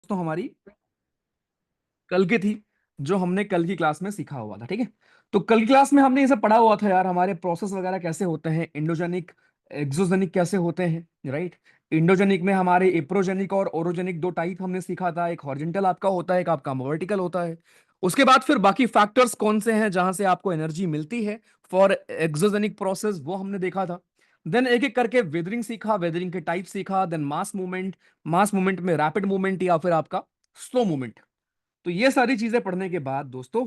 तो हमारी कल की थी, जो हमने कल की क्लास में सीखा हुआ था। ठीक है, तो कल की क्लास में हमने ये सब पढ़ा हुआ था यार, हमारे प्रोसेस वगैरह कैसे होते हैं, इंडोजेनिक एक्सोजेनिक कैसे होते हैं, राइट। इंडोजेनिक में हमारे एप्रोजेनिक और ओरोजेनिक दो टाइप हमने सीखा था, एक हॉरिजॉन्टल आपका होता है, एक आपका वर्टिकल होता है। उसके बाद फिर बाकी फैक्टर्स कौन से हैं जहां से आपको एनर्जी मिलती है फॉर एक्सोजेनिक प्रोसेस, वो हमने देखा था। देन एक एक करके वेदरिंग सीखा, वेदरिंग के टाइप सीखा, then mass movement, mass movement में रैपिड मूवमेंट या फिर आपका स्लो मूवमेंट। तो ये सारी चीजें पढ़ने के बाद दोस्तों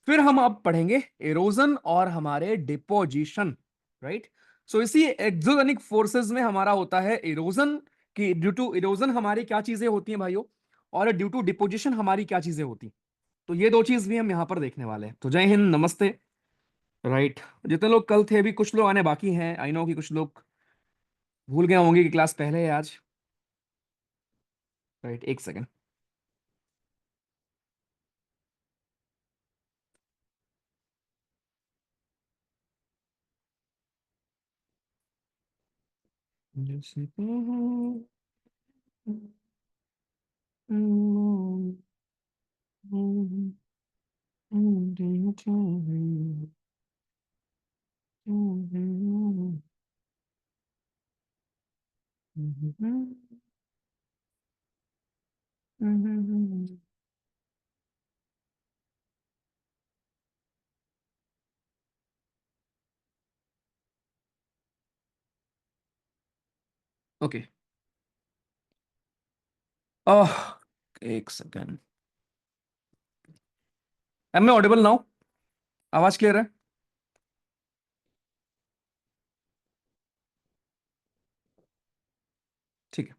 फिर हम अब पढ़ेंगे एरोजन और हमारे डिपोजिशन, राइट। सो इसी एक्सोजेनिक फोर्सेस में हमारा होता है एरोजन, कि ड्यू टू इरोजन हमारी क्या चीजें होती हैं भाइयों, और ड्यू टू डिपोजिशन हमारी क्या चीजें होती हैं। तो ये दो चीज भी हम यहां पर देखने वाले हैं। तो जय हिंद, नमस्ते। राइट, जितने लोग कल थे, अभी कुछ लोग आने बाकी हैं, आई नो कि कुछ लोग भूल गए होंगे कि क्लास पहले है आज। राइट, एक सेकेंड। ओके, ओह, एक second. Am I audible now? आवाज क्लियर है? ठीक है।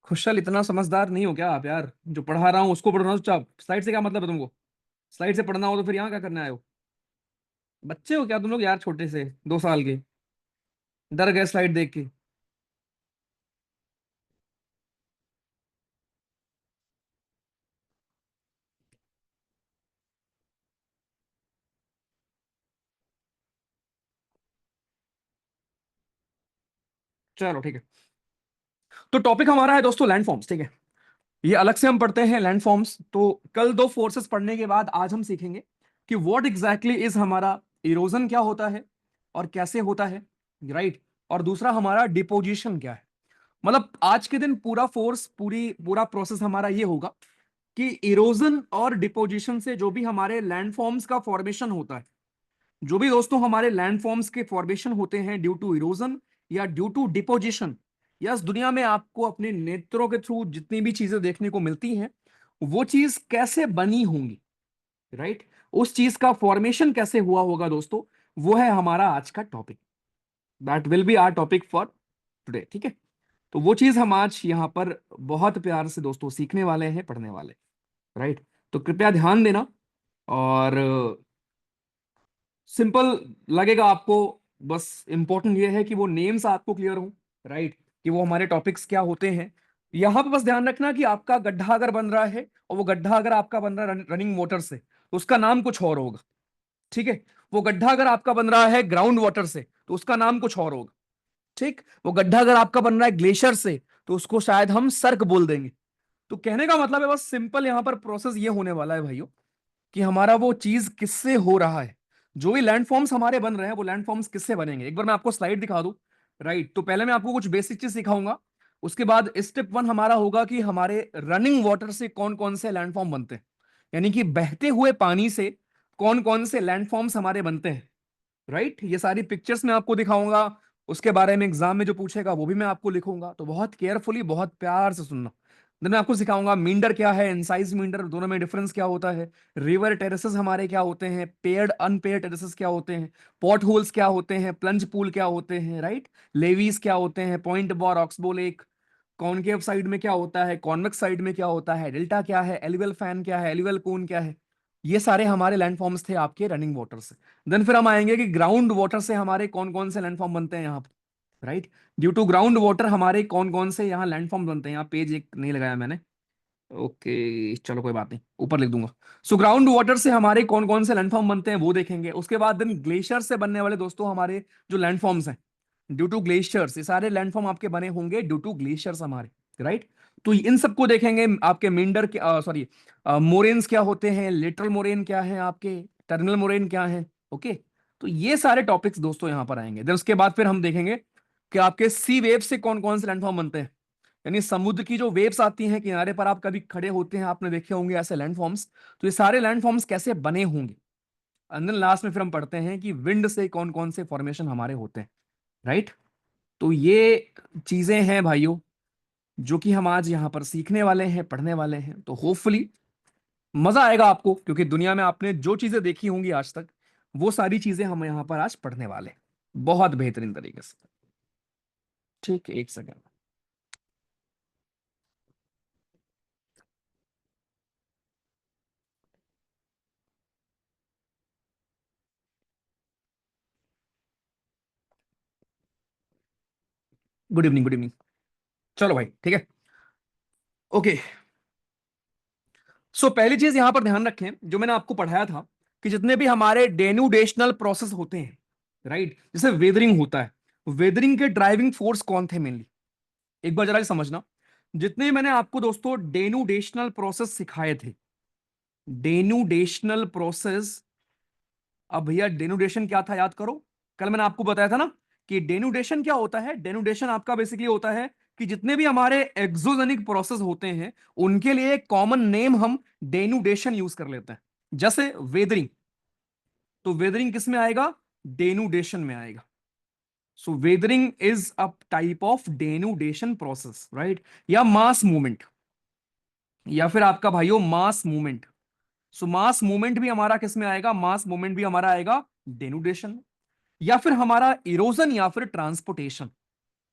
खुशल, इतना समझदार नहीं हो क्या आप यार? जो पढ़ा रहा हूँ उसको पढ़ रहा हूँ चुपचाप। स्लाइड से क्या मतलब है तुमको? स्लाइड से पढ़ना हो तो फिर यहाँ क्या करने आए हो? बच्चे हो क्या तुम लोग यार, छोटे से 2 साल के? डर गए स्लाइड देख के? चलो ठीक है। तो टॉपिक हमारा है दोस्तों लैंडफॉर्म्स, ठीक है। ये अलग से हम पढ़ते हैं लैंडफॉर्म्स। तो कल दो फोर्सेस पढ़ने के बाद आज हम सीखेंगे कि व्हाट एग्जैक्टली इज हमारा इरोजन, क्या होता है और कैसे होता है, राइट। और दूसरा हमारा डिपोजिशन क्या है। मतलब आज के दिन पूरा फोर्स, पूरा प्रोसेस हमारा ये होगा कि इरोजन और डिपोजिशन से जो भी हमारे लैंडफॉर्म्स का फॉर्मेशन होता है, जो भी दोस्तों हमारे लैंडफॉर्म्स के फॉर्मेशन होते हैं ड्यू टू इरोजन या ड्यू टू डिपोजिशन, या इस दुनिया में आपको अपने नेत्रों के थ्रू जितनी भी चीजें देखने को मिलती हैं, वो चीज कैसे बनी होंगी, राइट। उस चीज का फॉर्मेशन कैसे हुआ होगा दोस्तों, वो है हमारा आज का topic. That will be our topic for today, ठीक है। तो वो चीज हम आज यहां पर बहुत प्यार से दोस्तों सीखने वाले हैं, पढ़ने वाले, राइट। तो कृपया ध्यान देना। और सिंपल लगेगा आपको, बस इंपॉर्टेंट ये है कि वो नेम्स आपको क्लियर हो, राइट, कि वो हमारे टॉपिक्स क्या होते हैं। यहां पे बस ध्यान रखना कि आपका गड्ढा अगर बन रहा है और वो गड्ढा अगर आपका बन रहा है रनिंग वाटर से, तो उसका नाम कुछ और होगा, ठीक है। वो गड्ढा अगर आपका बन रहा है ग्राउंड वाटर से, तो उसका नाम कुछ और होगा, ठीक। वो गड्ढा अगर आपका बन रहा है ग्लेशियर से, तो उसको शायद हम सर्क बोल देंगे। तो कहने का मतलब है बस सिंपल यहां पर प्रोसेस ये होने वाला है भाइयों, कि हमारा वो चीज किससे हो रहा है। जो भी लैंडफॉर्म्स हमारे बन रहे हैं वो लैंडफॉर्म्स किससे बनेंगे, एक बार मैं आपको स्लाइड दिखा दूं, राइट। तो पहले मैं आपको कुछ बेसिक चीज सिखाऊंगा। उसके बाद स्टेप वन हमारा होगा कि हमारे रनिंग वाटर से कौन कौन से लैंडफॉर्म बनते हैं, यानी कि बहते हुए पानी से कौन कौन से लैंडफॉर्म्स हमारे बनते हैं, राइट। ये सारी पिक्चर्स मैं आपको दिखाऊंगा। उसके बारे में एग्जाम में जो पूछेगा वो भी मैं आपको लिखूंगा, तो बहुत केयरफुली, बहुत प्यार से सुनना। देन मैं आपको सिखाऊंगा मींडर क्या है, इंसाइज मींडर, दोनों में डिफरेंस क्या होता है, रिवर टेरेसेस हमारे क्या होते हैं, पेयर्ड अनपेयर्ड टेरेसेस क्या होते हैं, पॉट होल्स क्या होते हैं, प्लंज पूल क्या होते हैं, राइट, लेवीज क्या होते हैं, point bar, oxbow lake, concave side में क्या होता है, कॉन्वेक्स साइड में क्या होता है, डेल्टा क्या है, एलुवियल फैन क्या है, एलुवियल कोन क्या है। ये सारे हमारे लैंडफॉर्म्स थे आपके रनिंग वाटर से। देन फिर हम आएंगे कि ग्राउंड वाटर से हमारे कौन कौन से लैंडफॉर्म बनते हैं यहाँ पे, right. Due to ground water हमारे कौन कौन से यहाँ लैंडफॉर्म बनते हैं। यहाँ पेज एक नहीं लगाया मैंने, ओके चलो कोई बात नहीं, ऊपर लिख दूंगा। सो ग्राउंड वाटर से हमारे कौन कौन से लैंडफॉर्म बनते हैं वो देखेंगे। उसके बाद देन ग्लेशियर से बनने वाले दोस्तों हमारे जो लैंडफॉर्म्स हैं, ड्यू टू ग्लेशियर्स, ये सारे लैंडफॉर्म आपके बने होंगे ड्यू टू ग्लेशियर्स हमारे, राइट। तो इन सबको देखेंगे। आपके मेंडर के सॉरी मोरेन्स क्या होते हैं, लिटरल मोरेन क्या है, आपके टर्मिनल मोरेन क्या है। ओके, तो ये सारे टॉपिक्स दोस्तों यहां पर आएंगे। देन उसके बाद फिर हम देखेंगे कि आपके सी वेव से कौन कौन से लैंडफॉर्म बनते हैं, यानी समुद्र की जो वेव्स आती हैं किनारे पर, आप कभी खड़े होते हैं, आपने देखे होंगे ऐसे लैंडफॉर्म्स। तो ये सारे लैंडफॉर्म्स कैसे बने होंगे। एंड देन लास्ट में फिर हम पढ़ते हैं कि विंड से कौन कौन से फॉर्मेशन हमारे होते हैं, राइट। तो ये चीजें हैं भाइयों जो कि हम आज यहाँ पर सीखने वाले हैं, पढ़ने वाले हैं। तो होपफुली मजा आएगा आपको, क्योंकि दुनिया में आपने जो चीजें देखी होंगी आज तक, वो सारी चीजें हम यहाँ पर आज पढ़ने वाले हैं बहुत बेहतरीन तरीके से। ठीक है, एक second. Good evening, good evening. चलो भाई ठीक है। ओके, सो पहली चीज यहां पर ध्यान रखें जो मैंने आपको पढ़ाया था, कि जितने भी हमारे डेनुडेशनल प्रोसेस होते हैं, राइट, जैसे वेदरिंग होता है, वेदरिंग के ड्राइविंग फोर्स कौन थे मेनली, एक बार जरा ये समझना। जितने मैंने आपको दोस्तों डेनुडेशनल प्रोसेस सिखाए थे, डेनुडेशनल प्रोसेस, अब भैया डेनुडेशन क्या था याद करो। कल मैंने आपको बताया था ना कि डेनुडेशन क्या होता है। डेनुडेशन आपका बेसिकली होता है कि जितने भी हमारे एक्सोजेनिक प्रोसेस होते हैं उनके लिए एक कॉमन नेम हम डेनुडेशन यूज कर लेते हैं। जैसे वेदरिंग, तो वेदरिंग किस में आएगा, डेनुडेशन में आएगा। So weathering is a type of denudation process, right. या मास मूवमेंट, या फिर आपका भाइयों मास मूवमेंट। सो मास मूवमेंट भी हमारा किस में आएगा, मास मूवमेंट भी हमारा आएगा डेनुडेशन में। या फिर हमारा इरोजन या फिर ट्रांसपोर्टेशन,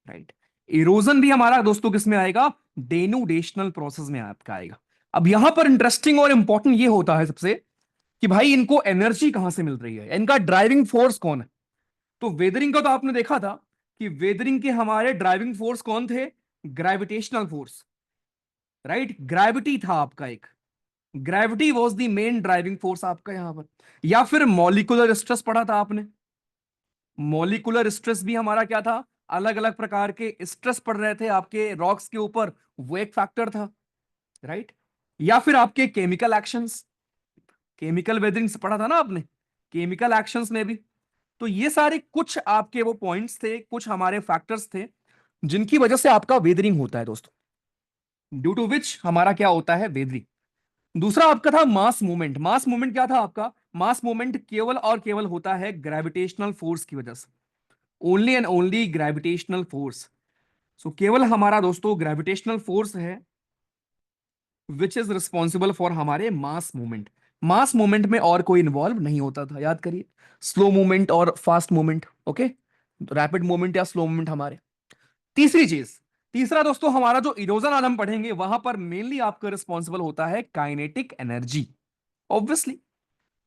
राइट। इरोजन भी हमारा दोस्तों किस में आएगा, डेनुडेशनल प्रोसेस में आपका आएगा। अब यहां पर इंटरेस्टिंग और इंपॉर्टेंट ये होता है सबसे, कि भाई इनको एनर्जी कहां से मिल रही है, इनका ड्राइविंग फोर्स कौन है। तो वेदरिंग का तो आपने देखा था कि वेदरिंग के हमारे ड्राइविंग फोर्स कौन थे, ग्रेविटेशनल फोर्स, राइट। ग्रेविटी था आपका एक, gravity was the main driving force आपका यहां पर। या फिर मॉलिकुलर स्ट्रेस पढ़ा था आपने, मॉलिकुलर स्ट्रेस भी हमारा क्या था, अलग अलग प्रकार के स्ट्रेस पड़ रहे थे आपके रॉक्स के ऊपर, वो एक फैक्टर था, राइट। या फिर आपके केमिकल एक्शंस, केमिकल वेदरिंग से पढ़ा था ना आपने, केमिकल एक्शंस में भी। तो ये सारे कुछ आपके वो पॉइंट्स थे, कुछ हमारे फैक्टर्स थे जिनकी वजह से आपका वेदरिंग होता है दोस्तों, ड्यू टू विच हमारा क्या होता है, वेदरिंग। दूसरा आपका था मास मूवमेंट। मास मूवमेंट क्या था आपका, मास मूवमेंट केवल और केवल होता है ग्रेविटेशनल फोर्स की वजह से, only and only gravitational force. So केवल हमारा दोस्तों ग्रेविटेशनल फोर्स है विच इज रिस्पॉन्सिबल फॉर हमारे मास मूवमेंट। मास मूवमेंट में और कोई इन्वॉल्व नहीं होता था, याद करिए। स्लो मूवमेंट और fast movement, okay, rapid movement या स्लो मूवमेंट हमारे। तीसरी चीज, तीसरा दोस्तों हमारा जो इरोजन आज हम पढ़ेंगे वहां पर मेनली आपका रिस्पॉन्सिबल होता है kinetic energy, obviously.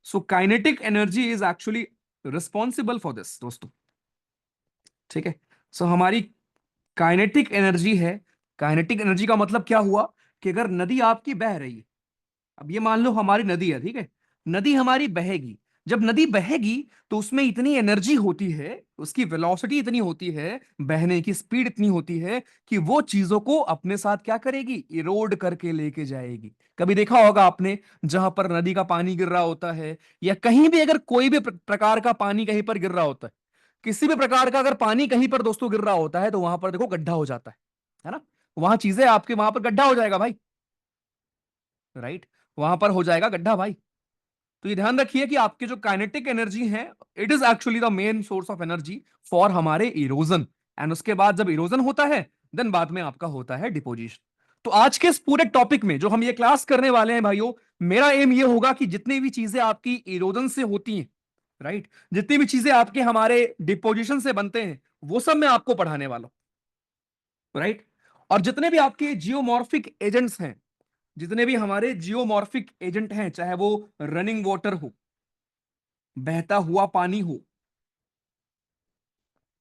So kinetic energy is actually responsible for this दोस्तों, ठीक है। सो हमारी काइनेटिक एनर्जी है। काइनेटिक एनर्जी का मतलब क्या हुआ, कि अगर नदी आपकी बह रही है, अब ये मान लो हमारी नदी है, ठीक है, नदी हमारी बहेगी। जब नदी बहेगी तो उसमें इतनी एनर्जी होती है, उसकी वेलोसिटी इतनी होती है, बहने की स्पीड इतनी होती है कि वो चीजों को अपने साथ क्या करेगी, इरोड करके लेके जाएगी। कभी देखा होगा आपने, जहां पर नदी का पानी गिर रहा होता है, या कहीं भी अगर कोई भी प्रकार का पानी कहीं पर गिर रहा होता है, किसी भी प्रकार का अगर पानी कहीं पर दोस्तों गिर रहा होता है, तो वहां पर देखो गड्ढा हो जाता है ना। वहां चीजें आपके वहां पर गड्ढा हो जाएगा भाई, राइट, वहां पर हो जाएगा गड्ढा भाई। तो ये ध्यान रखिए कि आपकी जो काइनेटिक एनर्जी है, it is actually the main source of energy for हमारे इरोजन। एंड उसके बाद जब इरोजन होता है, देन बाद में आपका होता है डिपोजिशन। तो आज के इस पूरे टॉपिक में जो हम ये क्लास करने वाले हैं भाइयों, मेरा एम ये होगा कि जितनी भी चीजें आपकी इरोजन से होती हैं, राइट, जितनी भी चीजें आपके हमारे डिपोजिशन से बनते हैं, वो सब मैं आपको पढ़ाने वाला हूं, राइट। और जितने भी आपके जियोमॉर्फिक एजेंट्स हैं, जितने भी हमारे जियोमॉर्फिक एजेंट हैं, चाहे वो रनिंग वाटर हो, बहता हुआ पानी हो,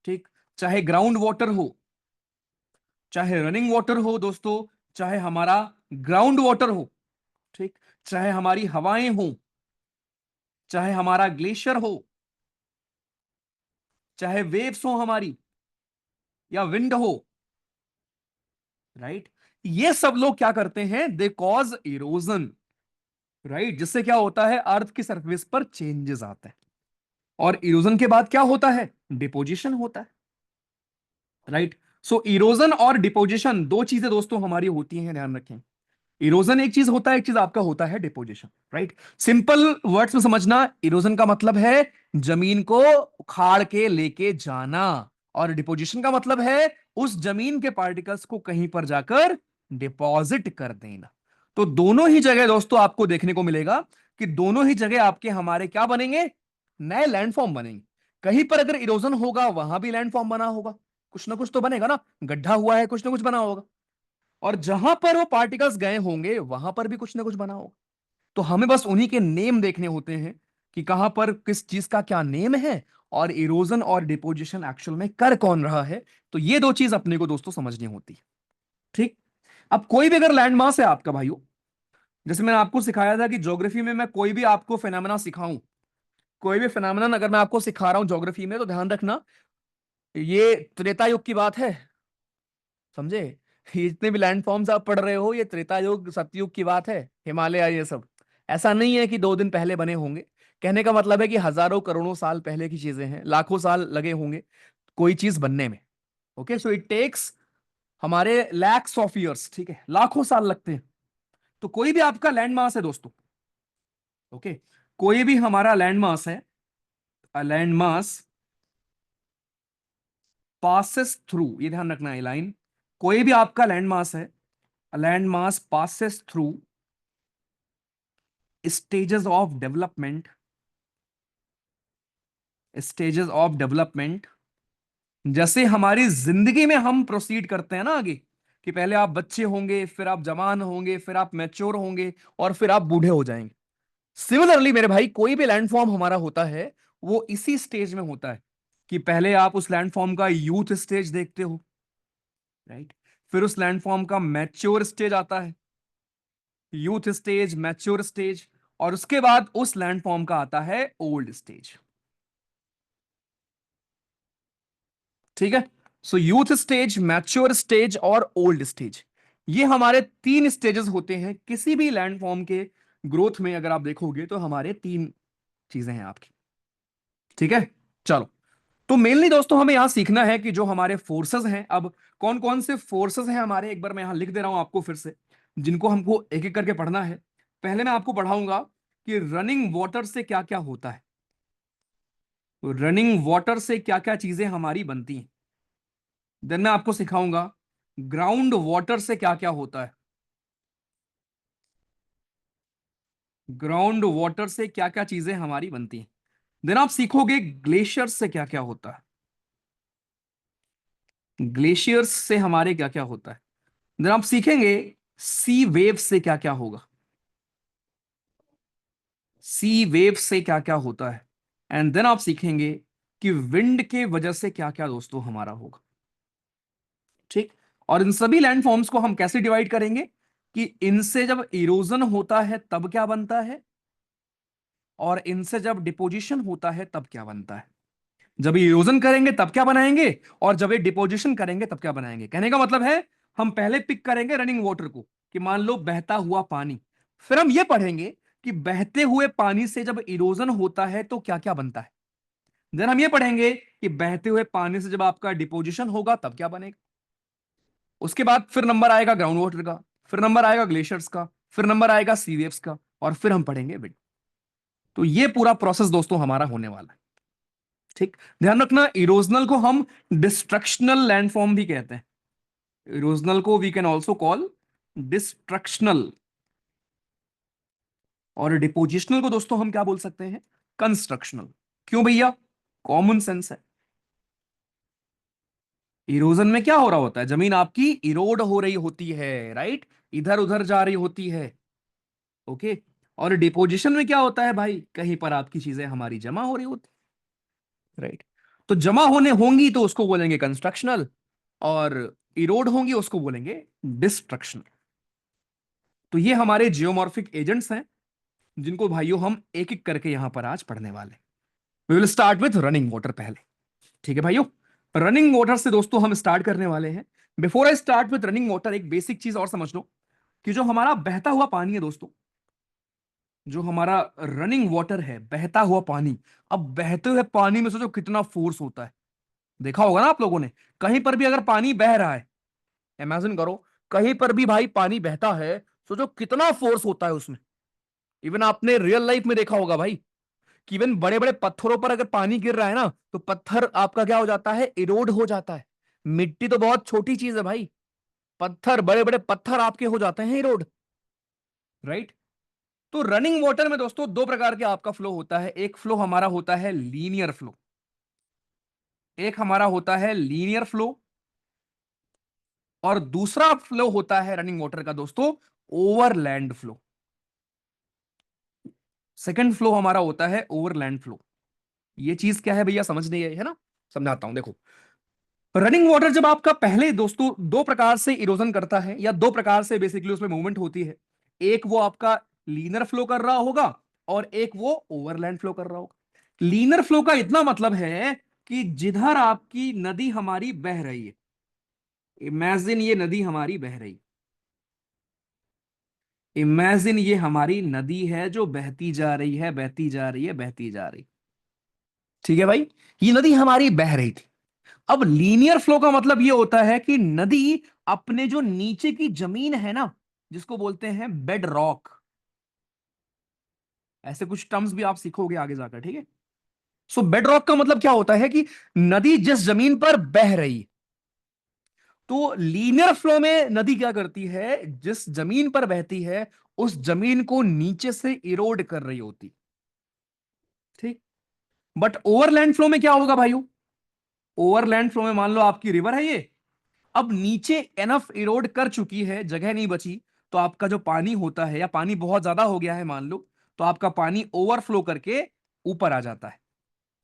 ठीक, चाहे ग्राउंड वाटर हो, चाहे रनिंग वाटर हो दोस्तों, चाहे हमारा ग्राउंड वाटर हो, ठीक, चाहे हमारी हवाएं हो, चाहे हमारा ग्लेशियर हो, चाहे वेव्स हो हमारी, या विंड हो, राइट, ये सब लोग क्या करते हैं, दे कॉज इरोजन, राइट, जिससे क्या होता है, अर्थ की सरफेस पर चेंजेस आते हैं। और इरोजन के बाद क्या होता है, डिपोजिशन होता है, राइट। सो इरोजन और डिपोजिशन दो चीजें दोस्तों हमारी होती हैं, ध्यान रखें। इरोजन एक चीज होता है, एक चीज आपका होता है डिपोजिशन, राइट। सिंपल वर्ड्स में समझना, इरोजन का मतलब है जमीन को उखाड़ के लेके जाना, और डिपोजिशन का मतलब है उस जमीन के पार्टिकल्स को कहीं पर जाकर डिपॉजिट कर देना। तो दोनों ही जगह दोस्तों आपको देखने को मिलेगा कि दोनों ही जगह आपके हमारे क्या बनेंगे, नए लैंडफॉर्म बनेंगे। कहीं पर अगर इरोजन होगा वहां भी लैंडफॉर्म बना होगा, कुछ ना कुछ तो बनेगा ना, गड्ढा हुआ है कुछ ना कुछ बना होगा, और जहां पर वो पार्टिकल्स गए होंगे वहां पर भी कुछ ना कुछ बना होगा। तो हमें बस उन्हीं के नेम देखने होते हैं कि कहां पर किस चीज का क्या नेम है, और इरोजन और डिपोजिशन एक्चुअल में कर कौन रहा है। तो ये दो चीज अपने को दोस्तों समझनी होती है, ठीक। अब कोई भी अगर लैंड मास है आपका भाइयों, जैसे मैंने आपको सिखाया था कि ज्योग्राफी में मैं कोई भी आपको फिनोमेना सिखाऊं, कोई भी फिनोमेना अगर मैं आपको सिखा रहा हूं ज्योग्राफी में, तो ध्यान रखना ये त्रेता युग की बात है, समझे। ये जितने भी लैंड फॉर्म्स आप पढ़ रहे हो, ये त्रेता युग सतयुग की बात है, हिमालय ये सब। ऐसा नहीं है कि 2 दिन पहले बने होंगे, कहने का मतलब है कि हजारों करोड़ों साल पहले की चीजें हैं, लाखों साल लगे होंगे कोई चीज बनने में। ओके, सो इट टेक्स हमारे लैक्स ऑफ ईयर्स, ठीक है, लाखों साल लगते हैं। तो कोई भी आपका लैंड मास है दोस्तों, ओके, कोई भी हमारा लैंड मास है, लैंड मास पासेस थ्रू, ये ध्यान रखना है लाइन, कोई भी आपका लैंड मास है, land mass passes through stages of development, stages of development, जैसे हमारी जिंदगी में हम प्रोसीड करते हैं ना आगे, कि पहले आप बच्चे होंगे, फिर आप जवान होंगे, फिर आप मैच्योर होंगे, और फिर आप बूढ़े हो जाएंगे। सिमिलरली मेरे भाई, कोई भी लैंडफॉर्म हमारा होता है वो इसी स्टेज में होता है, कि पहले आप उस लैंडफॉर्म का यूथ स्टेज देखते हो, राइट, फिर उस लैंडफॉर्म का मैच्योर स्टेज आता है, यूथ स्टेज, मैच्योर स्टेज, और उसके बाद उस लैंडफॉर्म का आता है ओल्ड स्टेज, ठीक है। सो यूथ स्टेज, मैच्योर स्टेज और ओल्ड स्टेज, ये हमारे 3 स्टेजेस होते हैं किसी भी लैंडफॉर्म के ग्रोथ में। अगर आप देखोगे तो हमारे 3 चीजें हैं आपकी, ठीक है। चलो, तो मेनली दोस्तों हमें यहां सीखना है कि जो हमारे फोर्सेस हैं, अब कौन कौन से फोर्सेस हैं हमारे, एक बार मैं यहां लिख दे रहा हूं आपको फिर से, जिनको हमको एक एक करके पढ़ना है। पहले मैं आपको पढ़ाऊंगा कि रनिंग वाटर से क्या क्या होता है, तो रनिंग वाटर से क्या क्या चीजें हमारी बनती हैं। देन मैं आपको सिखाऊंगा ग्राउंड वाटर से क्या क्या होता है, ग्राउंड वाटर से क्या क्या चीजें हमारी बनती हैं। देन आप सीखोगे ग्लेशियर से क्या क्या होता है, ग्लेशियर्स से हमारे क्या क्या होता है। देन आप सीखेंगे सी वेव से क्या क्या होगा, सी वेव से क्या क्या होता है। एंड देन आप सीखेंगे कि विंड के वजह से क्या क्या दोस्तों हमारा होगा, ठीक। और इन सभी लैंडफॉर्म्स को हम कैसे डिवाइड करेंगे, कि इनसे जब इरोजन होता है तब क्या बनता है, और इनसे जब डिपोजिशन होता है तब क्या बनता है। जब इरोजन करेंगे तब क्या बनाएंगे, और जब ये डिपोजिशन करेंगे तब क्या बनाएंगे। कहने का मतलब है हम पहले पिक करेंगे रनिंग वाटर को, कि मान लो बहता हुआ पानी, फिर हम ये पढ़ेंगे कि बहते हुए पानी से जब इरोजन होता है तो क्या क्या बनता है। देन हम ये पढ़ेंगे कि बहते हुए पानी से जब आपका डिपोजिशन होगा तब क्या बनेगा। उसके बाद फिर नंबर आएगा ग्राउंड वाटर का, फिर नंबर आएगा ग्लेशियर्स का, फिर नंबर आएगा सी वेव्स का, और फिर हम पढ़ेंगे विंड। तो ये पूरा प्रोसेस दोस्तों हमारा होने वाला है, ठीक। ध्यान रखना, इरोजनल को हम डिस्ट्रक्शनल लैंडफॉर्म भी कहते हैं, इरोजनल को we can also call destructional, और डिपोजिशनल को दोस्तों हम क्या बोल सकते हैं, कंस्ट्रक्शनल। क्यों भैया, कॉमन सेंस है। इरोजन में क्या हो रहा होता है, जमीन आपकी इरोड हो रही होती है, राइट, इधर उधर जा रही होती है, ओके। और डिपोजिशन में क्या होता है भाई, कहीं पर आपकी चीजें हमारी जमा हो रही होती, राइट। तो जमा होने होंगी तो उसको बोलेंगे कंस्ट्रक्शनल, और इरोड होंगी उसको बोलेंगे डिस्ट्रक्शनल। तो ये हमारे जियोमॉर्फिक एजेंट्स हैं, जिनको भाइयों हम एक एक करके यहां पर आज पढ़ने वाले। We will start with running water पहले। ठीक है भाइयों, रनिंग वाटर से दोस्तों हम स्टार्ट करने वाले हैं। Before I start with running water, एक बेसिक चीज और समझ लो कि जो हमारा बहता हुआ पानी है दोस्तों, जो हमारा रनिंग वाटर है, बहता हुआ पानी, अब बहते हुए पानी में सोचो कितना फोर्स होता है। देखा होगा ना आप लोगों ने, कहीं पर भी अगर पानी बह रहा है, इमेजिन करो कहीं पर भी भाई पानी बहता है, सोचो कितना फोर्स होता है उसमें। इवन आपने रियल लाइफ में देखा होगा भाई कि इवन बड़े बड़े पत्थरों पर अगर पानी गिर रहा है ना, तो पत्थर आपका क्या हो जाता है, इरोड हो जाता है। मिट्टी तो बहुत छोटी चीज है भाई, पत्थर, बड़े बड़े पत्थर आपके हो जाते हैं इरोड, राइट। तो रनिंग वाटर में दोस्तों दो प्रकार के आपका फ्लो होता है। एक फ्लो हमारा होता है लीनियर फ्लो, एक हमारा होता है लीनियर फ्लो, और दूसरा फ्लो होता है रनिंग वाटर का दोस्तों ओवरलैंड फ्लो। सेकंड फ्लो हमारा होता है ओवरलैंड फ्लो। ये चीज क्या है भैया, समझ नहीं आई है ना, समझाता हूं देखो। रनिंग वाटर जब आपका पहले दोस्तों दो प्रकार से इरोजन करता है, या दो प्रकार से बेसिकली उसमें मूवमेंट होती है। एक वो आपका लीनर फ्लो कर रहा होगा, और एक वो ओवरलैंड फ्लो कर रहा होगा। लीनर फ्लो का इतना मतलब है कि जिधर आपकी नदी हमारी बह रही है, इमेजिन ये नदी हमारी बह रही, इमेजिन ये हमारी नदी है जो बहती जा रही है, बहती जा रही है, बहती जा रही। ठीक है भाई, ये नदी हमारी बह रही थी। अब लीनियर फ्लो का मतलब ये होता है कि नदी अपने जो नीचे की जमीन है ना, जिसको बोलते हैं बेड रॉक, ऐसे कुछ टर्म्स भी आप सीखोगे आगे जाकर, ठीक है। सो बेड रॉक का मतलब क्या होता है कि नदी जिस जमीन पर बह रही, तो लीनियर फ्लो में नदी क्या करती है, जिस जमीन पर बहती है उस जमीन को नीचे से इरोड कर रही होती, ठीक। बट ओवरलैंड फ्लो में क्या होगा भाइयों, ओवरलैंड फ्लो में मान लो आपकी रिवर है ये, अब नीचे एनफ इरोड कर चुकी है, जगह नहीं बची, तो आपका जो पानी होता है, या पानी बहुत ज्यादा हो गया है मान लो, तो आपका पानी ओवरफ्लो करके ऊपर आ जाता है,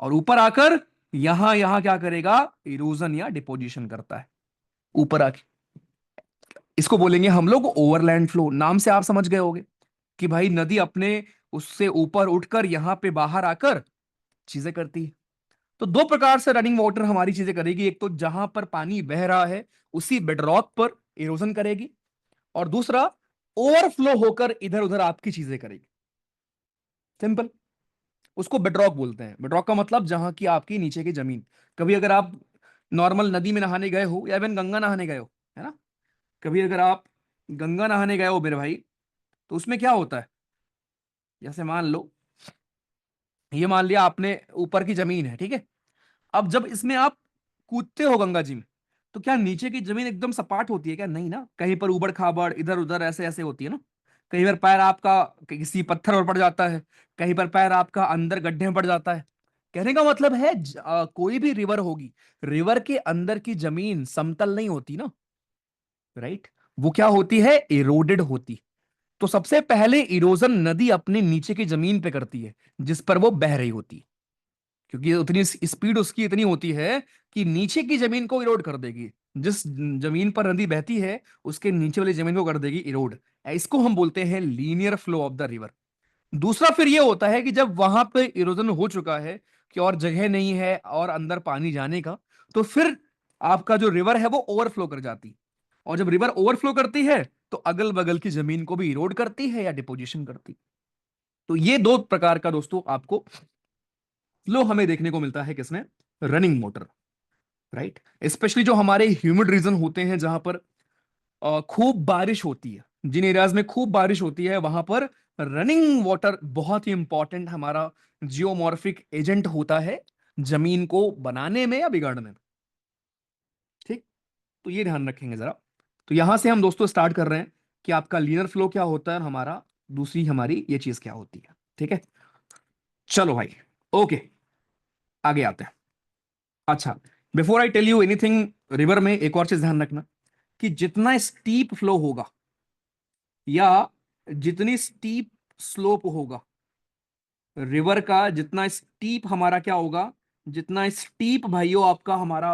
और ऊपर आकर यहां यहां क्या करेगा, इरोजन या डिपोजिशन करता है ऊपर आके। इसको बोलेंगे हम लोग ओवरलैंड फ्लो। नाम से आप समझ गए होंगे कि भाई नदी अपने उससे ऊपर उठकर यहां पे बाहर आकर चीजें करती है। तो दो प्रकार से रनिंग वाटर हमारी चीजें करेगी, एक तो जहां पर पानी बह रहा है उसी बेडरॉक पर इरोजन करेगी, और दूसरा ओवरफ्लो होकर इधर उधर आपकी चीजें करेगी। सिंपल, उसको बेडरॉक बोलते हैं। बेडरॉक का मतलब जहां की आपकी नीचे की जमीन। कभी अगर आप नॉर्मल नदी में नहाने गए हो, या इवन गंगा नहाने गए हो, है ना, कभी अगर आप गंगा नहाने गए हो मेरे भाई, तो उसमें क्या होता है, जैसे मान लो, ये मान लिया आपने ऊपर की जमीन है, ठीक है। अब जब इसमें आप कूदते हो गंगा जी में, तो क्या नीचे की जमीन एकदम सपाट होती है क्या, नहीं ना, कहीं पर उबड़ खाबड़ इधर उधर ऐसे ऐसे होती है ना। कहीं पर पैर आपका किसी पत्थर पर पड़ जाता है, कहीं पर पैर आपका अंदर गड्ढे में पड़ जाता है। कहने का मतलब है कोई भी रिवर होगी, रिवर के अंदर की जमीन समतल नहीं होती ना, राइट। वो क्या होती है, इरोडेड होती। तो सबसे पहले इरोजन नदी अपने नीचे की जमीन पे करती है, जिस पर वो बह रही होती है, क्योंकि उतनी स्पीड उसकी इतनी होती है कि नीचे की जमीन को इरोड कर देगी। जिस जमीन पर नदी बहती है उसके नीचे वाली जमीन को कर देगी इरोड। इसको हम बोलते हैं linear flow of the river. दूसरा फिर ये होता है कि जब वहां पे इरोजन हो चुका है कि और जगह नहीं है और अंदर पानी जाने का, तो फिर आपका जो रिवर है वो ओवरफ्लो कर जाती, और जब रिवर ओवरफ्लो करती है तो अगल बगल की जमीन को भी इरोड करती है या डिपोजिशन करती। तो ये दो प्रकार का दोस्तों आपको फ्लो हमें देखने को मिलता है किसमें, रनिंग वाटर, राइट। स्पेशली जो हमारे ह्यूमिड रीजन होते हैं, जहां पर खूब बारिश होती है, जिन एरियाज में खूब बारिश होती है वहां पर रनिंग वाटर बहुत ही इंपॉर्टेंट हमारा जियोमॉर्फिक एजेंट होता है, जमीन को बनाने में या बिगाड़ने में, ठीक। तो ये ध्यान रखेंगे जरा। तो यहां से हम दोस्तों स्टार्ट कर रहे हैं कि आपका लीनियर फ्लो क्या होता है, और हमारा दूसरी हमारी ये चीज क्या होती है, ठीक है। चलो भाई, ओके, आगे आते हैं। अच्छा, before I tell you anything, river में एक और चीज ध्यान रखना कि जितना स्टीप फ्लो होगा, या जितनी स्टीप स्लोप होगा रिवर का, जितना स्टीप हमारा क्या होगा, जितना स्टीप भाइयों आपका हमारा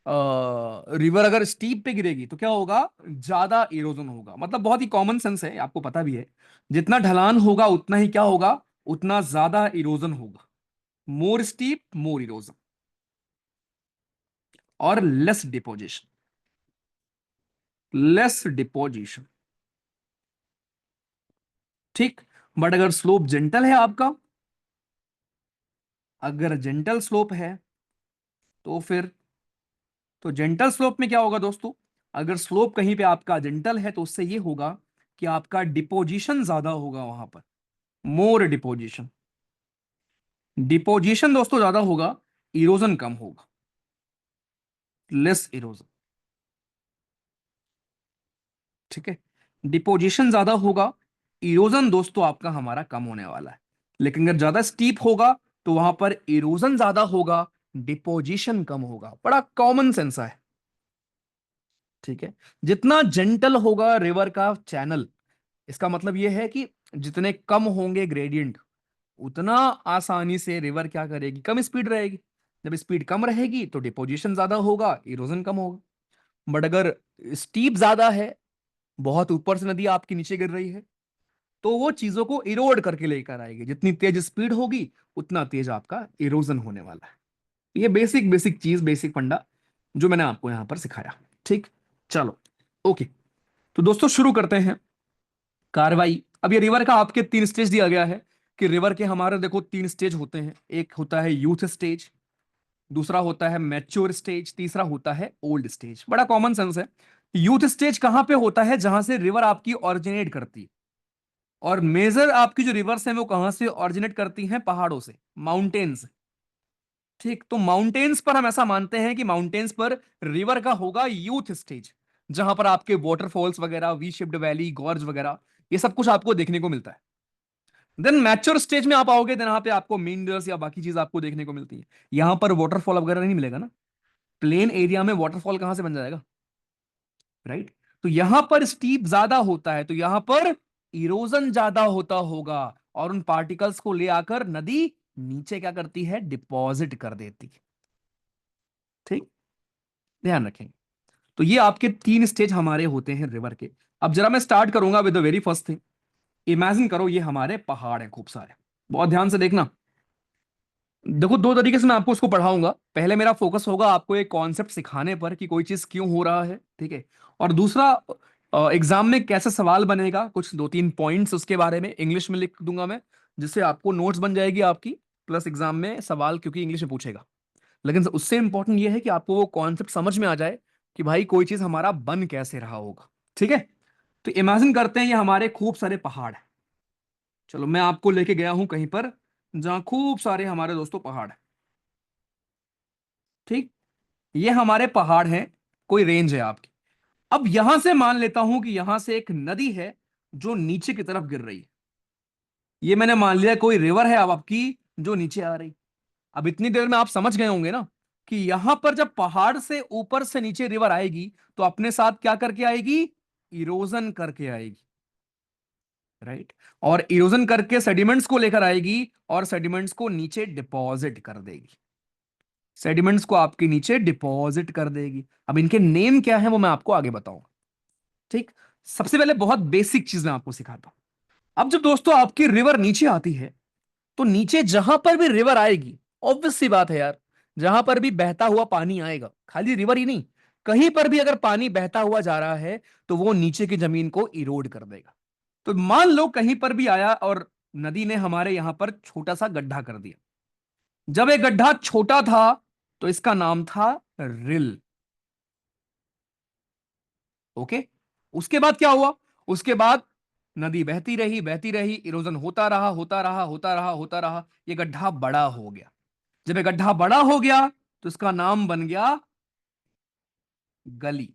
रिवर अगर स्टीप पे गिरेगी तो क्या होगा, ज्यादा इरोजन होगा। मतलब बहुत ही कॉमन सेंस है, आपको पता भी है, जितना ढलान होगा उतना ही क्या होगा, उतना ज्यादा इरोजन होगा। मोर स्टीप मोर इरोजन, और लेस डिपोजिशन, लेस डिपोजिशन। ठीक। बट अगर स्लोप जेंटल है आपका, अगर जेंटल स्लोप है तो फिर, तो जेंटल स्लोप में क्या होगा दोस्तों, अगर स्लोप कहीं पे आपका जेंटल है तो उससे ये होगा कि आपका डिपोजिशन ज्यादा होगा वहां पर, मोर डिपोजिशन। डिपोजिशन दोस्तों ज्यादा होगा, इरोजन कम होगा, लेस इरोजन। ठीक है, डिपोजिशन ज्यादा होगा, इरोजन दोस्तों आपका हमारा कम होने वाला है। लेकिन अगर ज्यादा स्टीप होगा तो वहां पर इरोजन ज्यादा होगा, डिपोजिशन कम होगा। बड़ा कॉमन सेंस है। ठीक है, जितना जेंटल होगा रिवर का चैनल, इसका मतलब यह है कि जितने कम होंगे ग्रेडियंट, उतना आसानी से रिवर क्या करेगी, कम स्पीड रहेगी। जब स्पीड कम रहेगी तो डिपोजिशन ज्यादा होगा, इरोजन कम होगा। बट अगर स्टीप ज्यादा है, बहुत ऊपर से नदी आपके नीचे गिर रही है, तो वो चीजों को इरोड करके लेकर आएगी। जितनी तेज स्पीड होगी उतना तेज आपका इरोजन होने वाला है। ये बेसिक बेसिक चीज, बेसिक फंडा जो मैंने आपको यहां पर सिखाया। ठीक, चलो, ओके। तो दोस्तों शुरू करते हैं कार्रवाई। अब ये रिवर का आपके 3 स्टेज दिया गया है कि रिवर के हमारे देखो 3 स्टेज होते हैं। एक होता है यूथ स्टेज, दूसरा होता है मैच्योर स्टेज, तीसरा होता है ओल्ड स्टेज। बड़ा कॉमन सेंस है। यूथ स्टेज कहां पे होता है, जहां से रिवर आपकी ऑरिजिनेट करती है। और मेजर आपकी जो रिवर्स है वो कहां से ऑरिजिनेट करती हैं, पहाड़ों से, माउंटेन्स। ठीक, तो माउंटेन्स पर हम ऐसा मानते हैं कि माउंटेन्स पर रिवर का होगा यूथ स्टेज, जहां पर आपके वाटरफॉल्स वगैरह, वी शिप्ड वैली, गॉर्ज वगैरह, ये सब कुछ आपको देखने को मिलता है। देन मैच्योर स्टेज में आप आओगे, देन यहाँ पे आपको मींडर्स या बाकी चीज आपको देखने को मिलती है। यहां पर वाटरफॉल वगैरह नहीं मिलेगा ना, प्लेन एरिया में वाटरफॉल कहां से बन जाएगा, राइट। तो यहां पर स्टीप ज्यादा होता है, तो यहां पर इरोजन ज्यादा होता होगा, और उन पार्टिकल्स को ले आकर नदी नीचे क्या करती है, डिपॉजिट कर देती है। ठीक, ध्यान रखेंगे। तो ये आपके 3 स्टेज हमारे होते हैं रिवर के। अब जरा मैं स्टार्ट करूंगा with the very first thing. Imagine करो ये हमारे पहाड़ हैं खूब सारे। बहुत ध्यान से देखना। देखो, 2 तरीके से मैं आपको उसको पढ़ाऊंगा। पहले मेरा फोकस होगा आपको एक कॉन्सेप्ट सिखाने पर कि कोई चीज क्यों हो रहा है, ठीक है। और दूसरा, एग्जाम में कैसे सवाल बनेगा, कुछ 2-3 पॉइंट्स उसके बारे में इंग्लिश में लिख दूंगा मैं, जिससे आपको नोट्स बन जाएगी आपकी, प्लस एग्जाम में सवाल क्योंकि इंग्लिश में पूछेगा। लेकिन उससे इंपॉर्टेंट ये है कि आपको वो कॉन्सेप्ट समझ में आ जाए कि भाई कोई चीज हमारा बन कैसे रहा होगा। ठीक है, तो इमेजिन करते हैं ये हमारे खूब सारे पहाड़ हैं। चलो, मैं आपको लेके गया हूं कहीं पर जहां खूब सारे हमारे दोस्तों पहाड़ हैं। ठीक, ये हमारे पहाड़ हैं, कोई रेंज है आपकी। अब यहां से मान लेता हूं कि यहां से एक नदी है जो नीचे की तरफ गिर रही है। ये मैंने मान लिया कोई रिवर है अब आपकी जो नीचे आ रही। अब इतनी देर में आप समझ गए होंगे ना कि यहां पर जब पहाड़ से ऊपर से नीचे रिवर आएगी तो अपने साथ क्या करके आएगी, इरोजन करके आएगी, राइट। और इरोजन करके सेडिमेंट्स को लेकर आएगी, और सेडिमेंट्स को नीचे डिपॉजिट कर देगी। सेडिमेंट्स को आपके नीचे डिपॉजिट कर देगी। अब इनके नेम क्या है वो मैं आपको आगे बताऊंगा। ठीक, सबसे पहले बहुत बेसिक चीज मैं आपको सिखाता हूं। अब जब दोस्तों आपकी रिवर नीचे आती है, तो नीचे जहां पर भी रिवर आएगी, ऑब्वियस सी बात है यार, जहां पर भी बहता हुआ पानी आएगा, खाली रिवर ही नहीं, कहीं पर भी अगर पानी बहता हुआ जा रहा है तो वो नीचे की जमीन को इरोड कर देगा। तो मान लो कहीं पर भी आया और नदी ने हमारे यहां पर छोटा सा गड्ढा कर दिया। जब एक गड्ढा छोटा था तो इसका नाम था रिल। ओके, उसके बाद क्या हुआ, उसके बाद नदी बहती रही, इरोजन होता रहा, होता रहा, होता रहा, होता रहा, ये गड्ढा बड़ा हो गया। जब ये गड्ढा बड़ा हो गया तो इसका नाम बन गया गली।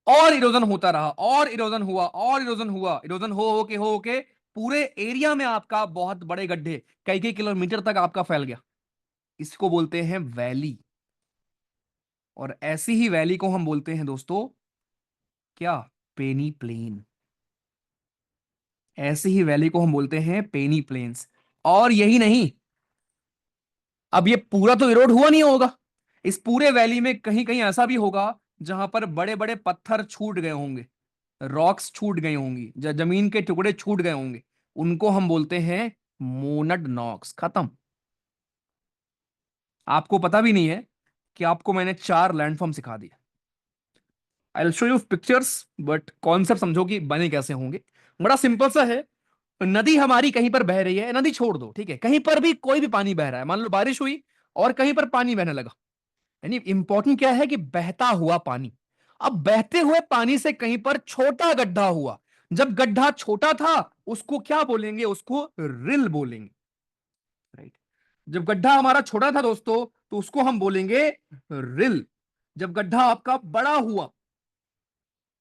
और इरोजन होता रहा, और इरोजन हुआ, और इरोजन हुआ, इरोजन हो के पूरे एरिया में आपका बहुत बड़े गड्ढे कई कई किलोमीटर तक आपका फैल गया। इसको बोलते हैं वैली। और ऐसी ही वैली को हम बोलते हैं दोस्तों क्या, पेनी प्लेन। ऐसी ही वैली को हम बोलते हैं पेनी प्लेन्स। और यही नहीं, अब ये पूरा तो इरोड हुआ नहीं होगा, इस पूरे वैली में कहीं कहीं ऐसा भी होगा जहां पर बड़े बड़े पत्थर छूट गए होंगे, रॉक्स छूट गई होंगी, जमीन के टुकड़े छूट गए होंगे, उनको हम बोलते हैं मोनड नॉक्स। खत्म। आपको पता भी नहीं है कि आपको मैंने 4 लैंडफॉर्म सिखा दिए। I will show you pictures, but concept समझो कि बने कैसे होंगे। बड़ा सिंपल सा है। नदी हमारी कहीं पर बह रही है, नदी छोड़ दो, ठीक है, कहीं पर भी कोई भी पानी बह रहा है, मान लो बारिश हुई और कहीं पर पानी बहने लगा, यानी इंपॉर्टेंट क्या है कि बहता हुआ पानी। अब बहते हुए पानी से कहीं पर छोटा गड्ढा हुआ, जब गड्ढा छोटा था उसको क्या बोलेंगे, उसको रिल बोलेंगे, राइट। जब गड्ढा हमारा छोटा था दोस्तों तो उसको हम बोलेंगे रिल। जब गड्ढा आपका बड़ा हुआ,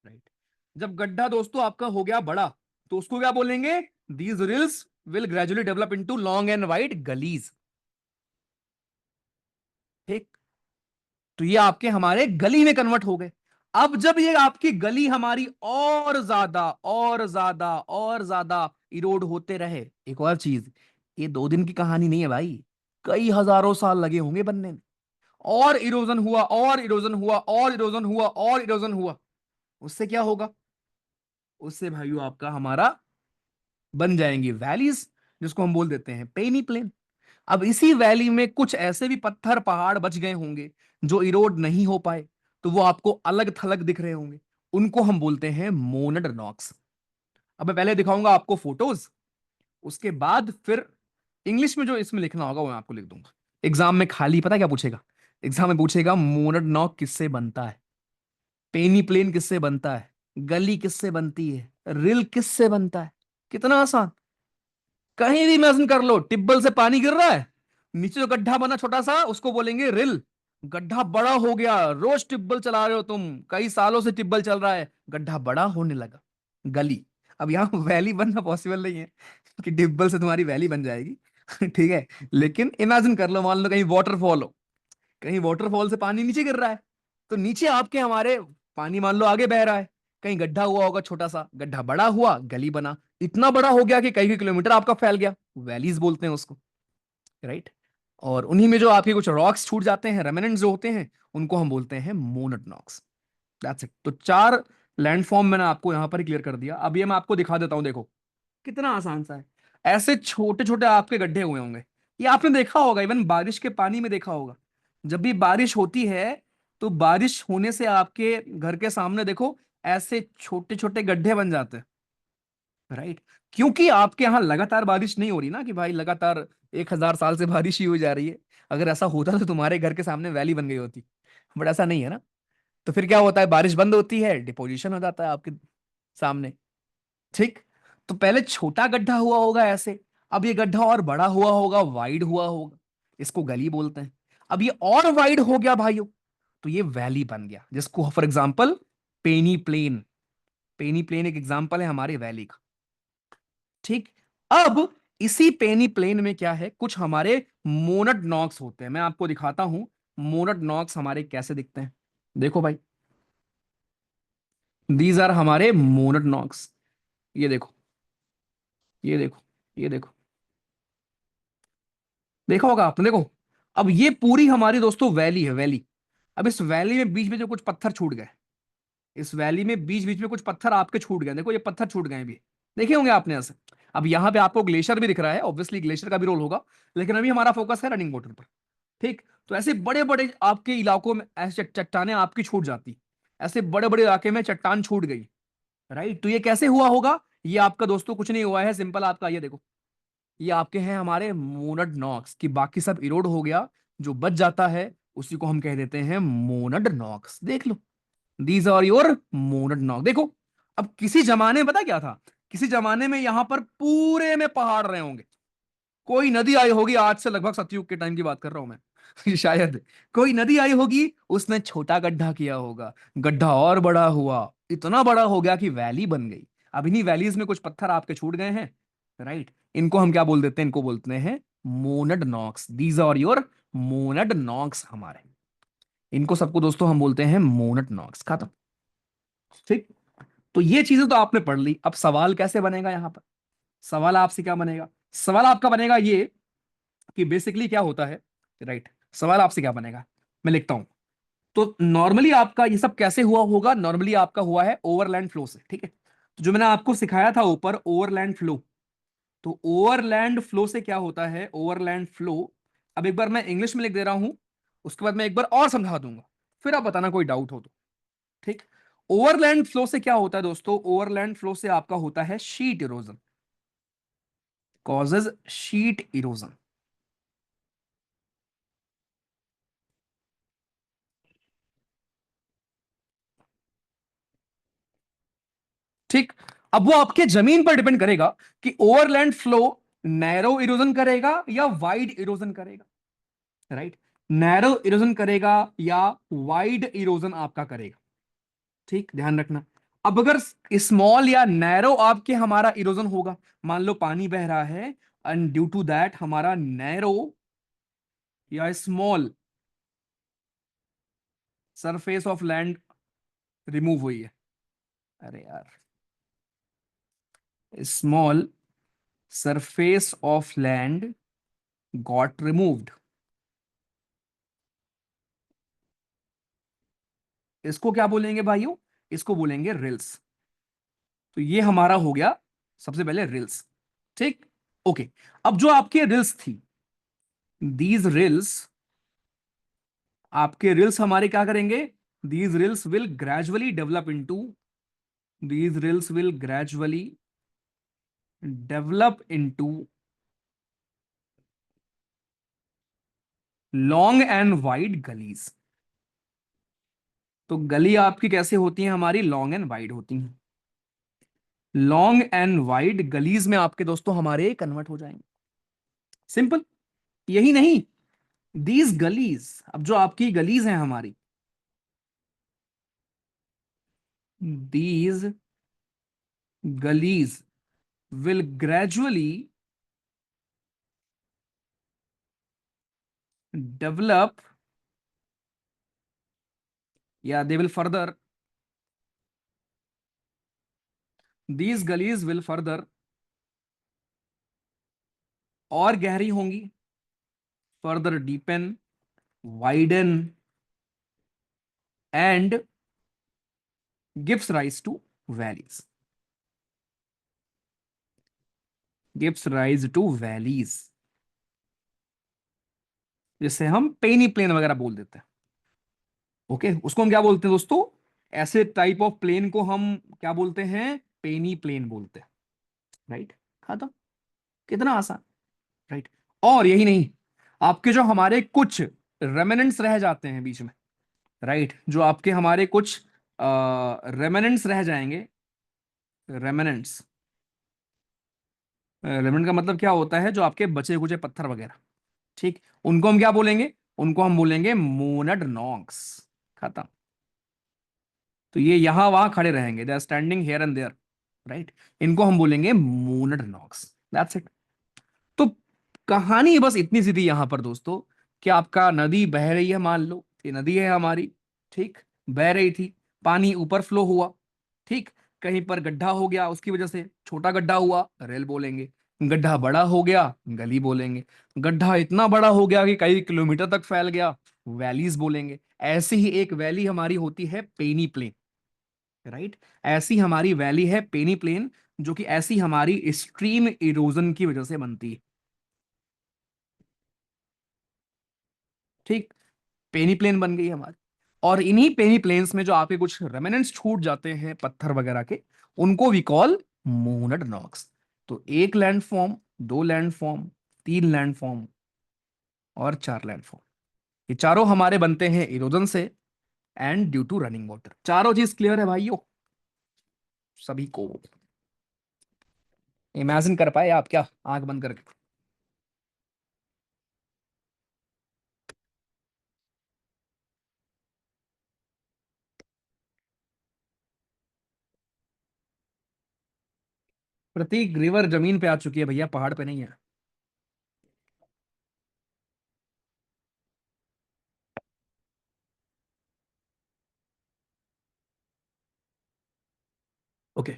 राइट, जब गड्ढा दोस्तों आपका हो गया बड़ा तो उसको क्या बोलेंगे, these rills will gradually develop into long and wide gullies. ठीक। तो ये आपके हमारे गली में कन्वर्ट हो गए। अब जब ये आपकी गली हमारी और ज्यादा और ज्यादा और ज्यादा इरोड होते रहे, एक और चीज, ये 2 दिन की कहानी नहीं है भाई, कई हजारों साल लगे होंगे बनने में। और इरोजन हुआ और इरोजन हुआ और इरोजन हुआ और इरोजन हुआ, उससे क्या होगा, उससे भाइयों आपका हमारा बन जाएंगी वैलीज, जिसको हम बोल देते हैं पेनी प्लेन। अब इसी वैली में कुछ ऐसे भी पत्थर पहाड़ बच गए होंगे जो इरोड नहीं हो पाए, तो वो आपको अलग थलग दिख रहे होंगे, उनको हम बोलते हैं मोनड रॉक्स। अब मैं पहले दिखाऊंगा आपको फोटोज, उसके बाद फिर इंग्लिश में जो इसमें लिखना होगा वो मैं आपको लिख दूंगा। एग्जाम में खाली पता क्या पूछेगा, एग्जाम में पूछेगा मोनड नॉक किससे बनता है, पेनी प्लेन किससे बनता है, गली किससे बनती है, रिल किससे बनता है। कितना आसान। कहीं भी इमेजिन कर लो, टिब्बल से पानी गिर रहा है, नीचे जो गड्ढा बना छोटा सा उसको बोलेंगे रिल। गड्ढा बड़ा हो गया, रोज टिब्बल चला रहे हो तुम, कई सालों से टिब्बल चल रहा है, गड्ढा बड़ा होने लगा, गली। अब यहाँ वैली बनना पॉसिबल नहीं है कि टिब्बल से तुम्हारी वैली बन जाएगी ठीक है, लेकिन इमेजिन कर लो, मान लो कहीं वाटरफॉल हो, कहीं वाटरफॉल से पानी नीचे गिर रहा है, तो नीचे आपके हमारे पानी मान लो आगे बह रहा है, कहीं गड्ढा हुआ होगा छोटा सा, गड्ढा बड़ा हुआ गली बना, इतना बड़ा हो गया कि कई कई किलोमीटर आपका फैल गया, वैलीज बोलते हैं उसको, राइट। और उन्हीं में जो आपके कुछ रॉक्स छूट जाते हैं, रेमिनेंट्स जो होते हैं, उनको हम बोलते हैं मोनड नॉक्स। That's it. तो 4 लैंडफॉर्म मैंने आपको यहां पर क्लियर कर दिया। अब ये मैं आपको दिखा देता हूं, देखो कितना आसान सा है। ऐसे छोटे छोटे आपके गड्ढे हुए होंगे, ये आपने देखा होगा, इवन बारिश के पानी में देखा होगा। जब भी बारिश होती है तो बारिश होने से आपके घर के सामने देखो ऐसे छोटे छोटे गड्ढे बन जाते हैं, राइट। क्योंकि आपके यहाँ लगातार बारिश नहीं हो रही ना, कि भाई लगातार 1000 साल से बारिश ही हो जा रही है। अगर ऐसा होता तो तुम्हारे घर के सामने वैली बन गई होती, बट ऐसा नहीं है ना। तो फिर क्या होता है, बारिश बंद होती है, डिपोजिशन हो जाता है आपके सामने। ठीक। तो पहले छोटा गड्ढा हुआ होगा ऐसे, अब ये गड्ढा और बड़ा हुआ होगा, वाइड हुआ होगा, इसको गली बोलते हैं। अब ये और वाइड हो गया भाइयों, तो ये वैली बन गया, जिसको for example peneplain, peneplain एक एग्जांपल है हमारे वैली का। ठीक। अब इसी पेनी प्लेन में क्या है, कुछ हमारे मोनड नॉक्स होते हैं, मैं आपको दिखाता हूं मोनड नॉक्स हमारे कैसे दिखते हैं। देखो भाई, दीज आर हमारे मोनड नॉक्स। ये देखो, ये देखो, ये देखो, देखा होगा आपने, देखो। अब ये पूरी हमारी दोस्तों वैली है, वैली। अब इस वैली में बीच में जो कुछ पत्थर छूट गए, इस वैली में बीच बीच में कुछ पत्थर आपके छूट गए, देखो ये पत्थर छूट गए भी, देखे होंगे आपने ऐसे। अब यहाँ पे आपको ग्लेशियर भी दिख रहा है, ऑब्वियसली ग्लेशियर का भी रोल होगा, लेकिन अभी हमारा फोकस है रनिंग वाटर पर। ठीक। तो ऐसे बड़े बड़े आपके इलाकों में ऐसे चट्टाने आपकी छूट जाती, ऐसे बड़े बड़े इलाके में चट्टान छूट गई, राइट। तो ये कैसे हुआ होगा, ये आपका दोस्तों कुछ नहीं हुआ है, सिंपल आपका ये देखो, ये आपके हैं हमारे मोनड नॉक्स, कि बाकी सब इरोड हो गया, जो बच जाता है उसी को हम कह देते हैं मोनड नॉक्स। देख लो, दीज आर योर मोनड नॉक। देखो, अब किसी जमाने में पता क्या था, किसी जमाने में यहां पर पूरे में पहाड़ रहे होंगे, कोई नदी आई होगी, आज से लगभग सतयुग के टाइम की बात कर रहा हूं मैं शायद कोई नदी आई होगी, उसने छोटा गड्ढा किया होगा, गड्ढा और बड़ा हुआ, इतना बड़ा हो गया कि वैली बन गई। अब इन्हीं वैलीज में कुछ पत्थर आपके छूट गए हैं, राइट। इनको हम क्या बोल देते हैं, इनको बोलते हैं monadnocks. These are your monadnocks हमारे, इनको सबको दोस्तों हम बोलते हैं मोनड नॉक्स। खत्म। ठीक। तो ये चीजें तो आपने पढ़ ली। अब सवाल कैसे बनेगा यहां पर, सवाल आपसे क्या बनेगा, सवाल आपका बनेगा ये कि बेसिकली क्या होता है, राइट। सवाल आपसे क्या बनेगा, मैं लिखता हूं। तो नॉर्मली आपका ये सब कैसे हुआ होगा? नॉर्मली आपका हुआ है ओवरलैंड फ्लो से, ठीक है। तो जो मैंने आपको सिखाया था ऊपर, ओवरलैंड फ्लो, तो ओवरलैंड फ्लो से क्या होता है? ओवरलैंड फ्लो, अब एक बार मैं इंग्लिश में लिख दे रहा हूं, उसके बाद मैं एक बार और समझा दूंगा, फिर आप बताना कोई डाउट हो तो, ठीक। ओवरलैंड फ्लो से क्या होता है दोस्तों? ओवरलैंड फ्लो से आपका होता है sheet erosion, causes sheet erosion. ठीक। अब वो आपके जमीन पर डिपेंड करेगा कि ओवरलैंड फ्लो नैरो इरोजन करेगा या वाइड इरोजन करेगा, राइट। नैरो इरोजन करेगा या वाइड इरोजन आपका करेगा, ठीक, ध्यान रखना। अब अगर स्मॉल या नैरो आपके हमारा इरोजन होगा, मान लो पानी बह रहा है एंड ड्यू टू दैट हमारा नैरो या small surface of land remove हुई है, अरे यार, small surface of land got removed, इसको क्या बोलेंगे भाइयों? इसको बोलेंगे रिल्स। तो ये हमारा हो गया सबसे पहले रिल्स, ठीक। ओके, अब जो आपके रिल्स थी, दीज रिल्स, आपके रिल्स हमारे क्या करेंगे? These rills will gradually develop into, these rills will gradually develop into long and wide gullies. तो गली आपकी कैसे होती है? हमारी लॉन्ग एंड वाइड होती हैं। लॉन्ग एंड वाइड गलीज में आपके दोस्तों हमारे कन्वर्ट हो जाएंगे, सिंपल। यही नहीं, दीज गलीज, अब जो आपकी गलीज हैं हमारी, दीज गलीज will gradually develop, या they will further, these gullies will further, और गहरी होंगी, further deepen, widen and gives rise to valleys, gives rise to valleys, जिसे हम पेनी प्लेन वगैरह बोल देते हैं। ओके, उसको हम क्या बोलते हैं दोस्तों? ऐसे टाइप ऑफ प्लेन को हम क्या बोलते हैं? पेनी प्लेन बोलते हैं, राइट। खत्म, कितना आसान, राइट। और यही नहीं, आपके जो हमारे कुछ रेमिनेंट्स रह जाते हैं बीच में, राइट, जो आपके हमारे कुछ रेमिनेंट्स रह जाएंगे, रेमिनेंट्स, रेमिनेंट का मतलब क्या होता है? जो आपके बचे कुचे पत्थर वगैरह, ठीक, उनको हम क्या बोलेंगे? उनको हम बोलेंगे मोनड नॉक्स। खत्म। तो ये यहां वहां खड़े रहेंगे, they are standing here and there, right, इनको हम बोलेंगे मोनड नॉक्स, दैट्स इट। तो कहानी बस इतनी सी थी यहां पर दोस्तों, कि आपका नदी बह रही है, मान लो ये नदी है हमारी, ठीक, बह रही थी, पानी ऊपर फ्लो हुआ, ठीक, कहीं पर गड्ढा हो गया, उसकी वजह से छोटा गड्ढा हुआ, रेल बोलेंगे। गड्ढा बड़ा हो गया, गली बोलेंगे। गड्ढा इतना बड़ा हो गया कि कई किलोमीटर तक फैल गया, वैलीज बोलेंगे। ऐसी ही एक वैली हमारी होती है पेनी प्लेन, राइट। ऐसी हमारी वैली है पेनी प्लेन, जो कि ऐसी हमारी स्ट्रीम इरोजन की वजह से बनती है, ठीक। पेनी प्लेन बन गई हमारी। और इन्हीं पेनी प्लेन्स में जो आपके कुछ रेमिनेंट्स छूट जाते हैं पत्थर वगैरह के, उनको वी कॉल मूनड रॉक्स। तो एक लैंडफॉर्म, दो लैंडफॉर्म, तीन लैंडफॉर्म और चार लैंडफॉर्म, ये चारों हमारे बनते हैं इरोजन से and due to running water. चारों चीज क्लियर है भाइयों सभी को? इमेजिन कर पाए आप क्या आंख बंद करके? प्रतीक, रिवर जमीन पे आ चुकी है भैया, पहाड़ पे नहीं है। ओके,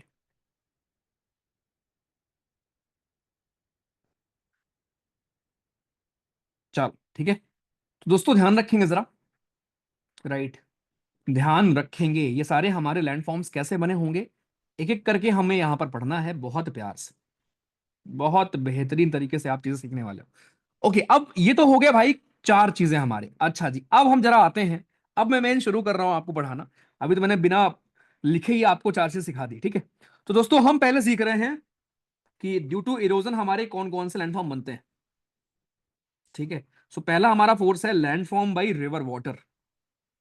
चलो ठीक है। तो दोस्तों ध्यान रखेंगे जरा, राइट। ध्यान रखेंगे ये सारे हमारे लैंडफॉर्म्स कैसे बने होंगे, एक एक करके हमें यहां पर पढ़ना है बहुत प्यार से, बहुत बेहतरीन तरीके से आप चीजें सीखने वाले हो। ओके, अब ये तो हो गया भाई चार चीजें हमारे। अच्छा जी, अब हम जरा आते हैं, अब मैं मेन शुरू कर रहा हूं आपको पढ़ाना। अभी तो मैंने बिना लिखे ही आपको चार चीज सिखा दी, ठीक है। तो दोस्तों हम पहले सीख रहे हैं कि ड्यू टू इरोजन हमारे कौन कौन से लैंडफॉर्म बनते हैं, ठीक है। सो पहला हमारा फोर्स है landform by river water,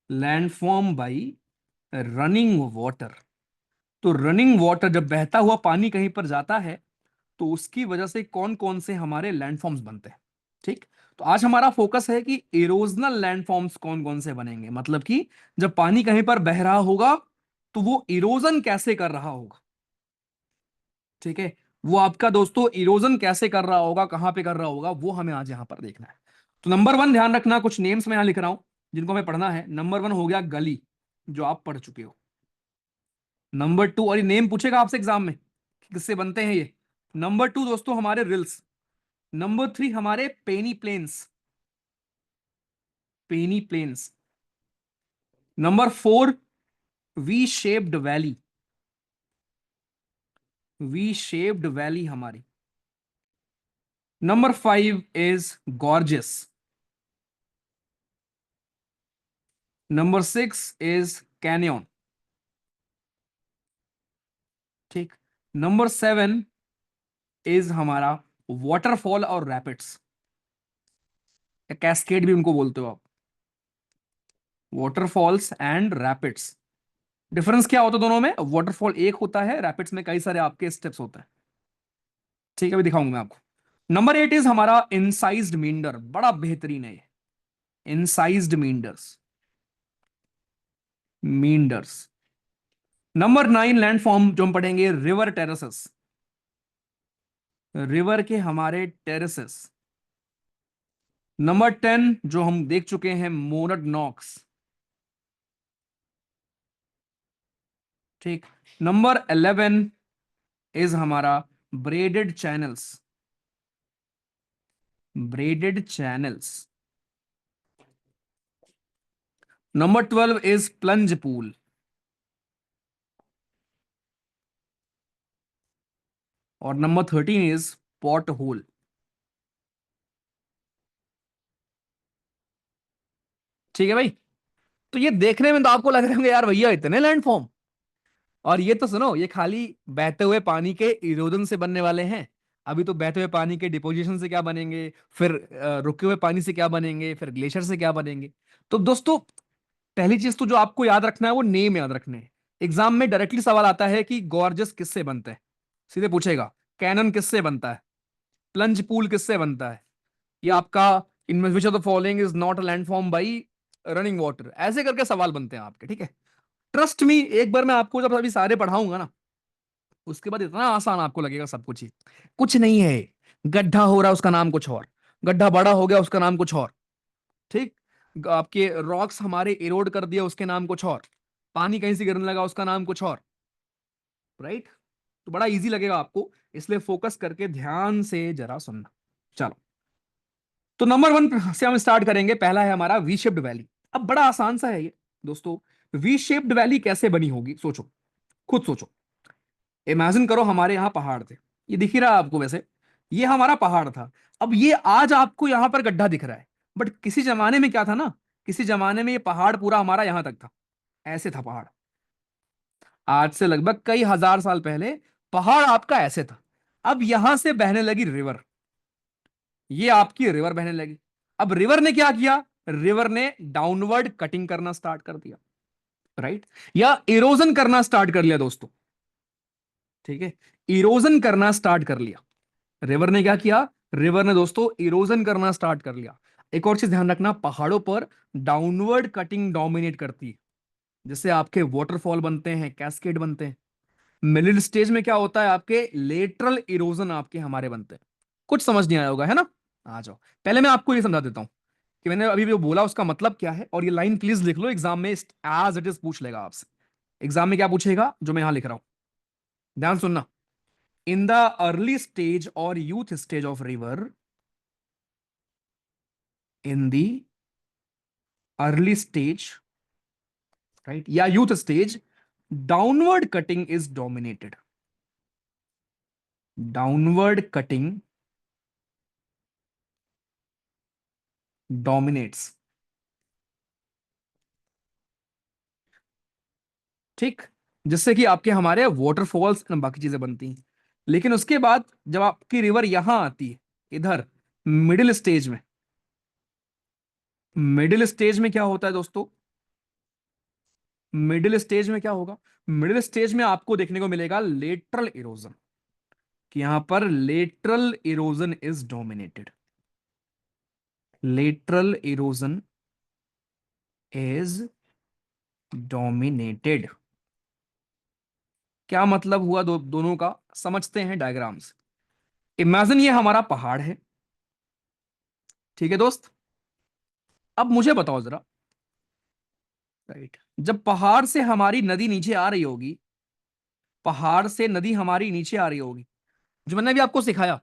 landform by running water. तो रनिंग वाटर जब बहता हुआ पानी कहीं पर जाता है तो उसकी वजह से कौन कौन से हमारे लैंडफॉर्म्स बनते हैं, ठीक। तो आज हमारा फोकस है कि इरोजनल लैंडफॉर्म्स कौन कौन से बनेंगे, मतलब कि जब पानी कहीं पर बह रहा होगा तो वो इरोजन कैसे कर रहा होगा, ठीक है। वो आपका दोस्तों इरोजन कैसे कर रहा होगा, कहां पे कर रहा होगा, वो हमें आज यहां पर देखना है। तो नंबर वन ध्यान रखना, कुछ नेम्स मैं यहां लिख रहा हूं जिनको हमें पढ़ना है। नंबर वन हो गया गली, जो आप पढ़ चुके हो। नंबर टू, और ये नेम पूछेगा आपसे एग्जाम में कि किससे बनते हैं ये। नंबर टू दोस्तों हमारे रिल्स। नंबर थ्री हमारे peneplains, peneplains. Number four V shaped valley, V shaped valley हमारी। Number five is gorges. Number six is canyon, ठीक। नंबर सेवन इज हमारा वाटरफॉल और रैपिड्स, या कैस्केड भी उनको बोलते हो आप, वाटरफॉल्स एंड रैपिड्स। डिफरेंस क्या होता है दोनों में, वाटरफॉल एक होता है, रैपिड्स में कई सारे आपके स्टेप्स होते हैं, ठीक है, अभी दिखाऊंगा मैं आपको। नंबर एट इज हमारा इंसाइज्ड मींडर, बड़ा बेहतरीन है ये, इंसाइज्ड मींडर्स, मींडर्स। नंबर नाइन लैंडफॉर्म जो हम पढ़ेंगे रिवर टेरेसेस, रिवर के हमारे टेरेसेस। नंबर टेन जो हम देख चुके हैं मोनड नॉक्स, ठीक। नंबर 11 इज हमारा braided channels, braided channels. Number 12 is plunge pool, और नंबर 13 इज पॉट होल। ठीक है भाई। तो ये देखने में तो आपको लग रहे होंगे यार भैया इतने लैंडफॉर्म, और ये तो सुनो ये खाली बहते हुए पानी के इरोजन से बनने वाले हैं। अभी तो बहते हुए पानी के डिपोजिशन से क्या बनेंगे, फिर रुके हुए पानी से क्या बनेंगे, फिर ग्लेशियर से क्या बनेंगे। तो दोस्तों पहली चीज तो जो आपको याद रखना है वो नेम याद रखने हैं। एग्जाम में डायरेक्टली सवाल आता है कि गॉर्जस किससे बनता है, सीधे पूछेगा कैनन किससे बनता है, प्लंज पूल किससे बनता है, ये आपका in which of the following is not a landform by running water, ऐसे करके सवाल बनते हैं आपके, ठीक है। ट्रस्ट मी, एक बार मैं आपको जब अभी सारे पढ़ाऊंगा ना उसके बाद इतना आसान आपको लगेगा सब कुछ ही। कुछ नहीं है, गड्ढा हो रहा है उसका नाम कुछ और, गड्ढा बड़ा हो गया उसका नाम कुछ और, ठीक। आपके रॉक्स हमारे इरोड कर दिया उसके नाम कुछ और, पानी कहीं से गिरने लगा उसका नाम कुछ और, राइट। तो बड़ा इजी लगेगा आपको, इसलिए फोकस करके ध्यान से जरा सुनना। चलो, तो नंबर वन से हम स्टार्ट करेंगे। पहला है हमारा वी शेप्ड वैली। अब बड़ा आसान सा है ये दोस्तों। वी शेप्ड वैली कैसे बनी होगी, सोचो, खुद सोचो। इमेजिन करो हमारे यहाँ पहाड़ थे, ये दिख ही रहा है आपको वैसे, ये हमारा पहाड़ था। अब ये आज आपको यहां पर गड्ढा दिख रहा है, बट किसी जमाने में क्या था ना, किसी जमाने में ये पहाड़ पूरा हमारा यहां तक था, ऐसे था पहाड़। आज से लगभग कई हजार साल पहले पहाड़ आपका ऐसे था। अब यहां से बहने लगी रिवर, ये आपकी रिवर बहने लगी। अब रिवर ने क्या किया, रिवर ने डाउनवर्ड कटिंग करना स्टार्ट कर दिया, राइट, या इरोजन करना स्टार्ट कर लिया दोस्तों, ठीक है। इरोजन करना स्टार्ट कर लिया, रिवर ने क्या किया, रिवर ने दोस्तों इरोजन करना स्टार्ट कर लिया। एक और चीज ध्यान रखना, पहाड़ों पर डाउनवर्ड कटिंग डोमिनेट करती है, जिससे आपके वाटरफॉल बनते हैं, कैस्केड बनते हैं। मिडिल स्टेज में क्या होता है, आपके लेटरल इरोजन आपके हमारे बनते हैं। कुछ समझ नहीं आया होगा, है ना। आ जाओ, पहले मैं आपको ये समझा देता हूं कि मैंने अभी जो बोला उसका मतलब क्या है, और ये लाइन प्लीज लिख लो, एग्जाम में एज इट इज पूछ लेगा आपसे। एग्जाम में क्या पूछेगा जो मैं यहां लिख रहा हूं, ध्यान सुनना। इन द अर्ली स्टेज और youth stage of river, in the early stage right, या youth stage, downward cutting is dominated, downward cutting dominates. ठीक, जिससे कि आपके हमारे वाटरफॉल्स और बाकी चीजें बनती हैं। लेकिन उसके बाद जब आपकी रिवर यहां आती है, इधर मिडिल स्टेज में, मिडिल स्टेज में क्या होता है दोस्तों, मिडिल स्टेज में क्या होगा, मिडिल स्टेज में आपको देखने को मिलेगा लेटरल इरोजन, कि यहां पर lateral erosion is dominated, lateral erosion is dominated. क्या मतलब हुआ दोनों का, समझते हैं डायग्राम्स। इमेजिन ये हमारा पहाड़ है, ठीक है दोस्त। अब मुझे बताओ जरा, राइट, जब पहाड़ से हमारी नदी नीचे आ रही होगी, पहाड़ से नदी हमारी नीचे आ रही होगी, जो मैंने अभी आपको सिखाया,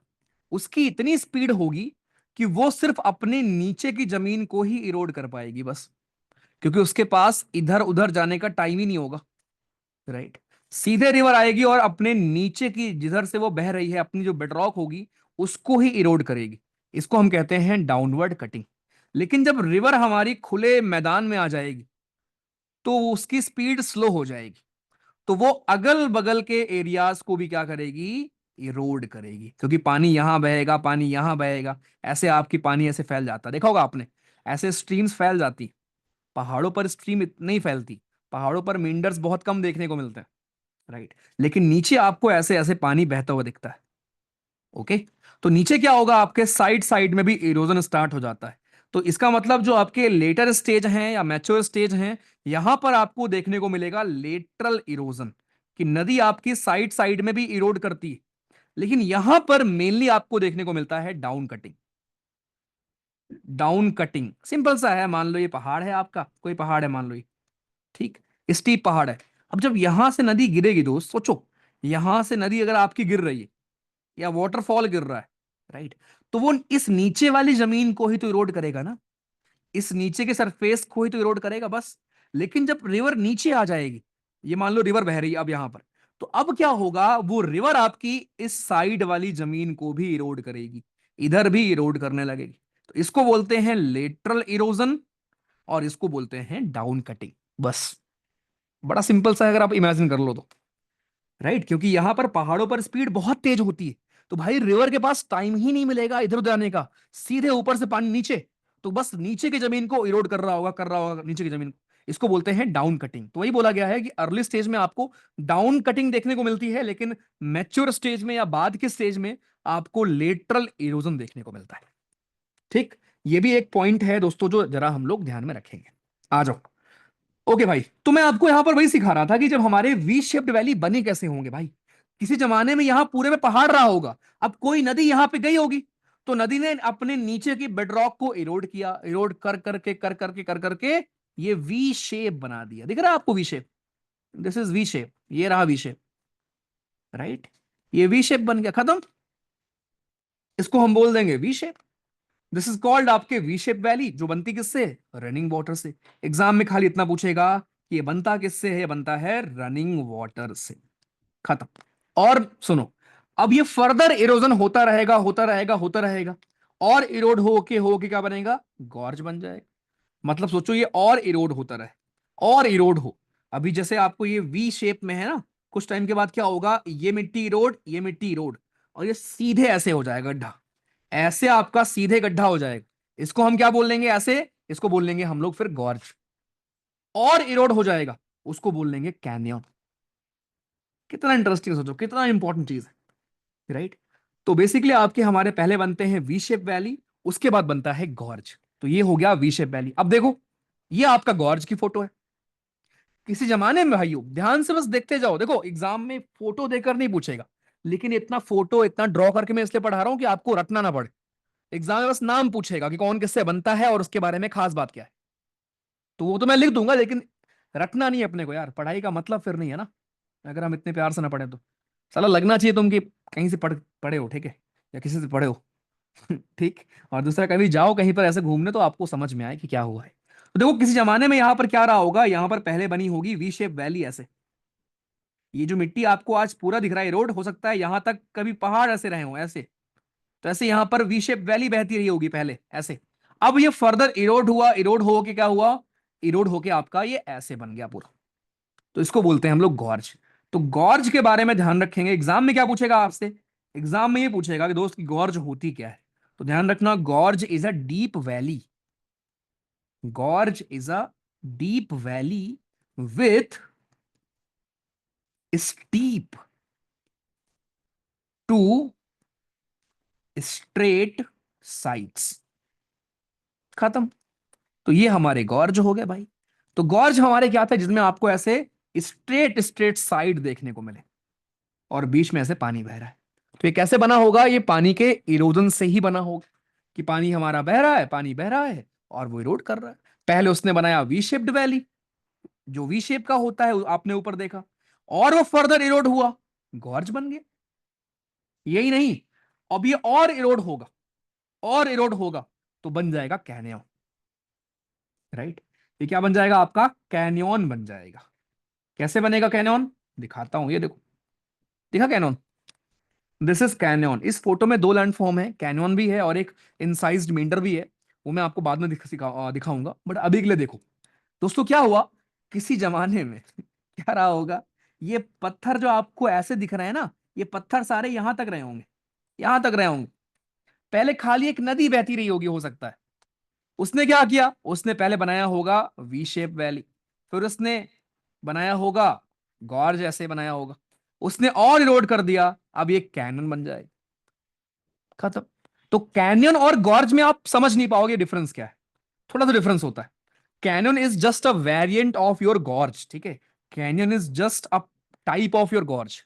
उसकी इतनी स्पीड होगी कि वो सिर्फ अपने नीचे की जमीन को ही इरोड कर पाएगी बस, क्योंकि उसके पास इधर उधर जाने का टाइम ही नहीं होगा, राइट। सीधे रिवर आएगी और अपने नीचे की जिधर से वो बह रही है, अपनी जो बेडरॉक होगी उसको ही इरोड करेगी। इसको हम कहते हैं डाउनवर्ड कटिंग। लेकिन जब रिवर हमारी खुले मैदान में आ जाएगी तो उसकी स्पीड स्लो हो जाएगी, तो वो अगल बगल के एरियाज को भी क्या करेगी, इरोड करेगी, क्योंकि पानी यहां बहेगा, पानी यहां बहेगा, ऐसे आपकी पानी ऐसे फैल जाता है, देखा होगा आपने, ऐसे स्ट्रीम्स फैल जाती। पहाड़ों पर स्ट्रीम नहीं फैलती, पहाड़ों पर मींडर्स बहुत कम देखने को मिलते हैं, राइट। लेकिन नीचे आपको ऐसे ऐसे पानी बहता हुआ दिखता है, ओके। तो नीचे क्या होगा, आपके साइड साइड में भी इरोजन स्टार्ट हो जाता है। तो इसका मतलब जो आपके लेटर स्टेज हैं या मैच्योर स्टेज हैं, यहां पर आपको देखने को मिलेगा लेटरल इरोजन, कि नदी आपकी साइड साइड में भी इरोड करती है। लेकिन यहां पर मेनली आपको देखने को मिलता है down cutting. Down cutting simple सा है, मान लो ये पहाड़ है आपका, कोई पहाड़ है मान लो ये, ठीक, स्टीप पहाड़ है। अब जब यहां से नदी गिरेगी दोस्त, सोचो, यहां से नदी अगर आपकी गिर रही है या वाटरफॉल गिर रहा है, राइट, तो वो इस नीचे वाली जमीन को ही तो इरोड करेगा ना, इस नीचे के सरफेस को ही तो इरोड करेगा बस। लेकिन जब रिवर नीचे आ जाएगी, ये मान लो रिवर बह रही है अब यहां पर, तो अब क्या होगा, वो रिवर आपकी इस साइड वाली जमीन को भी इरोड करेगी, इधर भी इरोड करने लगेगी। तो इसको बोलते हैं लेटरल इरोजन, और इसको बोलते हैं डाउन कटिंग, बस। बड़ा सिंपल सा है अगर आप इमेजिन कर लो तो, राइट, क्योंकि यहां पर पहाड़ों पर स्पीड बहुत तेज होती है, तो भाई रिवर के पास टाइम ही नहीं मिलेगा इधर उधर आने का, सीधे ऊपर से पानी नीचे, तो बस नीचे की जमीन को इरोड कर रहा होगा, कर रहा होगा नीचे की जमीन को। इसको बोलते हैं डाउन कटिंग। तो वही बोला गया है कि अर्ली स्टेज में आपको डाउन कटिंग देखने को मिलती है, लेकिन मैच्योर स्टेज में या बाद के स्टेज में आपको लेटरल इरोजन देखने को मिलता है। ठीक, ये भी एक पॉइंट है दोस्तों जो जरा हम लोग ध्यान में रखेंगे। आ जाओ। ओके भाई, तो मैं आपको यहां पर वही सिखा रहा था कि जब हमारे वी शेप्ड वैली बने कैसे होंगे भाई। किसी जमाने में यहां पूरे में पहाड़ रहा होगा, अब कोई नदी यहां पे गई होगी, तो नदी ने अपने नीचे की बेडरॉक को इरोड किया, इरोड कर करके ये वी शेप बना दिया। दिख रहा है आपको V shape, this is V shape, ये रहा वी शेप, राइट। ये वी शेप बन गया, खत्म। इसको हम बोल देंगे V shape. This is called आपके वी शेप वैली, जो बनती किससे, रनिंग वाटर से। एग्जाम में खाली इतना पूछेगा कि ये बनता किससे है, ये बनता है रनिंग वाटर से, खत्म। और सुनो, अब ये फर्दर इरोजन होता रहेगा, होता रहेगा, होता रहेगा, और इरोड हो के क्या बनेगा, गॉर्ज बन जाएगा। मतलब सोचो, ये और इरोड होता रहे, और इरोड हो। अभी जैसे आपको ये वी शेप में है ना, कुछ टाइम के बाद क्या होगा, ये मिट्टी इरोड, ये मिट्टी इरोड, और ये सीधे ऐसे हो जाएगा गड्ढा, ऐसे आपका सीधे गड्ढा हो जाएगा। इसको हम क्या बोल लेंगे, ऐसे, इसको बोल लेंगे हम लोग फिर गॉर्ज। और इरोड हो जाएगा, उसको बोल लेंगे कैनियन। कितना इंटरेस्टिंग, सोचो कितना इंपॉर्टेंट चीज है, राइट। तो बेसिकली आपके हमारे पहले बनते हैं वी शेप वैली, उसके बाद बनता है गॉर्ज। तो ये हो गया वी शेप वैली। अब देखो, ये आपका गॉर्ज की फोटो है। किसी जमाने में भाइयों, ध्यान से बस देखते जाओ, देखो एग्जाम में फोटो देकर नहीं पूछेगा, लेकिन इतना फोटो इतना ड्रॉ करके मैं इसलिए पढ़ा रहा हूं कि आपको रटना ना पड़े। एग्जाम में बस नाम पूछेगा कि कौन किससे बनता है और उसके बारे में खास बात क्या है, तो वो तो मैं लिख दूंगा, लेकिन रटना नहीं अपने को यार, पढ़ाई का मतलब फिर नहीं है ना अगर हम इतने प्यार से ना पढ़े तो। साला लगना चाहिए तुम कि कहीं से पढ़े हो, ठीक है, या किसी से पढ़े हो। ठीक। और दूसरा, कभी जाओ कहीं पर ऐसे घूमने तो आपको समझ में आए कि क्या हुआ है। तो देखो किसी जमाने में यहां पर क्या रहा होगा, यहां पर पहले बनी होगी वी शेप वैली ऐसे। ये जो मिट्टी आपको आज पूरा दिख रहा है रोड, हो सकता है यहां तक कभी पहाड़ ऐसे रहे हो ऐसे। तो ऐसे यहां पर वी शेप वैली बहती रही होगी पहले ऐसे। अब ये फर्दर इरोड हुआ, इरोड होके क्या हुआ, इरोड होके आपका ये ऐसे बन गया पूरा। तो इसको बोलते हैं हम लोग गॉर्ज। तो गॉर्ज के बारे में ध्यान रखेंगे, एग्जाम में क्या पूछेगा आपसे, एग्जाम में ये पूछेगा कि दोस्त की गॉर्ज होती क्या है। तो ध्यान रखना, gorge is a deep valley. Gorge is a deep valley with steep to straight sides. खत्म। तो ये हमारे गॉर्ज हो गए भाई। तो गॉर्ज हमारे क्या थे, जिसमें आपको ऐसे स्ट्रेट स्ट्रेट साइड देखने को मिले और बीच में ऐसे पानी बह रहा है। तो ये कैसे बना होगा, ये पानी के इरोजन से ही बना होगा कि पानी हमारा बह रहा है, पानी बह रहा है और वो इरोड कर रहा है। पहले उसने बनाया वी शेप्ड वैली, जो वी शेप का होता है आपने ऊपर देखा, और वो फर्दर इरोड हुआ, गॉर्ज बन गया। यही नहीं, अब ये और इरोड होगा, और इरोड होगा तो बन जाएगा कैनियन। राइट, ये क्या बन जाएगा आपका, कैनियन बन जाएगा। कैसे बनेगा कैनियन, दिखाता हूं, ये देखो, दिखा कैनियन, दिस इज कैनियन। इस फोटो में दो लैंड फॉर्म है, कैनियन भी है और एक इनसाइज्ड मेंढर भी है। वो मैं आपको बाद में दिखाऊंगा, बट अभी के लिए देखो। दोस्तों क्या हुआ, किसी जमाने में क्या रहा होगा, ये पत्थर जो आपको ऐसे दिख रहे हैं ना, ये पत्थर सारे यहां तक रहे होंगे, यहां तक रहे होंगे। पहले खाली एक नदी बहती रही होगी हो सकता है। उसने क्या किया, उसने पहले बनाया होगा वी शेप वैली, फिर उसने बनाया होगा गॉर्ज, ऐसे बनाया होगा, उसने और इरोड कर दिया, अब ये कैनन बन जाएगा। खत्म। तो कैनियन और गॉर्ज में आप समझ नहीं पाओगे डिफरेंस क्या है, थोड़ा सा डिफरेंस होता है। Canyon is just a variant of your gorge, ठीक है। Canyon is just a type of your gorge,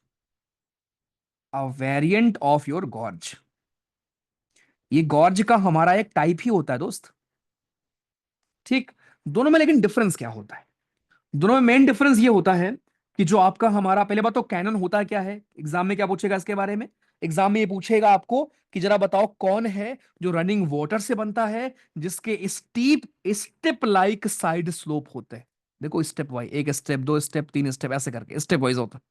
a variant of your gorge. ये गॉर्ज का हमारा एक टाइप ही होता है दोस्त, ठीक। दोनों में लेकिन डिफरेंस क्या होता है, दोनों में मेन डिफरेंस ये होता है कि जो आपका हमारा, पहले बात तो कैनन होता क्या है, एग्जाम में क्या पूछेगा इसके बारे में। एग्जाम में ये पूछेगा आपको कि जरा बताओ कौन है जो रनिंग वाटर से बनता है, जिसके steep step like side slope होते हैं। देखो स्टेप वाइज, एक स्टेप, दो स्टेप, तीन स्टेप, ऐसे करके स्टेप वाइज होता है।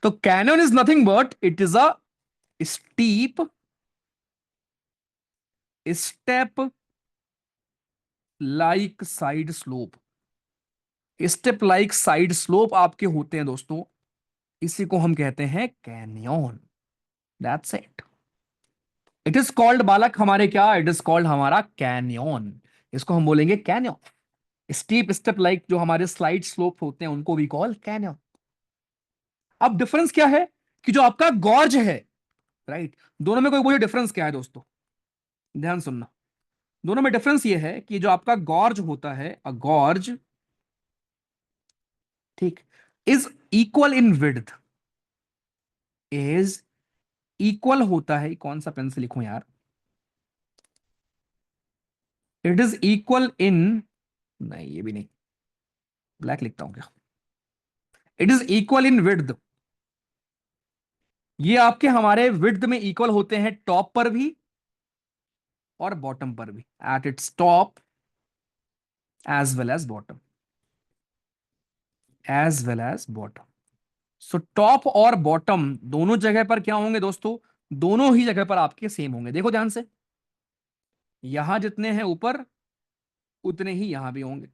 तो canyon is nothing but it is a steep step like side slope. Step like side slope आपके होते हैं दोस्तों, इसी को हम कहते हैं canyon. That's it. It is called बालक हमारे क्या, इट इज कॉल्ड हमारा कैनियन। इसको हम बोलेंगे कैनियन। स्टीप स्टेप लाइक जो हमारे स्लाइड स्लोप होते हैं उनको भी कॉल कैनियन। अब डिफरेंस क्या है कि जो आपका गॉर्ज है, राइट, दोनों में कोई बोले डिफरेंस क्या है दोस्तों, ध्यान सुनना। दोनों में डिफरेंस ये है कि जो आपका गॉर्ज होता है, अ गॉर्ज, ठीक, is equal in width, is equal होता है, कौन सा पेन से लिखूं यार, इट इज इक्वल इन, नहीं ये भी नहीं, ब्लैक लिखता हूं क्या, it is equal in width. ये आपके हमारे विड्थ में इक्वल होते हैं, टॉप पर भी और बॉटम पर भी, at its top as well as bottom, as well as bottom. So top और बॉटम दोनों जगह पर क्या होंगे दोस्तों, दोनों ही जगह पर आपके सेम होंगे। देखो ध्यान से, यहां जितने हैं ऊपर उतने ही यहां भी होंगे,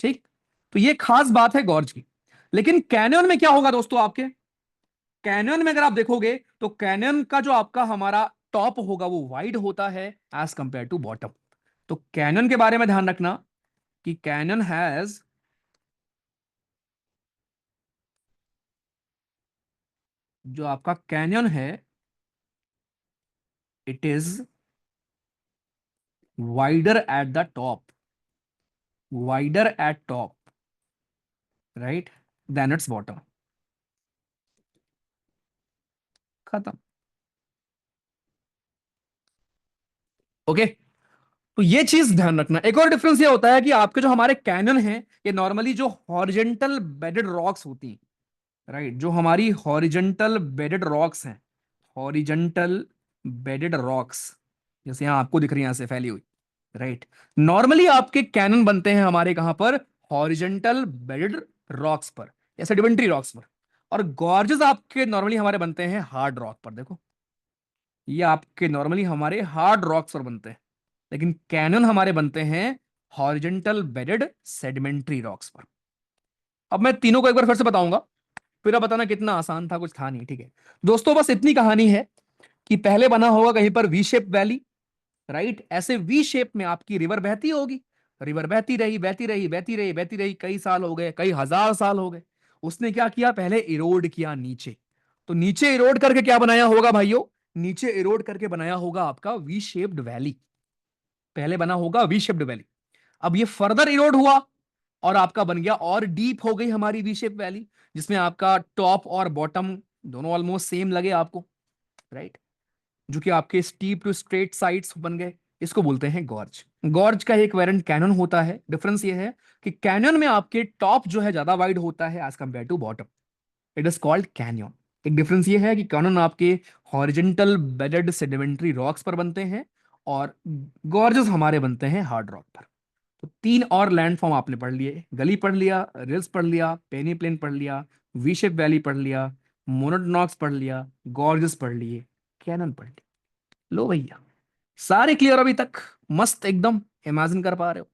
ठीक। तो ये खास बात है गॉर्ज की। लेकिन कैनियन में क्या होगा दोस्तों आपके, कैनियन में अगर आप देखोगे तो कैनियन का जो आपका हमारा टॉप होगा वो वाइड होता है एज कंपेयर टू बॉटम। तो कैनियन के बारे में ध्यान रखना कि कैनियन हैज, जो आपका कैनियन है, it is wider at the top, wider at top, right, then it's bottom. खत्म। ओके। तो ये चीज ध्यान रखना। एक और डिफरेंस ये होता है कि आपके जो हमारे कैनियन हैं, ये नॉर्मली जो हॉरिजेंटल बेडेड रॉक्स होती हैं, राइट, जो हमारी हॉरिजेंटल बेडेड रॉक्स हैं, हॉरिजेंटल बेडेड रॉक्स, जैसे यहां आपको दिख रही है यहां से फैली हुई, राइट। नॉर्मली आपके कैनन बनते हैं हमारे कहां पर, हॉरिजेंटल बेडेड रॉक्स पर या सेडिमेंट्री रॉक्स पर। और गॉर्जेस आपके नॉर्मली हमारे बनते हैं हार्ड रॉक पर। देखो, ये आपके नॉर्मली हमारे हार्ड रॉक्स पर बनते हैं, लेकिन कैनन हमारे बनते हैं हॉरिजेंटल बेडेड सेडिमेंट्री रॉक्स पर। अब मैं तीनों को एक बार फिर से बताऊंगा, फिर आप बताना कितना आसान था, कुछ था नहीं। ठीक है दोस्तों, बस इतनी कहानी है कि पहले बना होगा कहीं पर वी शेप वैली, राइट। ऐसे वी शेप में आपकी रिवर बहती होगी, रिवर बहती रही बहती रही बहती रही बहती रही, कई साल हो गए, कई हजार साल हो गए। उसने क्या किया, पहले इरोड किया नीचे। तो नीचे इरोड करके क्या बनाया होगा भाइयों, नीचे इरोड करके बनाया होगा आपका वी शेप्ड वैली। पहले बना होगा वी शेप्ड वैली, अब ये फर्दर इरोड हुआ और आपका बन गया और डीप हो गई हमारी वी शेप वैली, जिसमें आपका टॉप और बॉटम दोनों ऑलमोस्ट सेम लगे आपको, राइट। जो कि आपके स्टीप टू स्ट्रेट साइड्स बन गए। इसको बोलते हैं गॉर्ज। गॉर्ज का एक वेरिएंट कैनन होता है। डिफरेंस ये है कि कैनन में आपके टॉप जो है ज्यादा वाइड होता है as compare to bottom, it is called canyon. एक डिफरेंस ये है कि कैनन आपके हॉरिजेंटल बेडेड सेडिमेंट्री रॉक्स पर बनते हैं और गॉर्जेस हमारे बनते हैं हार्ड रॉक पर। तो तीन और लैंड फॉर्म आपने पढ़ लिए, गली पढ़ लिया, रिल्स पढ़ लिया, पेनी प्लेन पढ़ लिया, वी शेप वैली पढ़ लिया, मोनोटोनॉक्स पढ़ लिया, गॉर्जेस पढ़ लिए, कैनन पढ़ लिया। लो भैया, सारे क्लियर अभी तक, मस्त एकदम, इमेजिन कर पा रहे हो।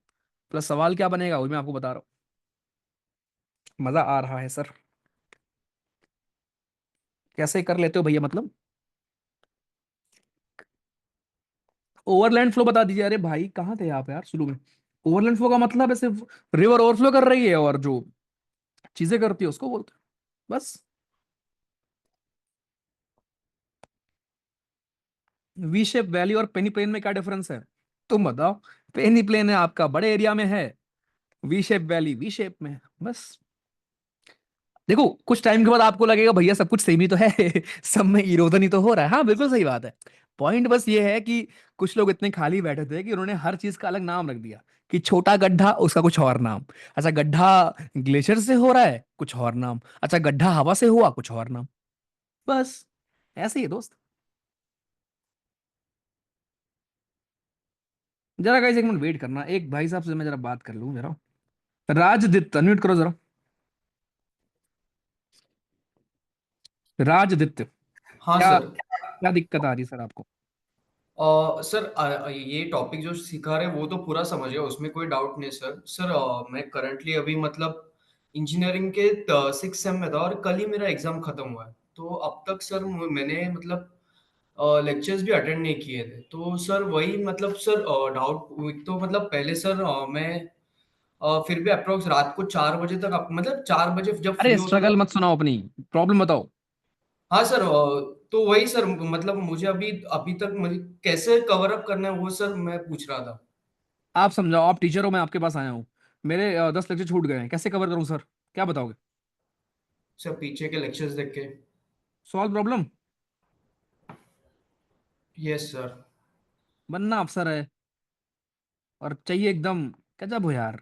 प्लस सवाल क्या बनेगा वो मैं आपको बता रहा हूँ। मजा आ रहा है सर, कैसे कर लेते हो भैया मतलब। ओवरलैंड फ्लो बता दीजिए। अरे भाई कहाँ थे आप यार शुरू में। ओवरलैंड फ्लो का मतलब है सिर्फ रिवर ओवरफ्लो कर रही है और जो चीजें करती है उसको बोलते हैं, बस। वी शेप वैली और पेनी प्लेन में क्या डिफरेंस है, तुम बताओ। पेनी प्लेन है आपका बड़े एरिया में है, V shape valley V shape में है, बस। देखो कुछ टाइम के बाद आपको लगेगा भैया सब कुछ सेम ही तो है सब में इरोजन ही तो हो रहा है। हाँ बिल्कुल सही बात है। पॉइंट बस ये है कि कुछ लोग इतने खाली बैठे थे कि उन्होंने हर चीज का अलग नाम रख दिया, कि छोटा गड्ढा उसका कुछ और नाम, अच्छा गड्ढा ग्लेशियर से हो रहा है कुछ और नाम, अच्छा गड्ढा हवा से हुआ कुछ और नाम, बस ऐसे ही है दोस्त। जरा गाइस एक मिनट वेट करना, एक भाई साहब से मैं जरा बात कर लूं जरा। राजदित्य अनम्यूट करो जरा। राजदित्य, हाँ क्या सर। क्या दिक्कत आ रही है सर आपको। सर ये टॉपिक जो सिखा रहे हैं वो तो पूरा समझ गया, उसमें कोई डाउट नहीं सर। सर मैं करंटली अभी मतलब इंजीनियरिंग के 6 सेम में था और कल ही मेरा एग्जाम खत्म हुआ है। तो अब तक सर मैंने मतलब लेक्चर्स भी अटेंड नहीं किए थे। तो सर वही मतलब सर डाउट तो मतलब पहले सर मैं फिर भी अप्रोक्स रात को 4 बजे तक मतलब 4 बजे जब फ्री अरे होता था। स्ट्रगल मत सुनाओ अपनी, प्रॉब्लम बताओ। हाँ सर, तो वही सर मतलब मुझे अभी अभी तक मुझे कैसे कवर अप करना है वो सर मैं पूछ रहा था। आप समझाओ, आप टीचर हो, मैं आपके पास आया हूँ, मेरे 10 लेक्चर छूट गए हैं, कैसे कवर करूँ सर, क्या बताओगे। सर पीछे के लेक्चर्स देख के। Solve problem. Yes sir. बनना अफसर है और चाहिए एकदम गजब हो यार।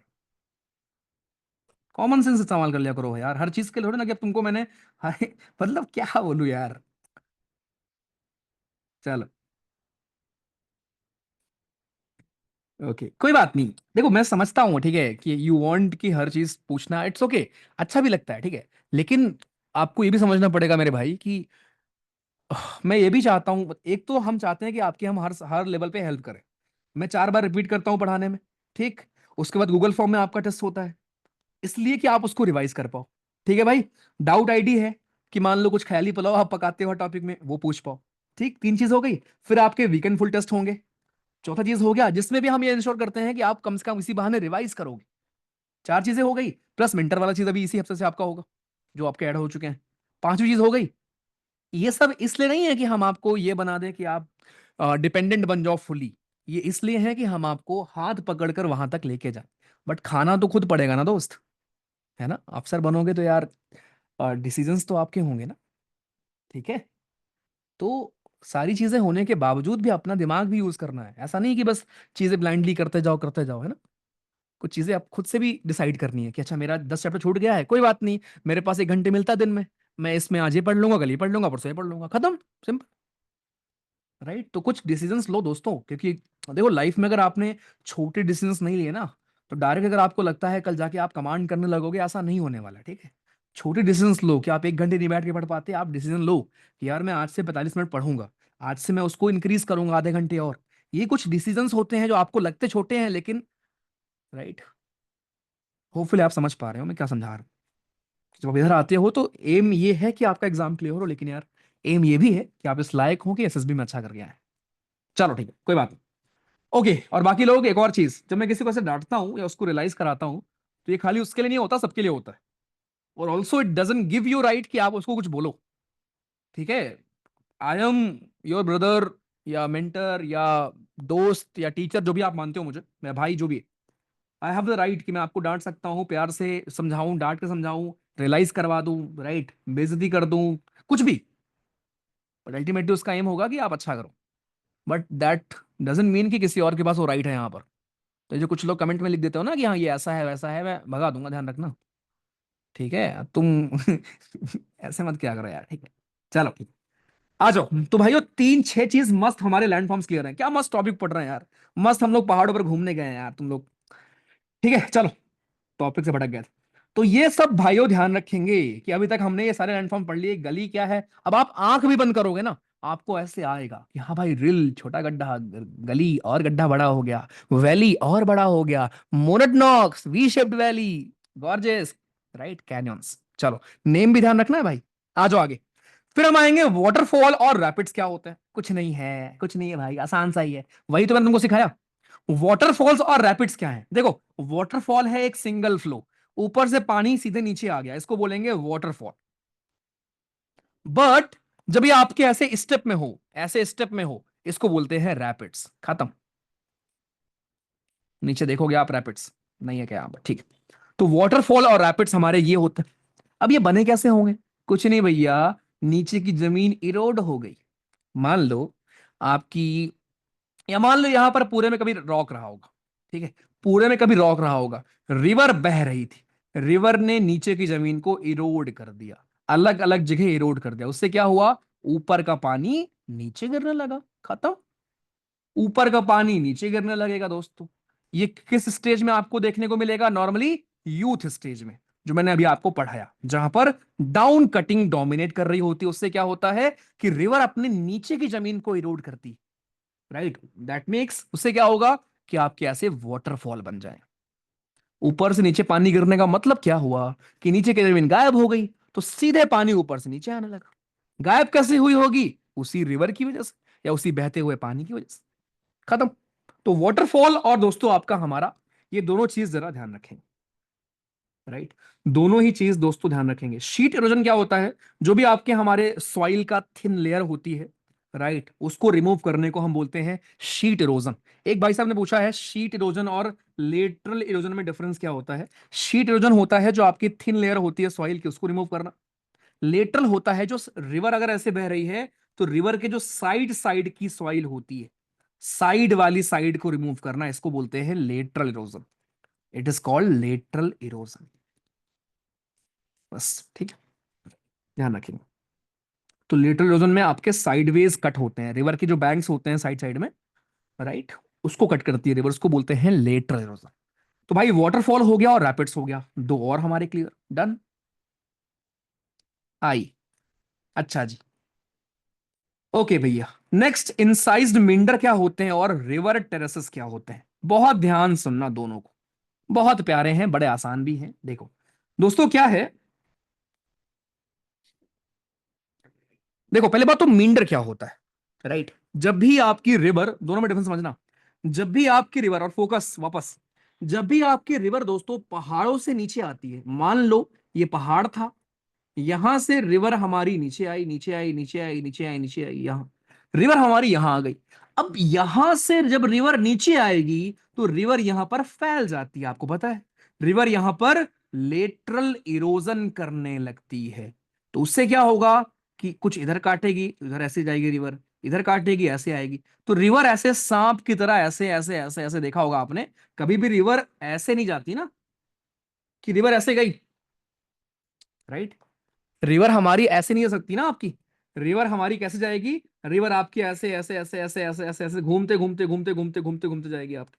कॉमन सेंस इस्तेमाल कर लिया करो यार हर चीज के लिए, थोड़ी ना कि अब तुमको मैंने मतलब क्या बोलूं यार। चलो ओके कोई बात नहीं। देखो मैं समझता हूँ ठीक है कि यू वांट कि हर चीज पूछना, इट्स ओके, अच्छा भी लगता है ठीक है। लेकिन आपको ये भी समझना पड़ेगा मेरे भाई कि मैं ये भी चाहता हूँ, एक तो हम चाहते हैं कि आपकी हम हर हर लेवल पे हेल्प करें। मैं 4 बार रिपीट करता हूँ पढ़ाने में, ठीक। उसके बाद गूगल फॉर्म में आपका टेस्ट होता है, इसलिए कि आप उसको रिवाइज कर पाओ। ठीक है भाई, डाउट आईडी है कि मान लो कुछ ख्याली पुलाव आप पकाते हो टॉपिक में, वो पूछ पाओ। ठीक, 3 चीज हो गई। फिर आपके वीकेंड फुल टेस्ट होंगे, चौथा चीज हो गया जिसमें भी हम ये इंश्योर करते हैं कि आप कम से कम इसी बहाने रिवाइज करोगे। 4 चीजें हो गई, प्लस मेंटर वाला चीज अभी इसी हफ्ते से आपका होगा, जो आपके ऐड हो चुके हैं। 5वीं चीज हो गई। ये सब इसलिए नहीं है कि हम आपको ये बना दें कि आप डिपेंडेंट बन जाओ फुली, ये इसलिए है कि हम आपको हाथ पकड़कर वहां तक लेके जाए। बट खाना तो खुद पड़ेगा ना दोस्त, है ना। अफसर बनोगे तो यार डिसीजंस तो आपके होंगे ना, ठीक है। तो सारी चीजें होने के बावजूद भी अपना दिमाग भी यूज करना है, ऐसा नहीं कि बस चीजें ब्लाइंडली करते जाओ, है ना। कुछ चीजें आप खुद से भी डिसाइड करनी है कि अच्छा मेरा 10 चैप्टर छूट गया है, कोई बात नहीं, मेरे पास 1 घंटे मिलता है दिन में, मैं इसमें आज ये पढ़ लूंगा, कल ये पढ़ लूंगा, परसों ये पढ़ लूंगा, खत्म, सिंपल। राइट। तो कुछ डिसीजंस लो दोस्तों, क्योंकि देखो लाइफ में अगर आपने छोटे डिसीजंस नहीं लिए ना, तो डायरेक्ट अगर आपको लगता है कल जाके आप कमांड करने लगोगे, ऐसा नहीं होने वाला, ठीक है। छोटे डिसीजंस लो कि आप 1 घंटे नहीं बैठ के पढ़ पाते, आप डिसीजन लो कि यार मैं आज से 45 मिनट पढ़ूंगा, आज से मैं उसको इंक्रीज करूंगा आधे घंटे और। ये कुछ डिसीजंस होते हैं जो आपको लगते छोटे हैं, लेकिन राइट, होपफुली आप समझ पा रहे हो मैं क्या समझा रहा हूँ। जब आप इधर आते हो तो एम ये है कि आपका एग्जाम क्लियर हो, लेकिन यार एम ये भी है कि आप इस लायक हो कि एसएसबी में अच्छा करके आए। चलो ठीक है, कोई बात नहीं। ओके, और बाकी लोग, एक और चीज, जब मैं किसी को ऐसे डांटता हूँ या उसको रियलाइज कराता हूँ, तो ये खाली उसके लिए नहीं होता, सबके लिए होता है। और also it doesn't give you right कि आप उसको कुछ बोलो, ठीक है। आई एम योर ब्रदर या मेंटर या दोस्त या टीचर, जो भी आप मानते हो मुझे, मैं भाई जो भी, आई हैव द राइट कि मैं आपको डांट सकता हूँ, प्यार से समझाऊं, डांट के समझाऊं, रियलाइज करवा दूं, राइट, बेइज्जती कर दूं, कुछ भी। बट अल्टीमेटली उसका एम होगा कि आप अच्छा करो। बट दैट डजंट मीन कि किसी और के पास वो राइट है यहाँ पर। तो ये जो कुछ लोग कमेंट में लिख देते हो ना कि हाँ ये ऐसा है वैसा है, मैं भगा दूंगा, ध्यान रखना, ठीक है तुम। ऐसे मत क्या करो यार, ठीक है। चलो ठीक, आ जाओ तो भाइयों, 3 6 चीज मस्त, हमारे लैंडफॉर्म्स क्लियर हैं, क्या मस्त टॉपिक पढ़ रहे हैं यार। मस्त हम लोग पहाड़ों पर घूमने गए हैं यार, तुम लोग, ठीक है। चलो, टॉपिक से भटक गए थे। तो ये सब भाइयों ध्यान रखेंगे कि अभी तक हमने ये सारे लैंडफॉर्म पढ़ लिए, गली क्या है। अब आप आंख भी बंद करोगे ना, आपको ऐसे आएगा कि हाँ भाई, रिल छोटा गड्ढा, गली और गड्ढा बड़ा हो गया, वैली और बड़ा हो गया, मोनोटॉक्स V shaped valley, gorges, right, canyons. चलो, नेम भी ध्यान रखना है भाई। आ जाओ आगे। फिर हम आएंगे वाटरफॉल और रैपिड्स क्या होते हैं। कुछ नहीं है, कुछ नहीं है भाई, आसान सा ही है, वही तो मैंने तुमको सिखाया। वाटरफॉल्स और रैपिड्स क्या है, देखो, वाटरफॉल है एक सिंगल फ्लो, ऊपर से पानी सीधे नीचे आ गया, इसको बोलेंगे वाटरफॉल। बट जब ये आपके ऐसे स्टेप में हो, ऐसे स्टेप में हो, इसको बोलते हैं रैपिड्स। खत्म। नीचे देखोगे आप रैपिड्स नहीं है क्या यहाँ पर, ठीक है। तो वाटरफॉल और रैपिड्स हमारे ये होते हैं। अब ये बने कैसे होंगे, कुछ नहीं भैया, नीचे की जमीन इरोड हो गई, मान लो आपकी, या मान लो यहां पर पूरे में कभी रॉक रहा होगा, ठीक है, पूरे में कभी रॉक रहा होगा, रिवर बह रही थी, रिवर ने नीचे की जमीन को इरोड कर दिया, अलग अलग जगह इरोड कर दिया, उससे क्या हुआ, ऊपर का पानी नीचे गिरने लगा, खत्म। ऊपर का पानी नीचे गिरने लगेगा दोस्तों। ये किस स्टेज में आपको देखने को मिलेगा नॉर्मली, यूथ स्टेज में, जो मैंने अभी आपको पढ़ाया, जहां पर डाउन कटिंग डोमिनेट कर रही होती है। उससे क्या होता है कि रिवर अपने नीचे की जमीन को इरोड करती, राइट, दैट मेक्स, उससे क्या होगा कि आपके ऐसे वाटरफॉल बन जाए। ऊपर से नीचे पानी गिरने का मतलब क्या हुआ कि नीचे की जमीन गायब हो गई, तो सीधे पानी ऊपर से नीचे आने लगा। गायब कैसे हुई होगी, उसी रिवर की वजह से, या उसी बहते हुए पानी की वजह से। खत्म। तो वाटरफॉल और दोस्तों आपका हमारा, ये दोनों चीज जरा ध्यान रखें, राइट, दोनों ही चीज दोस्तों ध्यान रखेंगे। शीट इरोजन क्या होता है, जो भी आपके हमारे सॉइल का थिन लेयर होती है, राइट, उसको रिमूव करने को हम बोलते हैं शीट इरोजन। एक भाई साहब ने पूछा है शीट इरोजन और लेटरल इरोजन में डिफरेंस क्या होता है। शीट इरोजन होता है जो आपकी थिन लेयर होती है सॉइल की, उसको रिमूव करना। लेटरल होता है जो रिवर अगर ऐसे बह रही है, तो रिवर के जो साइड साइड की सॉइल होती है, साइड वाली साइड को रिमूव करना, इसको बोलते हैं lateral erosion. It is called lateral erosion. बस ठीक है, ध्यान रखेंगे। तो लेटरल इरोजन में आपके साइडवेज कट होते हैं, रिवर के जो बैंक्स होते हैं साइड साइड में, राइट, उसको कट करती है रिवर, उसको बोलते हैं लेटरल इरोजन। तो भाई वाटरफॉल हो गया और रैपिड्स हो गया, दो और हमारे क्लियर, डन। आई, अच्छा जी, ओके भैया। नेक्स्ट, इंसाइज्ड मिंडर क्या होते हैं और रिवर टेरेसेस क्या होते हैं, बहुत ध्यान सुनना दोनों को, बहुत प्यारे हैं, बड़े आसान भी हैं। देखो दोस्तों क्या है, देखो पहले बात तो मींडर क्या होता है, राइट। जब भी आपकी रिवर, दोनों में डिफरेंस समझना, जब भी आपकी रिवर, और फोकस वापस, जब भी आपकी रिवर दोस्तों पहाड़ों से नीचे आती है, मान लो ये पहाड़ था, यहां से रिवर हमारी नीचे आई, नीचे आई, नीचे आई, नीचे आई, नीचे आई, यहां रिवर हमारी यहां आ गई। अब यहां से जब रिवर नीचे आएगी, तो रिवर यहां पर फैल जाती है, आपको पता है, रिवर यहां पर लेटरल इरोजन करने लगती है। तो उससे क्या होगा कि कुछ इधर काटेगी, इधर ऐसे जाएगी रिवर, इधर काटेगी ऐसे आएगी। तो रिवर ऐसे सांप की तरह ऐसे ऐसे ऐसे ऐसे, देखा होगा आपने, कभी भी रिवर ऐसे नहीं जाती ना, कि रिवर ऐसे गई, राइट, रिवर हमारी ऐसे नहीं हो सकती ना आपकी, रिवर हमारी कैसे जाएगी? रिवर आपकी ऐसे ऐसे ऐसे ऐसे ऐसे ऐसे ऐसे घूमते घूमते घूमते घूमते घूमते घूमते जाएगी आपकी,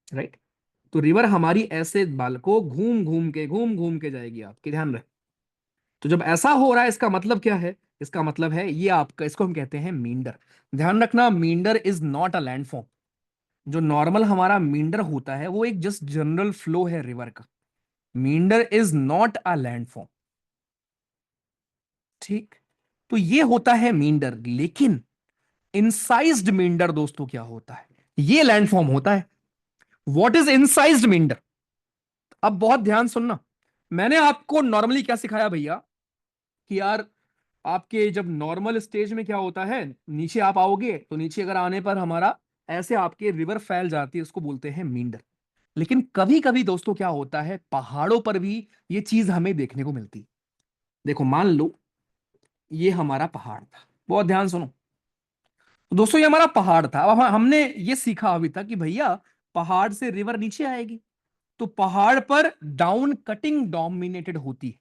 राइट। तो रिवर हमारी ऐसे बाल को घूम घूम के जाएगी आपकी, ध्यान रहे। तो जब ऐसा हो रहा है इसका मतलब क्या है? इसका मतलब है ये आपका, इसको हम कहते हैं मींडर। ध्यान रखना, मींडर इज नॉट अ लैंडफॉर्म। जो नॉर्मल हमारा मींडर होता है वो एक जस्ट जनरल फ्लो है रिवर का। मींडर इज नॉट अ लैंडफॉर्म, ठीक। तो ये होता है मींडर, लेकिन इंसाइज्ड मींडर दोस्तों क्या होता है? ये लैंडफॉर्म होता है। What is incised meander? अब बहुत ध्यान सुनना। मैंने आपको नॉर्मली क्या सिखाया भैया, कि यार आपके जब नॉर्मल स्टेज में क्या होता है, नीचे आप आओगे तो नीचे अगर आने पर हमारा ऐसे आपके रिवर फैल जाती है, उसको बोलते हैं मींडर। लेकिन कभी कभी दोस्तों क्या होता है, पहाड़ों पर भी ये चीज हमें देखने को मिलती है। देखो मान लो ये हमारा पहाड़ था, बहुत ध्यान सुनो। तो दोस्तों ये हमारा पहाड़ था, अब हमने ये सीखा अभी तक कि भैया पहाड़ से रिवर नीचे आएगी, तो पहाड़ पर डाउन कटिंग डोमिनेटेड होती है,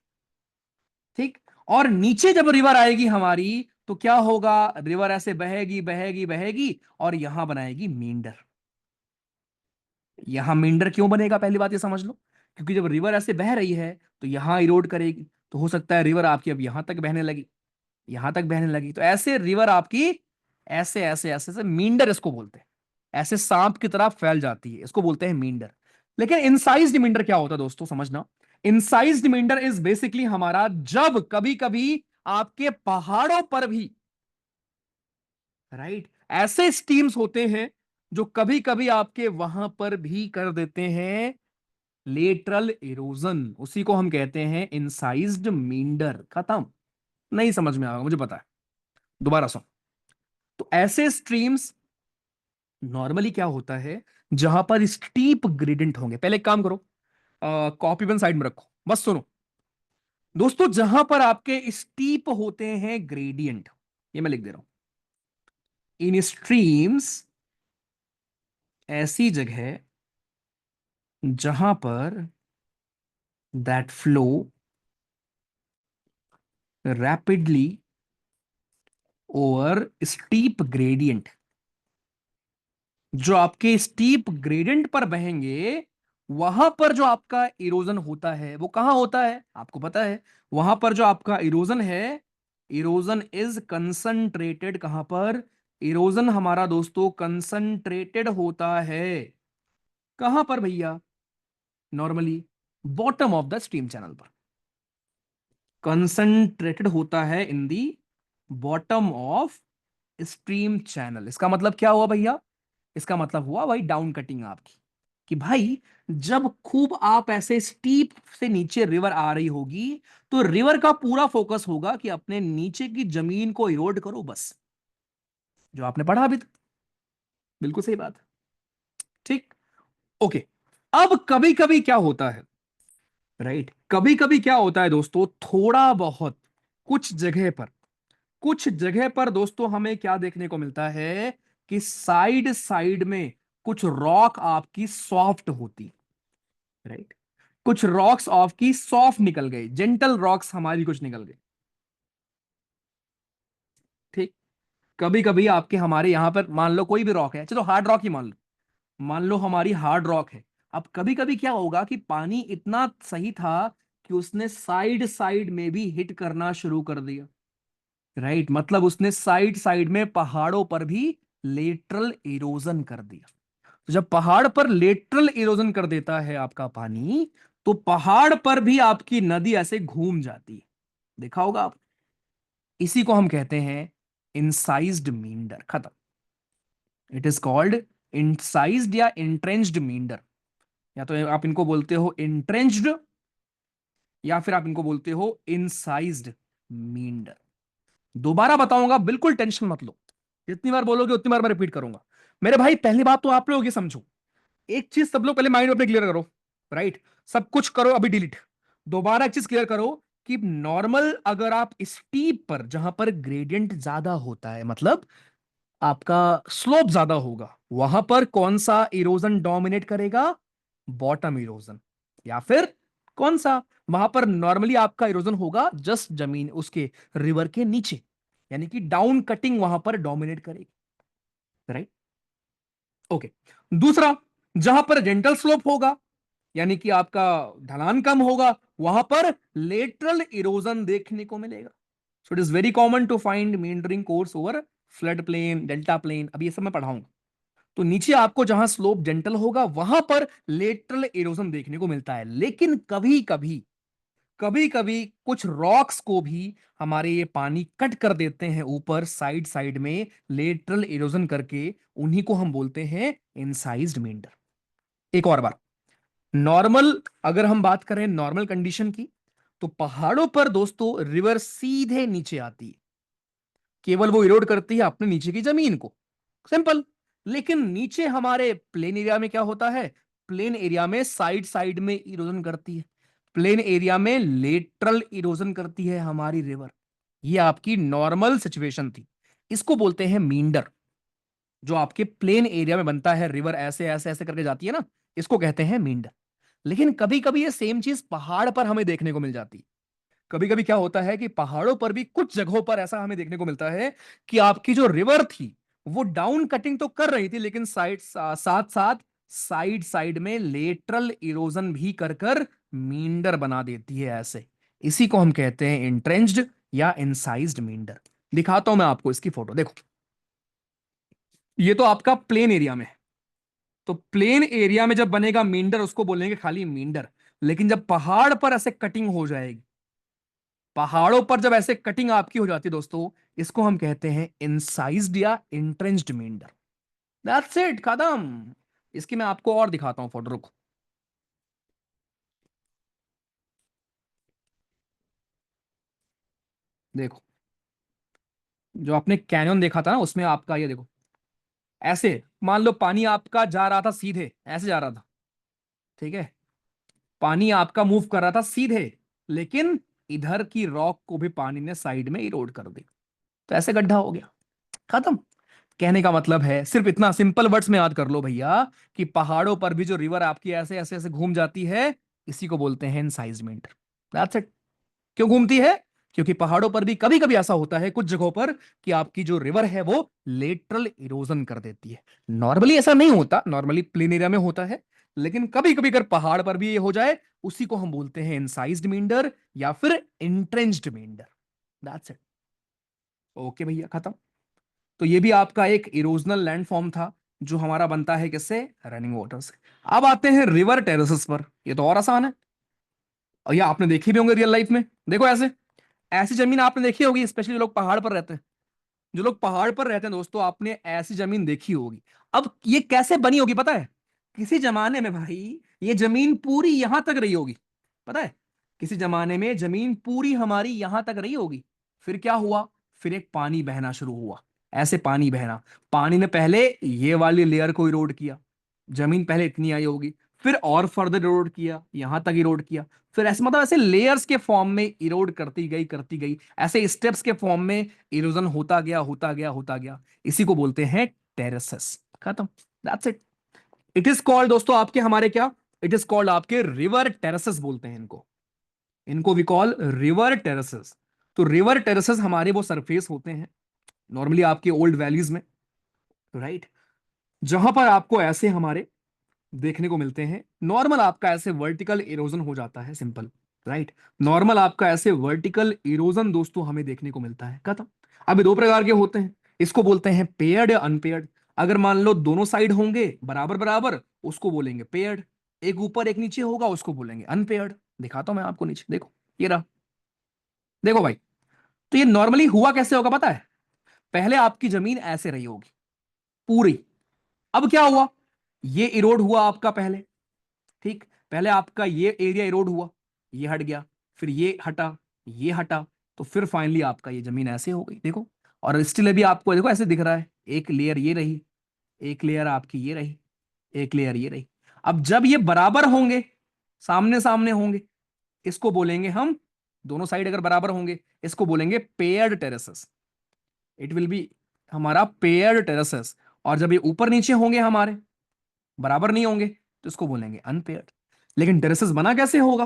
ठीक। और नीचे जब रिवर आएगी हमारी, तो क्या होगा? रिवर ऐसे बहेगी बहेगी बहेगी और यहां बनाएगी मींडर। यहां मींडर क्यों बनेगा? पहली बात ये समझ लो, क्योंकि जब रिवर ऐसे बह रही है तो यहां इरोड करेगी, तो हो सकता है रिवर आपकी अब यहां तक बहने लगी, यहां तक बहने लगी, तो ऐसे रिवर आपकी ऐसे ऐसे ऐसे ऐसे मींडर इसको बोलते हैं। ऐसे सांप की तरह फैल जाती है, इसको बोलते हैं मींडर। लेकिन इनसाइज्ड मींडर क्या होता है दोस्तों, समझना। इनसाइज्ड मींडर इज बेसिकली हमारा जब कभी कभी आपके पहाड़ों पर भी, राइट, ऐसे स्टीम्स होते हैं जो कभी कभी आपके वहां पर भी कर देते हैं लेटरल इरोजन, उसी को हम कहते हैं इनसाइज्ड मींडर। खत्म? नहीं समझ में आएगा मुझे पता है, दोबारा सुन। तो ऐसे स्ट्रीम्स नॉर्मली क्या होता है, जहां पर स्टीप ग्रेडियंट होंगे। पहले एक काम करो, कॉपी पेन साइड में रखो, बस सुनो दोस्तों। जहां पर आपके स्टीप होते हैं ग्रेडियंट, ये मैं लिख दे रहा हूं, इन स्ट्रीम्स, ऐसी जगह जहां पर that flow rapidly over steep gradient, जो आपके स्टीप ग्रेडियंट पर बहेंगे, वहां पर जो आपका इरोजन होता है वो कहां होता है आपको पता है? वहां पर जो आपका इरोजन है, इरोजन इज कंसंट्रेटेड। कहां पर? इरोजन हमारा दोस्तों कंसंट्रेटेड होता है। कहां पर भैया? Normally bottom of the stream channel पर कंसंट्रेटेड होता है, in the bottom of stream channel. इसका मतलब क्या हुआ भैया? इसका मतलब हुआ भाई डाउन कटिंग आपकी, कि भाई जब खूब आप ऐसे स्टीप से नीचे रिवर आ रही होगी, तो रिवर का पूरा फोकस होगा कि अपने नीचे की जमीन को इरोड करो, बस। जो आपने पढ़ा अभी तक, बिल्कुल सही बात है, ठीक। ओके। अब कभी कभी क्या होता है, राइट, कभी कभी क्या होता है दोस्तों, थोड़ा बहुत कुछ जगह पर, कुछ जगह पर दोस्तों हमें क्या देखने को मिलता है, कि साइड साइड में कुछ रॉक आपकी सॉफ्ट होती, राइट। कुछ रॉक्स आपकी सॉफ्ट निकल गई, जेंटल रॉक्स हमारी कुछ निकल गई, ठीक। कभी कभी आपके हमारे यहां पर मान लो कोई भी रॉक है, चलो हार्ड रॉक ही मान लो, मान लो हमारी हार्ड रॉक है। अब कभी कभी क्या होगा कि पानी इतना सही था कि उसने साइड साइड में भी हिट करना शुरू कर दिया, राइट। मतलब उसने साइड साइड में पहाड़ों पर भी लेटरल इरोजन कर दिया। तो जब पहाड़ पर लेटरल इरोजन कर देता है आपका पानी, तो पहाड़ पर भी आपकी नदी ऐसे घूम जाती है, देखा होगा आप। इसी को हम कहते हैं इंसाइज्ड मींडर। खत्म। इट इज कॉल्ड इंसाइज्ड या इंट्रेंच्ड मींडर। या तो आप इनको बोलते हो इंट्रेंच्ड, या फिर आप इनको बोलते हो इनसाइज्ड मींडर। दोबारा बताऊंगा, बिल्कुल टेंशन मत लो, जितनी बार बोलोगे उतनी बार मैं रिपीट करूंगा। मेरे भाई पहली बात तो आप लोग ये समझो, एक चीज सब लोग पहले माइंड में अपने क्लियर करो, राइट। सब कुछ करो अभी डिलीट। दोबारा एक चीज क्लियर करो, कि नॉर्मल अगर आप स्टीप पर, जहां पर ग्रेडियंट ज्यादा होता है, मतलब आपका स्लोप ज्यादा होगा, वहां पर कौन सा इरोजन डोमिनेट करेगा? Bottom erosion. या फिर कौन सा? वहां पर नॉर्मली आपका इरोजन होगा जस्ट जमीन उसके रिवर के नीचे। यानी कि डाउन कटिंग वहां पर डोमिनेट करेगी, राइट। ओके। दूसरा, जहां पर जेंटल स्लोप होगा, यानी कि आपका ढलान कम होगा, वहां पर लेटरल इरोजन देखने को मिलेगा। So it is very common to find meandering course over flood plain, delta plain, अभी ये सब मैं पढ़ाऊंगा। तो नीचे आपको जहां स्लोप जेंटल होगा वहां पर लेटरल इरोजन देखने को मिलता है। लेकिन कभी कभी कुछ रॉक्स को भी हमारे ये पानी कट कर देते हैं ऊपर साइड साइड में लेटरल इरोजन करके, उन्हीं को हम बोलते हैं इंसाइज्ड मींडर। एक और बार, नॉर्मल, अगर हम बात करें नॉर्मल कंडीशन की, तो पहाड़ों पर दोस्तों रिवर सीधे नीचे आती है, केवल वो इरोड करती है अपने नीचे की जमीन को, सिंपल। लेकिन नीचे हमारे प्लेन एरिया में क्या होता है, प्लेन एरिया में साइड साइड में इरोजन करती है, प्लेन एरिया में लेटरल इरोजन करती है हमारी रिवर। ये आपकी नॉर्मल सिचुएशन थी, इसको बोलते हैं मींडर। जो आपके प्लेन एरिया में बनता है, रिवर ऐसे ऐसे ऐसे करके जाती है ना, इसको कहते हैं मींडर। लेकिन कभी कभी ये सेम चीज पहाड़ पर हमें देखने को मिल जाती है। कभी कभी क्या होता है कि पहाड़ों पर भी कुछ जगहों पर ऐसा हमें देखने को मिलता है कि आपकी जो रिवर थी वो डाउन कटिंग तो कर रही थी, लेकिन साथ साथ साइड साइड में लेटरल इरोजन भी कर कर मींडर बना देती है ऐसे। इसी को हम कहते हैं इंट्रेंच्ड या इंसाइज्ड मींडर। दिखाता हूं मैं आपको इसकी फोटो, देखो। ये तो आपका प्लेन एरिया में है। तो प्लेन एरिया में जब बनेगा मींडर उसको बोलेंगे खाली मींडर। लेकिन जब पहाड़ पर ऐसे कटिंग हो जाएगी, पहाड़ों पर जब ऐसे कटिंग आपकी हो जाती है दोस्तों, इसको हम कहते हैं इंसाइज्ड या इंट्रेंच्ड मींडर। दैट्स इट, खत्म। इसकी मैं आपको और दिखाता हूं फोटो, रुको। देखो, जो आपने कैनियन देखा था ना, उसमें आपका ये देखो, ऐसे मान लो पानी आपका जा रहा था सीधे, ऐसे जा रहा था, ठीक है। पानी आपका मूव कर रहा था सीधे, लेकिन इधर की रॉक को भी पानी ने साइड में इरोड कर दी, तो ऐसे गड्ढा हो गया, खत्म। कहने का मतलब है, सिर्फ इतना सिंपल वर्ड्स में याद कर लो भैया, कि पहाड़ों पर भी जो रिवर आपकी ऐसे ऐसे ऐसे घूम जाती है, इसी को बोलते हैं इंसाइजमेंट। That's it. क्यों घूमती है? क्योंकि पहाड़ों पर भी कभी कभी ऐसा होता है कुछ जगहों पर कि आपकी जो रिवर है वो लेटरल इरोजन कर देती है। नॉर्मली ऐसा नहीं होता, नॉर्मली प्लेन एरिया में होता है। लेकिन कभी कभी अगर पहाड़ पर भी ये हो जाए, उसी को हम बोलते हैं इंसाइज्ड मींडर या फिर entrenched meander. That's it. Okay भैया, खत्म। तो ये भी आपका एक इरोजनल लैंडफॉर्म था, जो हमारा बनता है किससे, रनिंग वाटर से। अब आते हैं रिवर टेरेसेस पर। ये तो और आसान है, और ये आपने देखी भी होंगे रियल लाइफ में। देखो, ऐसे ऐसी जमीन आपने देखी होगी, स्पेशली जो लोग पहाड़ पर रहते हैं। जो लोग पहाड़ पर रहते हैं दोस्तों, आपने ऐसी जमीन देखी होगी। अब ये कैसे बनी होगी पता है? किसी जमाने में भाई ये जमीन पूरी यहां तक रही होगी, पता है? किसी जमाने में जमीन पूरी हमारी यहां तक रही होगी। फिर क्या हुआ? फिर एक पानी बहना शुरू हुआ, ऐसे पानी बहना। पानी ने पहले ये वाली लेयर को इरोड किया, जमीन पहले इतनी आई होगी, फिर और फर्दर इरोड किया, यहां तक इरोड किया। फिर ऐसे मतलब ऐसे लेयर्स के फॉर्म में इरोड करती गई, ऐसे स्टेप्स के फॉर्म में इरोजन होता गया, होता गया, होता गया। इसी को बोलते हैं टेरेसेस। खत्म। That's it. It is called दोस्तों आपके, हमारे क्या, इट इज कॉल्ड आपके रिवर टेरेसेस बोलते हैं इनको। इनको वी कॉल रिवर टेरेसेस। तो रिवर टेरेसेस हमारे वो सरफेस होते हैं नॉर्मली आपके ओल्ड वैलीज में, राइट, जहां पर आपको ऐसे हमारे देखने को मिलते हैं। नॉर्मल आपका ऐसे वर्टिकल इरोजन हो जाता है, सिंपल, राइट। नॉर्मल आपका ऐसे वर्टिकल इरोजन दोस्तों हमें देखने को मिलता है, खत्म। अब ये दो प्रकार के होते हैं, इसको बोलते हैं पेयर्ड या अनपेयर्ड। अगर मान लो दोनों साइड होंगे बराबर बराबर, उसको बोलेंगे पेयर्ड। एक ऊपर एक नीचे होगा, उसको बोलेंगे अनपेयर्ड। दिखाता हूं मैं आपको नीचे, देखो, ये रहा। देखो भाई, तो ये नॉर्मली हुआ कैसे होगा पता है? पहले आपकी जमीन ऐसे रही होगी पूरी। अब क्या हुआ? ये इरोड हुआ आपका पहले, ठीक। पहले आपका ये एरिया इरोड हुआ, ये हट गया, फिर ये हटा, ये हटा, तो फिर फाइनली आपका ये जमीन ऐसे हो गई, देखो। और स्टिल अभी आपको देखो ऐसे दिख रहा है, एक लेयर ये रही, एक लेयर आपकी ये रही, एक लेयर ये रही। अब जब ये बराबर होंगे, सामने सामने होंगे, इसको बोलेंगे हम, दोनों साइड अगर बराबर होंगे, इसको बोलेंगे paired terraces. It will be हमारा पेयर्ड टेरेसेस। और जब ये ऊपर नीचे होंगे हमारे, बराबर नहीं होंगे, तो इसको बोलेंगे अनपेयर्ड। लेकिन टेरेसेस बना कैसे होगा,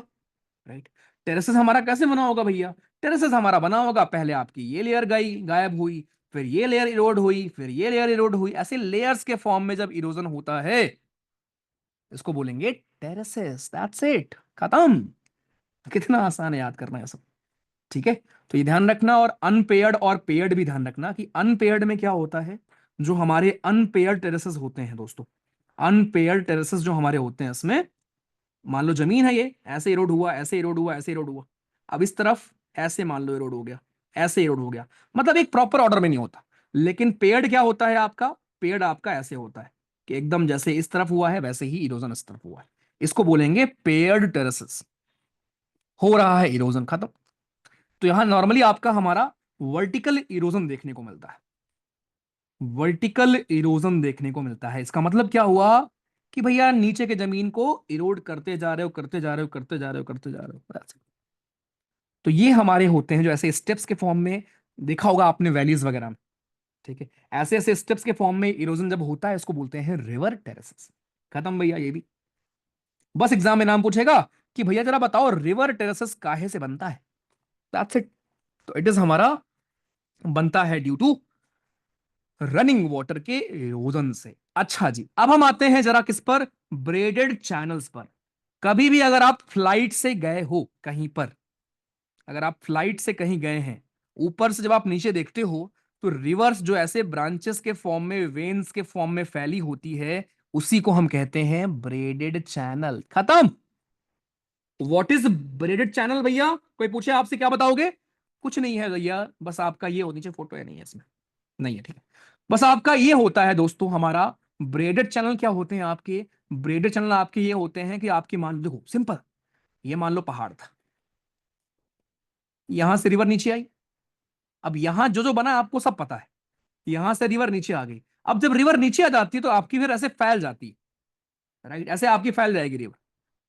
राइट? टेरेसेस हमारा कैसे बना होगा भैया? टेरेसेस हमारा बना होगा, पहले आपकी ये लेयर गई, गायब हुई, फिर ये लेयर इरोड हुई, फिर ये लेयर इरोड हुई, ऐसे लेयर्स के फॉर्म में जब इरोजन होता है इसको बोलेंगे टेरेसेस। दैट्स इट, खत्म। कितना आसान है याद करना है सब। ठीक है, तो ये ध्यान रखना। और अनपेयर्ड और पेयर्ड भी ध्यान रखना कि अनपेयर्ड में क्या होता है। जो हमारे अनपेयर्ड टेरेसेस होते हैं दोस्तों, अनपेयर्ड टेरेसेस जो हमारे होते हैं इसमें, मान लो जमीन है, ये ऐसे इरोड हुआ, ऐसे इरोड हुआ, ऐसे इरोड हुआ, अब इस तरफ ऐसे मान लो इरोड हो गया, ऐसे इरोड हो गया, मतलब एक प्रॉपर ऑर्डर में नहीं होता। लेकिन पेयर्ड क्या होता है आपका, पेयर्ड आपका ऐसे होता है कि एकदम जैसे इस तरफ हुआ है वैसे ही इरोजन इस तरफ हुआ है। इसको बोलेंगे पेयर्ड टेरेसेस। हो रहा है इरोजन, खत्म। तो यहां नॉर्मली आपका हमारा वर्टिकल इरोजन देखने को मिलता है, वर्टिकल इरोजन देखने को मिलता है। इसका मतलब क्या हुआ कि भैया नीचे के जमीन को इरोड करते जा रहे हो, करते जा रहे हो, करते जा रहे हो, करते जा रहे हो, ऐसे। तो ये हमारे होते हैं जो ऐसे स्टेप्स के फॉर्म में, देखा होगा आपने वैलीज वगैरह में। ठीक है, ऐसे ऐसे स्टेप्स के फॉर्म में इरोजन जब होता है इसको बोलते हैं रिवर टेरेसेस। खत्म भैया ये भी। बस एग्जाम में नाम पूछेगा कि भैया जरा बताओ रिवर टेरेसेस काहे से बनता है। That's it. तो इट इज हमारा बनता है ड्यू टू रनिंग वाटर के इरोजन से। अच्छा जी, अब हम आते हैं जरा किस पर, ब्रेडेड चैनल्स पर। कभी भी अगर आप फ्लाइट से गए हो कहीं पर, अगर आप फ्लाइट से कहीं गए हैं, ऊपर से जब आप नीचे देखते हो तो रिवर्स जो ऐसे ब्रांचेस के फॉर्म में, वेन्स के फॉर्म में फैली होती है, उसी को हम कहते हैं ब्रेडेड चैनल। खत्म। व्हाट इज ब्रेडेड चैनल भैया, कोई पूछे आपसे क्या बताओगे। कुछ नहीं है भैया, बस आपका ये हो, नीचे फोटो है नहीं है इसमें, नहीं है, ठीक है। बस आपका ये होता है दोस्तों हमारा ब्रेडेड चैनल। क्या होते हैं आपके ब्रेडेड चैनल, आपके ये होते हैं कि आपकी मान लो, देखो सिंपल, ये मान लो पहाड़ था, यहां से रिवर नीचे आई, अब यहां जो जो बना है आपको सब पता है, यहां से रिवर नीचे आ गई। अब जब रिवर नीचे आ जाती है तो आपकी फिर ऐसे फैल जाती है, राइट, ऐसे आपकी फैल जाएगी रिवर,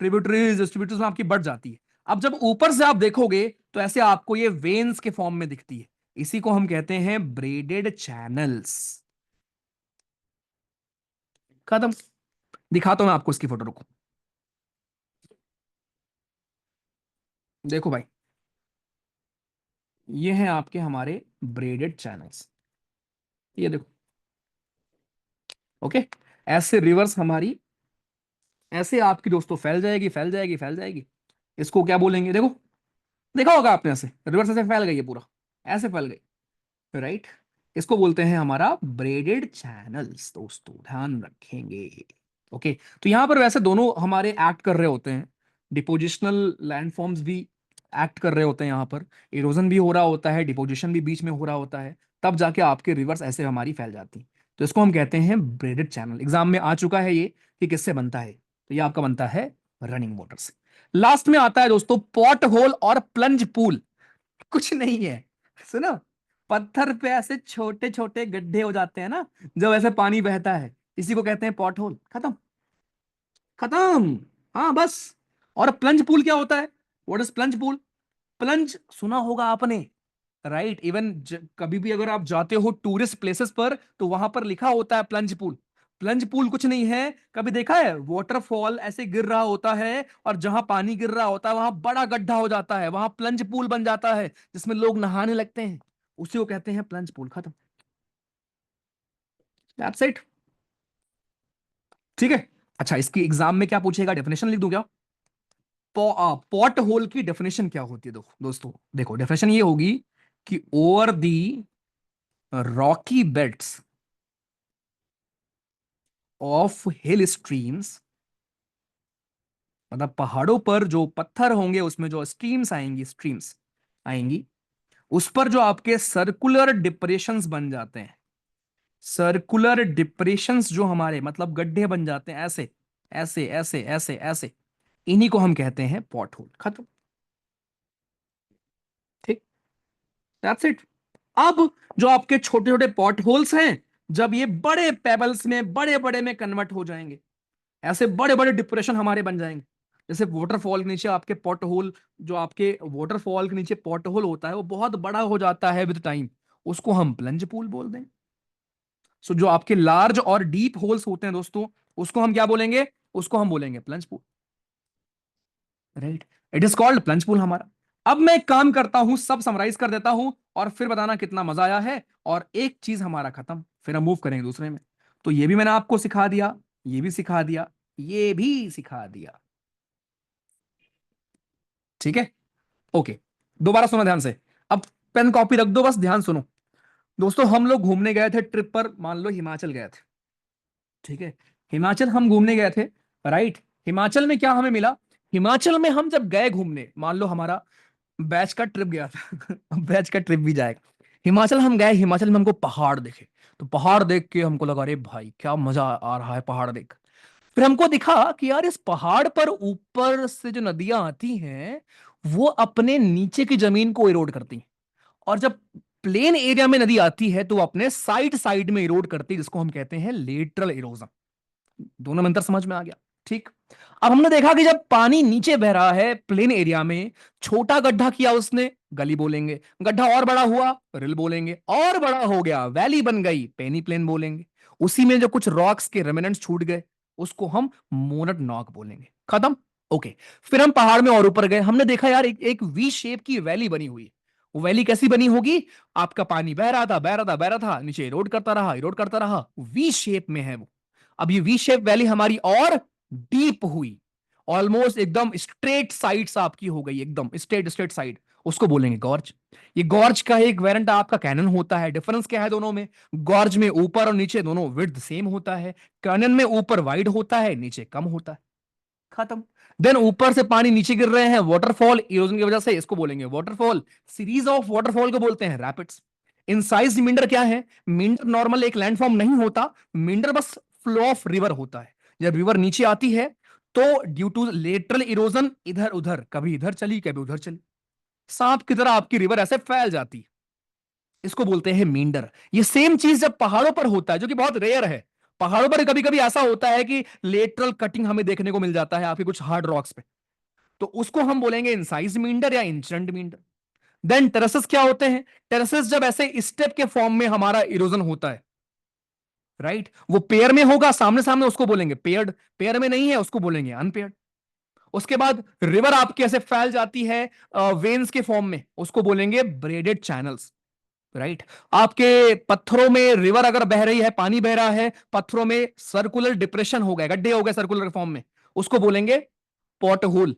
ट्रिब्यूटरीज डिस्ट्रीब्यूटर्स में आपकी बढ़ जाती है। अब जब ऊपर से आप देखोगे तो ऐसे आपको ये वेन्स के फॉर्म में दिखती है, इसी को हम कहते हैं ब्रेडेड चैनल्स। खत्म। दिखाता हूं मैं आपको इसकी फोटो, रुको। देखो भाई, ये हैं आपके हमारे ब्रेडेड चैनल्स, ये देखो। ओके, ऐसे रिवर्स हमारी ऐसे आपकी दोस्तों फैल जाएगी, फैल जाएगी, फैल जाएगी। इसको क्या बोलेंगे, देखो, देखा होगा आपने, ऐसे रिवर्स ऐसे फैल गई है पूरा, ऐसे फैल गई, राइट। इसको बोलते हैं हमारा ब्रेडेड चैनल्स दोस्तों, ध्यान रखेंगे। ओके, तो यहां पर वैसे दोनों हमारे एक्ट कर रहे होते हैं, डिपोजिशनल लैंडफॉर्म्स भी एक्ट कर रहे होते हैं, यहां पर इरोजन भी हो रहा होता है, डिपोजिशन भी बीच में हो रहा होता है, तब जाके आपके रिवर्स ऐसे हमारी फैल जाती हैं। तो इसको हम कहते हैं ब्रेडेड चैनल। एग्जाम में आ चुका है ये कि किससे बनता है, तो ये आपका बनता है रनिंग वाटर से। लास्ट में आता है दोस्तों पॉट होल और प्लंज पूल। कुछ नहीं है, सुनो, पत्थर पे ऐसे छोटे छोटे गड्ढे हो जाते हैं ना, जब ऐसे पानी बहता है, इसी को कहते हैं पॉट होल। खत्म, खत्म। हाँ बस। और प्लंज पूल क्या होता है, what is plunge pool. Plunge सुना होगा आपने, राइट। इवन कभी भी अगर आप जाते हो टूरिस्ट प्लेसेस पर तो वहां पर लिखा होता है प्लंज पूल। प्लंज पूल कुछ नहीं है, कभी देखा है वाटरफॉल ऐसे गिर रहा होता है और जहां पानी गिर रहा होता है वहां बड़ा गड्ढा हो जाता है, वहां प्लंज पूल बन जाता है जिसमें लोग नहाने लगते हैं, उसी को कहते हैं प्लंज पूल। खत्म, दैट्स इट। ठीक है। अच्छा, इसकी एग्जाम में क्या पूछेगा, डेफिनेशन लिख दूं क्या। पॉट होल की डेफिनेशन क्या होती है, दोस्तों देखो, डेफिनेशन ये होगी कि over the Rocky beds of hill streams, मतलब पहाड़ों पर जो पत्थर होंगे उसमें जो स्ट्रीम्स आएंगी, स्ट्रीम्स आएंगी, उस पर जो आपके सर्कुलर डिप्रेशंस बन जाते हैं, सर्कुलर डिप्रेशंस जो हमारे मतलब गड्ढे बन जाते हैं ऐसे, ऐसे ऐसे ऐसे ऐसे, इन्हीं को हम कहते हैं पॉट होल। खत्म, ठीक, दैट्स इट। अब जो आपके छोटे छोटे पॉट होल्स हैं, जब ये बड़े पेबल्स में, बड़े बड़े में कन्वर्ट हो जाएंगे, ऐसे बड़े बड़े डिप्रेशन हमारे बन जाएंगे। जैसे वाटरफॉल के नीचे आपके पॉट होल, जो आपके वाटरफॉल के नीचे पॉट होल होता है वो बहुत बड़ा हो जाता है विद टाइम, उसको हम प्लंज पूल बोल दें। सो जो आपके लार्ज और डीप होल्स होते हैं दोस्तों, उसको हम क्या बोलेंगे, उसको हम बोलेंगे plunge pool, right. It is called plunge pool हमारा। अब मैं एक काम करता हूं, सब समराइज कर देता हूं और फिर बताना कितना मजा आया है। और एक चीज हमारा खत्म, फिर हम मूव करेंगे दूसरे में। तो ये भी मैंने आपको सिखा दिया, ये भी सिखा दिया, ये भी सिखा दिया। ठीक है, ओके। दोबारा सुनो ध्यान से। अब पेन कॉपी रख दो, बस ध्यान सुनो। दोस्तों हम लोग घूमने गए थे ट्रिप पर, मान लो हिमाचल गए थे। ठीक है, हिमाचल हम घूमने गए थे, राइट। हिमाचल में क्या हमें मिला? हिमाचल में हम जब गए घूमने, मान लो हमारा बैच का ट्रिप गया था बैच का ट्रिप भी जाएगा। हिमाचल हम गए, हिमाचल में हमको पहाड़ दिखे। तो पहाड़ देख के हमको लगा, अरे भाई क्या मजा आ रहा है पहाड़ देख। फिर हमको दिखा कि यार इस पहाड़ पर ऊपर से जो नदियां आती हैं वो अपने नीचे की जमीन को इरोड करती हैं। और जब प्लेन एरिया में नदी आती है तो वो अपने साइड साइड में इरोड करती है, जिसको हम कहते हैं लेटरल इरोजन। दोनों में अंतर समझ में आ गया? ठीक। अब हमने देखा कि जब पानी नीचे बह रहा है प्लेन एरिया में, छोटा गड्ढा किया उसने, गली बोलेंगे। गड्ढा और बड़ा हुआ, रिल बोलेंगे। और बड़ा हो गया, वैली बन गई, पेनी प्लेन बोलेंगे। उसी में जो कुछ रॉक्स के रेमिनेंट्स छूट गए, उसको हम मोनट नॉक बोलेंगे। खत्म। ओके। फिर हम पहाड़ में और ऊपर गए, हमने देखा यार एक वी शेप की वैली बनी हुई है। वो वैली कैसी बनी होगी? आपका पानी बह रहा था, बह रहा था, बह रहा था, नीचे इरोड करता रहा, इरोड करता रहा, वी शेप में है वो। अब ये वी शेप वैली हमारी और डीप हुई, ऑलमोस्ट एकदम स्ट्रेट साइड्स आपकी हो गई, एकदम स्ट्रेट स्ट्रेट साइड। उसको बोलेंगे गॉर्ज। ये गॉर्ज का एक वेरिएंट आपका कैनन होता है। डिफरेंस क्या है दोनों में? गॉर्ज में ऊपर और नीचे दोनों विड्थ सेम होता है। कैनन में ऊपर वाइड होता है, नीचे कम होता है। खत्म। देन ऊपर से पानी नीचे गिर रहे हैं, वाटरफॉल इरोजन की वजह से, इसको बोलेंगे वाटरफॉल। सीरीज ऑफ वाटरफॉल को बोलते हैं रैपिड्स। इन साइज मींडर क्या है? मींडर नॉर्मल एक लैंडफॉर्म नहीं होता, मींडर बस फ्लो ऑफ रिवर होता है। जब रिवर नीचे आती है तो ड्यू टू लेटरल इरोजन इधर उधर, कभी इधर चली कभी उधर चली, सांप की तरह आपकी रिवर ऐसे फैल जाती है। इसको बोलते हैं मींडर। ये सेम चीज जब पहाड़ों पर होता है, जो कि बहुत रेयर है। पहाड़ों पर कभी कभी ऐसा होता है कि लेटरल कटिंग हमें देखने को मिल जाता है आपके कुछ हार्ड रॉक्स पे, तो उसको हम बोलेंगे इंसाइज मींडर या इंसिडेंट मींडर। देन टेरेसेस क्या होते हैं? टेरेसेस जब ऐसे स्टेप के फॉर्म में हमारा इरोजन होता है, राइट, वो पेयर में होगा सामने सामने, उसको बोलेंगे पेयर्ड। पेयर में नहीं है, उसको बोलेंगे अनपेयर्ड। उसके बाद रिवर आपके ऐसे फैल जाती है वेन्स के फॉर्म में, उसको बोलेंगे ब्रेडेड चैनल्स, राइट। आपके पत्थरों में रिवर अगर बह रही है, पानी बह रहा है, पत्थरों में सर्कुलर डिप्रेशन हो गए, गड्ढे हो गए सर्कुलर फॉर्म में, उसको बोलेंगे पॉट होल।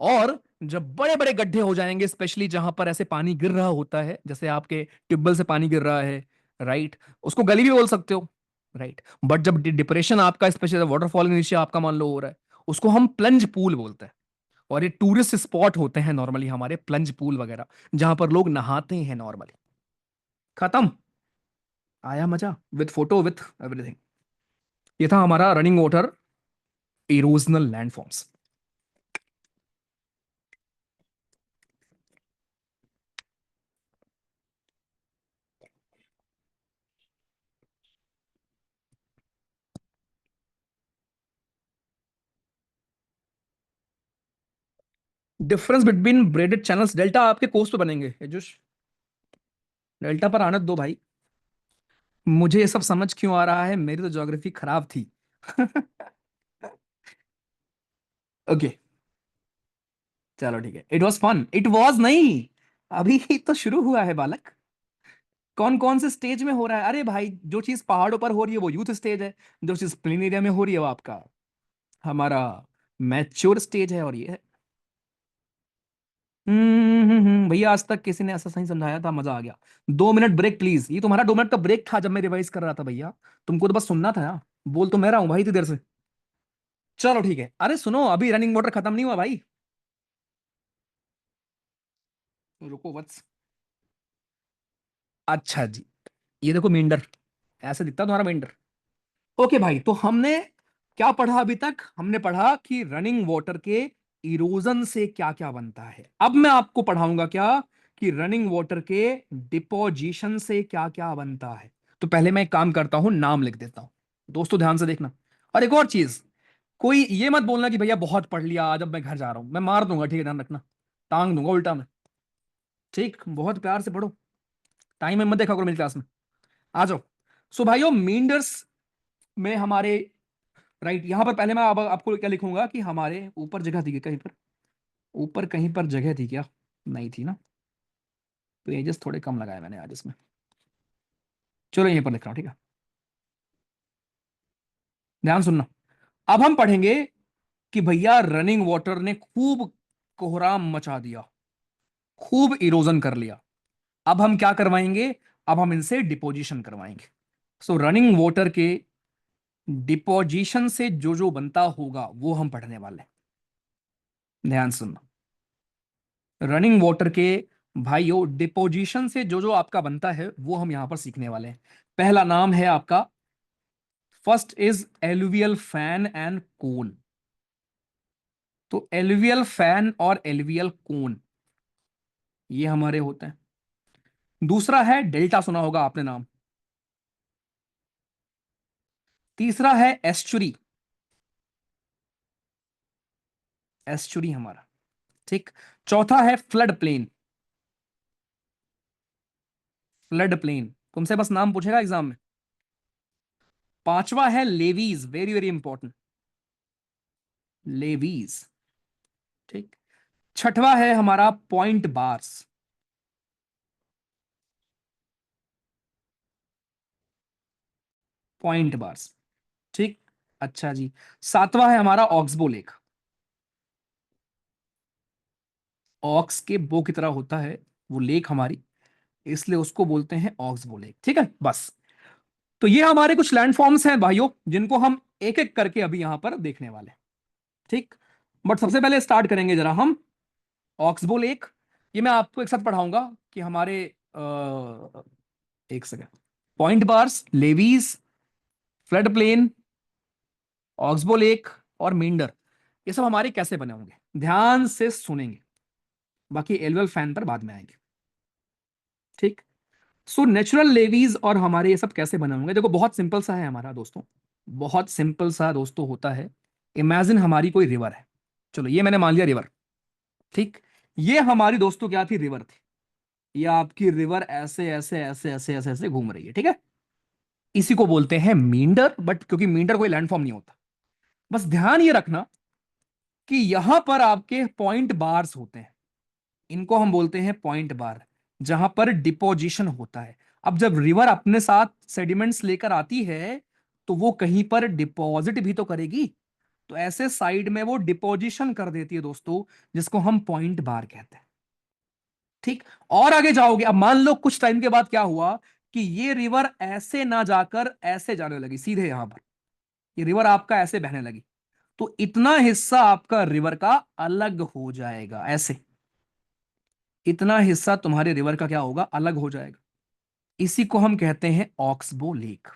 और जब बड़े बड़े गड्ढे हो जाएंगे, स्पेशली जहां पर ऐसे पानी गिर रहा होता है, जैसे आपके ट्यूबवेल से पानी गिर रहा है, राइट, उसको गली भी बोल सकते हो, राइट। बट जब डिप्रेशन आपका स्पेशली वाटरफॉल के नीचे आपका मान लो हो रहा है, उसको हम प्लंज पूल बोलते हैं। और ये टूरिस्ट स्पॉट होते हैं नॉर्मली हमारे, प्लंज पूल वगैरह, जहां पर लोग नहाते हैं नॉर्मली। खत्म। आया मजा? With photo with everything. ये था हमारा running water erosional landforms. Difference between braided channels, delta आपके कोस्ट पे बनेंगे ये जो, डेल्टा पर आने दो भाई। मुझे ये सब समझ क्यों आ रहा है? मेरी तो ज्योग्राफी खराब थी ओके, चलो ठीक है। It was fun, it was नहीं, अभी ही तो शुरू हुआ है बालक। कौन कौन से स्टेज में हो रहा है? अरे भाई, जो चीज पहाड़ों पर हो रही है वो यूथ स्टेज है, जो चीज प्लेन एरिया में हो रही है वो आपका हमारा मैच्योर स्टेज है, और ये है। भैया आज तक किसी ने ऐसा सही समझाया था, मजा आ गया। 2 मिनट ब्रेक प्लीज। ये तुम्हारा 2 मिनट का ब्रेक था जब मैं रिवाइज कर रहा था भैया, तुमको तो बस सुनना था यार। बोल तो मैं रहा हूं भाई इतनी देर से। चलो ठीक है, अरे सुनो, अभी रनिंग वाटर खत्म नहीं हुआ भाई। रुको बस। अच्छा जी, ये देखो मींडर, ऐसे दिखता है तुम्हारा मींडर। ओके भाई, तो हमने क्या पढ़ा अभी तक? हमने पढ़ा कि रनिंग वाटर के इरोजन से क्या क्या बनता है। अब मैं आपको पढ़ाऊंगा क्या, कि रनिंग वाटर के डिपोजिशन से क्या क्या बनता है। तो पहले मैं एक काम करता हूं, नाम लिख देता हूं। दोस्तों ध्यान से देखना। और एक और चीज, कोई ये मत बोलना कि भैया बहुत पढ़ लिया, आज अब मैं घर जा रहा हूं, मैं मार दूंगा, ठीक है, ध्यान रखना। टांग दूंगा उल्टा मैं। ठीक, बहुत प्यार से पढ़ो। टाइम में मत देखा करो मेरी क्लास में। आ जाओ। सो भाइयों, मींडर्स में हमारे, राइट, यहां पर पहले मैं अब आपको क्या लिखूंगा कि हमारे ऊपर जगह थी क्या कहीं पर? ऊपर कहीं पर जगह थी क्या? नहीं थी ना, पेजेस थोड़े कम लगाए मैंने आज इसमें। चलो यहीं पर लिख रहा हूं, ठीक है, ध्यान सुनना। अब हम पढ़ेंगे कि भैया रनिंग वाटर ने खूब कोहराम मचा दिया, खूब इरोजन कर लिया। अब हम क्या करवाएंगे, अब हम इनसे डिपोजिशन करवाएंगे। सो रनिंग वाटर के डिपोजिशन से जो जो बनता होगा वो हम पढ़ने वाले हैं। ध्यान सुनना, रनिंग वाटर के भाइयों डिपोजिशन से जो जो आपका बनता है वो हम यहां पर सीखने वाले हैं। पहला नाम है आपका, first is alluvial fan and कोन। तो एलुवियल फैन और एलुवियल कोन ये हमारे होते हैं। दूसरा है डेल्टा, सुना होगा आपने नाम। तीसरा है एस्चुरी, एस्चुरी हमारा, ठीक। चौथा है फ्लड प्लेन, फ्लड प्लेन तुमसे बस नाम पूछेगा एग्जाम में। पांचवा है levies, very very important, levies, ठीक। छठवा है हमारा पॉइंट बार्स, पॉइंट बार्स, ठीक। अच्छा जी, सातवां है हमारा ऑक्सबो लेक, ऑक्स के बो की तरह होता है वो लेक हमारी, इसलिए उसको बोलते हैं ऑक्सबो लेक, ठीक है बस। तो ये हमारे कुछ लैंडफॉर्म्स हैं भाइयों जिनको हम एक एक करके अभी यहां पर देखने वाले हैं, ठीक। बट सबसे पहले स्टार्ट करेंगे जरा हम ऑक्सबो लेक। ये मैं आपको एक साथ पढ़ाऊंगा कि हमारे एक second, point bars, levies, flood plain, oxbow lake और मींडर, ये सब हमारे कैसे बने होंगे ध्यान से सुनेंगे, बाकी एलुअल फैन पर बाद में आएंगे, ठीक। सो नेचुरल लेवीज और हमारे ये सब कैसे बने होंगे, देखो बहुत सिंपल सा है हमारा दोस्तों, बहुत सिंपल सा दोस्तों होता है। इमेजिन हमारी कोई रिवर है, चलो ये मैंने मान लिया रिवर, ठीक। ये हमारी दोस्तों क्या थी, रिवर थी। ये आपकी रिवर ऐसे ऐसे ऐसे ऐसे ऐसे ऐसे घूम रही है, ठीक है। इसी को बोलते हैं मींडर, बट क्योंकि मींडर कोई लैंडफॉर्म नहीं होता, बस ध्यान ये रखना कि यहां पर आपके पॉइंट बार्स होते हैं, इनको हम बोलते हैं पॉइंट बार, जहां पर डिपोजिशन होता है। अब जब रिवर अपने साथ सेडिमेंट्स लेकर आती है तो वो कहीं पर डिपॉजिट भी तो करेगी, तो ऐसे साइड में वो डिपोजिशन कर देती है दोस्तों, जिसको हम पॉइंट बार कहते हैं, ठीक। और आगे जाओगे, अब मान लो कुछ टाइम के बाद क्या हुआ कि ये रिवर ऐसे ना जाकर ऐसे जाने लगी सीधे यहां पर, ये रिवर आपका ऐसे बहने लगी, तो इतना हिस्सा आपका रिवर का अलग हो जाएगा, ऐसे इतना हिस्सा तुम्हारे रिवर का क्या होगा, अलग हो जाएगा। इसी को हम कहते हैं ऑक्सबो लेक,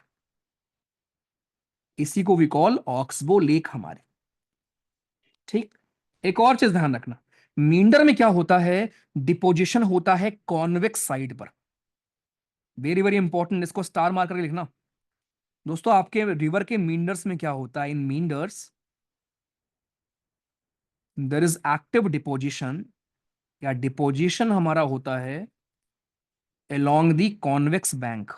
इसी को वी कॉल ऑक्सबो लेक हमारे, ठीक। एक और चीज ध्यान रखना, मींडर में क्या होता है, डिपोजिशन होता है कॉन्वेक्स साइड पर, वेरी वेरी इंपॉर्टेंट, इसको स्टार मार करके लिखना दोस्तों। आपके रिवर के मींडर्स में क्या होता है, इन मींडर्स देयर इज एक्टिव डिपोजिशन, या डिपोजिशन हमारा होता है अलोंग द कॉन्वेक्स बैंक,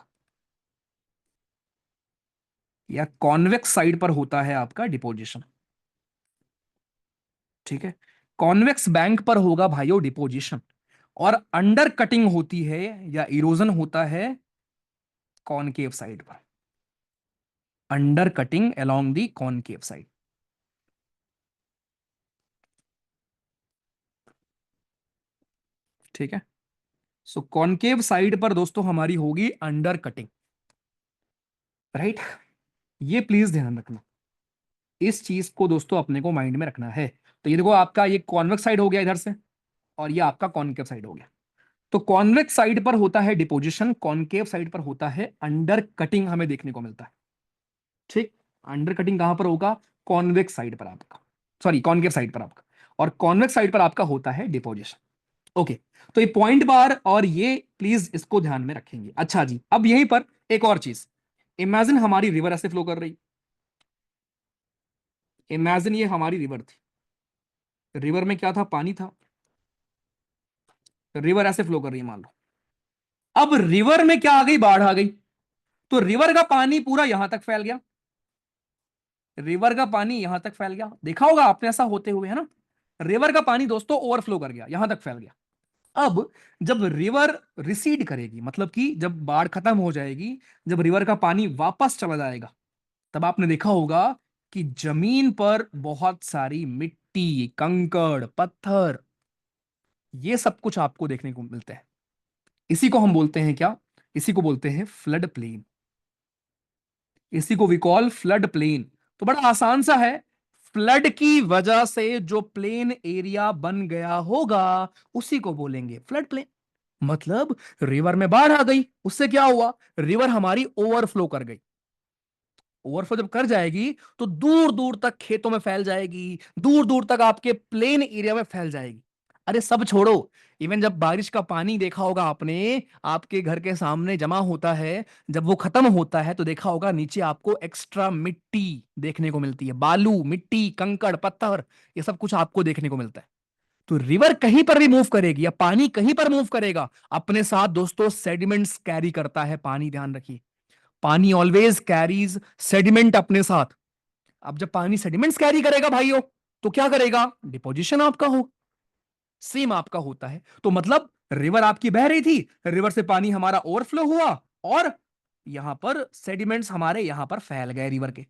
या कॉन्वेक्स साइड पर होता है आपका डिपोजिशन, ठीक है। कॉन्वेक्स बैंक पर होगा भाइयों डिपोजिशन, और अंडर कटिंग होती है या इरोजन होता है कॉनकेव साइड पर, under cutting along the concave side, ठीक है। सो कॉनकेव साइड पर दोस्तों हमारी होगी अंडर कटिंग, राइट। ये प्लीज ध्यान रखना, इस चीज को दोस्तों अपने को माइंड में रखना है। तो ये देखो आपका ये कॉन्वेक्स साइड हो गया इधर से, और ये आपका कॉनकेव साइड हो गया। तो कॉन्वेक्स साइड पर होता है डिपोजिशन, कॉनकेव साइड पर होता है अंडर कटिंग, हमें देखने को मिलता है, ठीक। अंडर कटिंग कहां पर होगा, कॉन्वेक्स साइड पर आपका, सॉरी कॉनकेव साइड पर आपका, और कॉन्वेक्स साइड पर आपका होता है डिपोजिशन, ओके। तो ये पॉइंट बार और ये प्लीज इसको ध्यान में रखेंगे। अच्छा जी, अब यहीं पर एक और चीज, इमेजिन हमारी रिवर ऐसे फ्लो कर रही, इमेजिन ये हमारी रिवर थी, रिवर में क्या था, पानी था, रिवर ऐसे फ्लो कर रही है मान लो। अब रिवर में क्या आ गई, बाढ़ आ गई, तो रिवर का पानी पूरा यहां तक फैल गया, रिवर का पानी यहां तक फैल गया, देखा होगा आपने ऐसा होते हुए, है ना। रिवर का पानी दोस्तों ओवरफ्लो कर गया, यहां तक फैल गया। अब जब रिवर रिसीड करेगी, मतलब कि जब बाढ़ खत्म हो जाएगी, जब रिवर का पानी वापस चला जाएगा, तब आपने देखा होगा कि जमीन पर बहुत सारी मिट्टी, कंकड़, पत्थर, ये सब कुछ आपको देखने को मिलते हैं। इसी को हम बोलते हैं क्या? इसी को बोलते हैं फ्लड प्लेन। इसी को वी कॉल फ्लड प्लेन। तो बड़ा आसान सा है, फ्लड की वजह से जो प्लेन एरिया बन गया होगा उसी को बोलेंगे फ्लड प्लेन। मतलब रिवर में बाढ़ आ गई, उससे क्या हुआ, रिवर हमारी ओवरफ्लो कर गई। ओवरफ्लो जब कर जाएगी तो दूर दूर तक खेतों में फैल जाएगी, दूर दूर तक आपके प्लेन एरिया में फैल जाएगी। अरे सब छोड़ो, इवन जब बारिश का पानी देखा होगा आपने, आपके घर के सामने जमा होता है, जब वो खत्म होता है तो देखा होगा नीचे आपको एक्स्ट्रा मिट्टी देखने को मिलती है, बालू, मिट्टी, कंकड़, पत्थर, ये सब कुछ आपको देखने को मिलता है। तो रिवर कहीं पर भी मूव करेगी या पानी कहीं पर मूव करेगा, अपने साथ दोस्तों सेडिमेंट्स कैरी करता है पानी, ध्यान रखिए। पानी ऑलवेज कैरीज सेडिमेंट अपने साथ। अब जब पानी सेडिमेंट्स कैरी करेगा भाइयों, तो क्या करेगा, डिपोजिशन आपका हो, सेम आपका होता है। तो मतलब रिवर आपकी बह रही थी, रिवर से पानी हमारा ओवरफ्लो हुआ, और यहां पर सेडिमेंट्स हमारे यहां पर फैल गए, रिवर के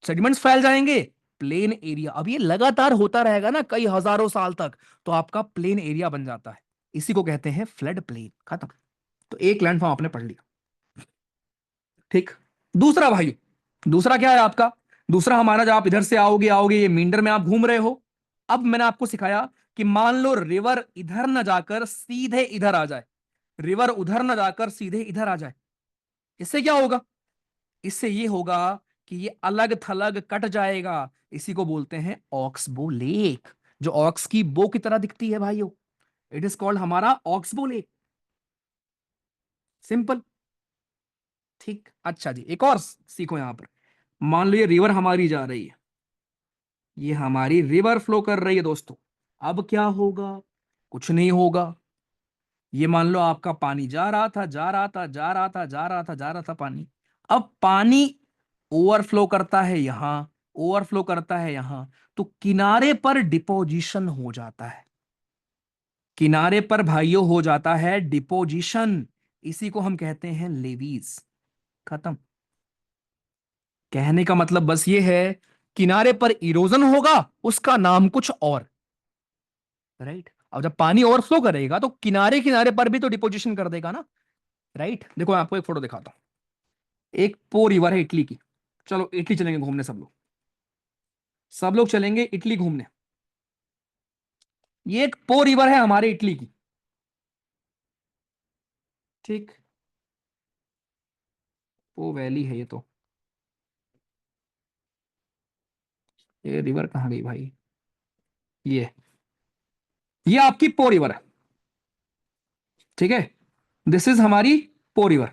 सेडिमेंट्स फैल जाएंगे, प्लेन एरिया। अब ये लगातार होता रहेगा ना कई हजारों साल तक, तो आपका प्लेन एरिया बन जाता है। इसी को कहते हैं फ्लड प्लेन। खत्म। तो एक लैंडफॉर्म आपने पढ़ लिया। ठीक। दूसरा भाई, दूसरा क्या है आपका? दूसरा हमारा, जब आप इधर से आओगे आओगे ये मींडर में आप घूम रहे हो, अब मैंने आपको सिखाया कि मान लो रिवर इधर ना जाकर सीधे इधर आ जाए, रिवर उधर ना जाकर सीधे इधर आ जाए, इससे क्या होगा? इससे ये होगा कि ये अलग थलग कट जाएगा। इसी को बोलते हैं ऑक्सबो लेक, जो ऑक्स की बो की तरह दिखती है भाइयों, इट इज कॉल्ड हमारा ऑक्सबो लेक। सिंपल। ठीक। अच्छा जी, एक और सीखो यहां पर। मान लो ये रिवर हमारी जा रही है, ये हमारी रिवर फ्लो कर रही है दोस्तों। अब क्या होगा? कुछ नहीं होगा। ये मान लो आपका पानी जा रहा था, जा रहा था, जा रहा था, जा रहा था, जा रहा था पानी। अब पानी ओवरफ्लो करता है यहां, ओवरफ्लो करता है यहां, तो किनारे पर डिपोजिशन हो जाता है। किनारे पर भाइयों हो जाता है डिपोजिशन। इसी को हम कहते हैं लेवीज। खत्म। कहने का मतलब बस ये है, किनारे पर इरोजन होगा, उसका नाम कुछ और, राइट। अब जब पानी ओवरफ्लो करेगा तो किनारे किनारे पर भी तो डिपोजिशन कर देगा ना, राइट। देखो मैं आपको एक फोटो दिखाता हूं। एक पो रिवर है इटली की। चलो इटली चलेंगे घूमने सब लोग, सब लोग चलेंगे इटली घूमने। ये एक पो रिवर है हमारे इटली की। ठीक। पो वैली है ये तो। ये रिवर कहाँ गई भाई? ये आपकी पो रिवर है। ठीक है, दिस इज हमारी पो रिवर।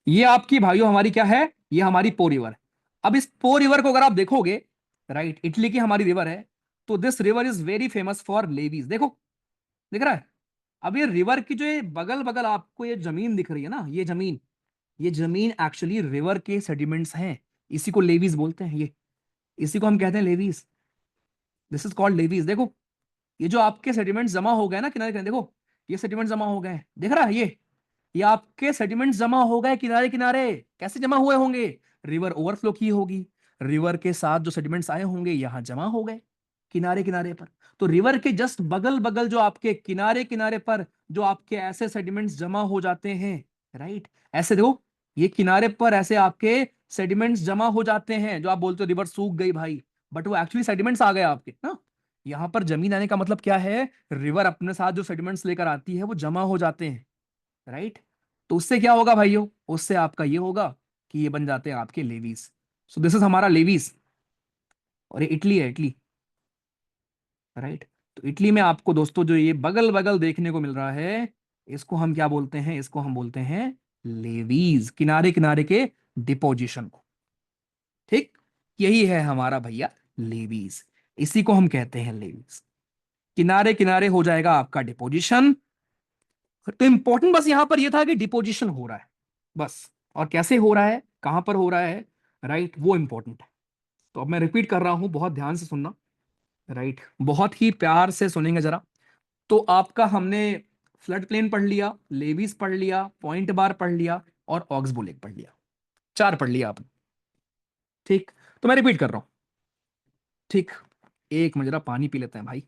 ये आपकी भाइयों हमारी क्या है? ये हमारी पो रिवर है। अब इस पो रिवर को अगर आप देखोगे, राइट, इटली की हमारी रिवर है, तो this river is very famous for levies. देखो, दिख रहा है? अब ये रिवर की जो ये बगल बगल आपको ये जमीन दिख रही है ना, ये जमीन एक्चुअली रिवर के सेडिमेंट्स हैं। इसी को लेवीज बोलते हैं। ये इसी को हम कहते हैं levies. This is called levies. देखो, ये जो आपके सेडिमेंट्स जमा हो गए ना किनारे किनारे, देखो ये सेडिमेंट जमा हो गए, दिख रहा है? ये आपके सेडिमेंट्स जमा हो गए किनारे किनारे। कैसे जमा हुए होंगे? रिवर ओवरफ्लो की होगी, रिवर के साथ जो सेडिमेंट्स आए होंगे यहां जमा हो गए किनारे किनारे पर। तो रिवर के जस्ट बगल बगल जो आपके किनारे किनारे पर जो आपके ऐसे सेडिमेंट्स जमा हो जाते हैं, राइट, ऐसे देखो, ये किनारे पर ऐसे आपके सेडिमेंट्स जमा हो जाते हैं, जो आप बोलते हो रिवर सूख गई भाई, बट वो एक्चुअली सेडिमेंट्स आ गए आपके ना। यहां पर जमीन आने का मतलब क्या है? रिवर अपने साथ जो सेडिमेंट्स लेकर आती है वो जमा हो जाते हैं, राइट। तो उससे क्या होगा भाइयों? उससे आपका ये होगा कि ये बन जाते हैं आपके लेवीज। सो दिस इज हमारा लेवीज। और ये इटली है, इटली, राइट। तो इटली में आपको दोस्तों जो ये बगल बगल देखने को मिल रहा है, इसको हम क्या बोलते हैं? इसको हम बोलते हैं लेवीज, किनारे किनारे के डिपोजिशन को। ठीक। यही है हमारा भैया लेवीज। इसी को हम कहते हैं लेवीज। किनारे किनारे हो जाएगा आपका डिपोजिशन। तो इंपॉर्टेंट बस यहां पर यह था कि डिपोजिशन हो रहा है, बस। और कैसे हो रहा है, कहां पर हो रहा है, राइट, वो इंपॉर्टेंट है। तो अब मैं रिपीट कर रहा हूं, बहुत ध्यान से सुनना, राइट, बहुत ही प्यार से सुनेंगे जरा। तो आपका हमने फ्लड प्लेन पढ़ लिया, लेविस पढ़ लिया, पॉइंट बार पढ़ लिया और ऑक्सबोलेक पढ़ लिया। 4 पढ़ लिया आपने। ठीक, तो मैं रिपीट कर रहा हूं। ठीक, एक में जरा पानी पी लेते हैं भाई।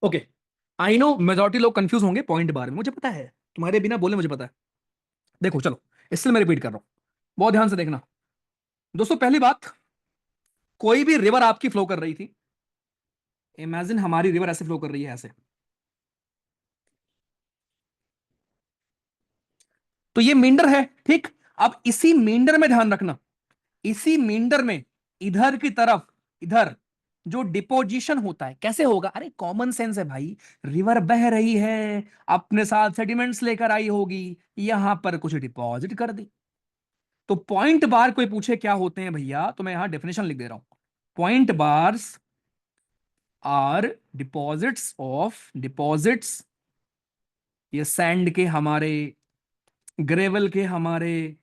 ओके, आई नो मेजोरिटी लोग कंफ्यूज होंगे पॉइंट बार में, मुझे पता है, तुम्हारे बिना बोले मुझे पता है। देखो चलो, इसलिए मैं रिपीट कर रहा हूं, बहुत ध्यान से देखना। दोस्तों पहली बात, कोई भी रिवर आपकी फ्लो कर रही थी, इमेजिन हमारी रिवर ऐसे फ्लो कर रही है ऐसे, तो ये मींडर है। ठीक, अब इसी मींडर में ध्यान रखना, इसी मींडर में इधर की तरफ, इधर जो डिपोजिशन होता है कैसे होगा, अरे कॉमन सेंस है भाई, रिवर बह रही है, अपने साथ सेडिमेंट्स लेकर आई होगी, यहां पर कुछ डिपॉजिट कर दी। तो पॉइंट बार कोई पूछे क्या होते हैं भैया, तो मैं यहां डेफिनेशन लिख दे रहा हूं। पॉइंट बार्स आर डिपॉजिट्स, ये सैंड के हमारे, ग्रेवल के हमारे,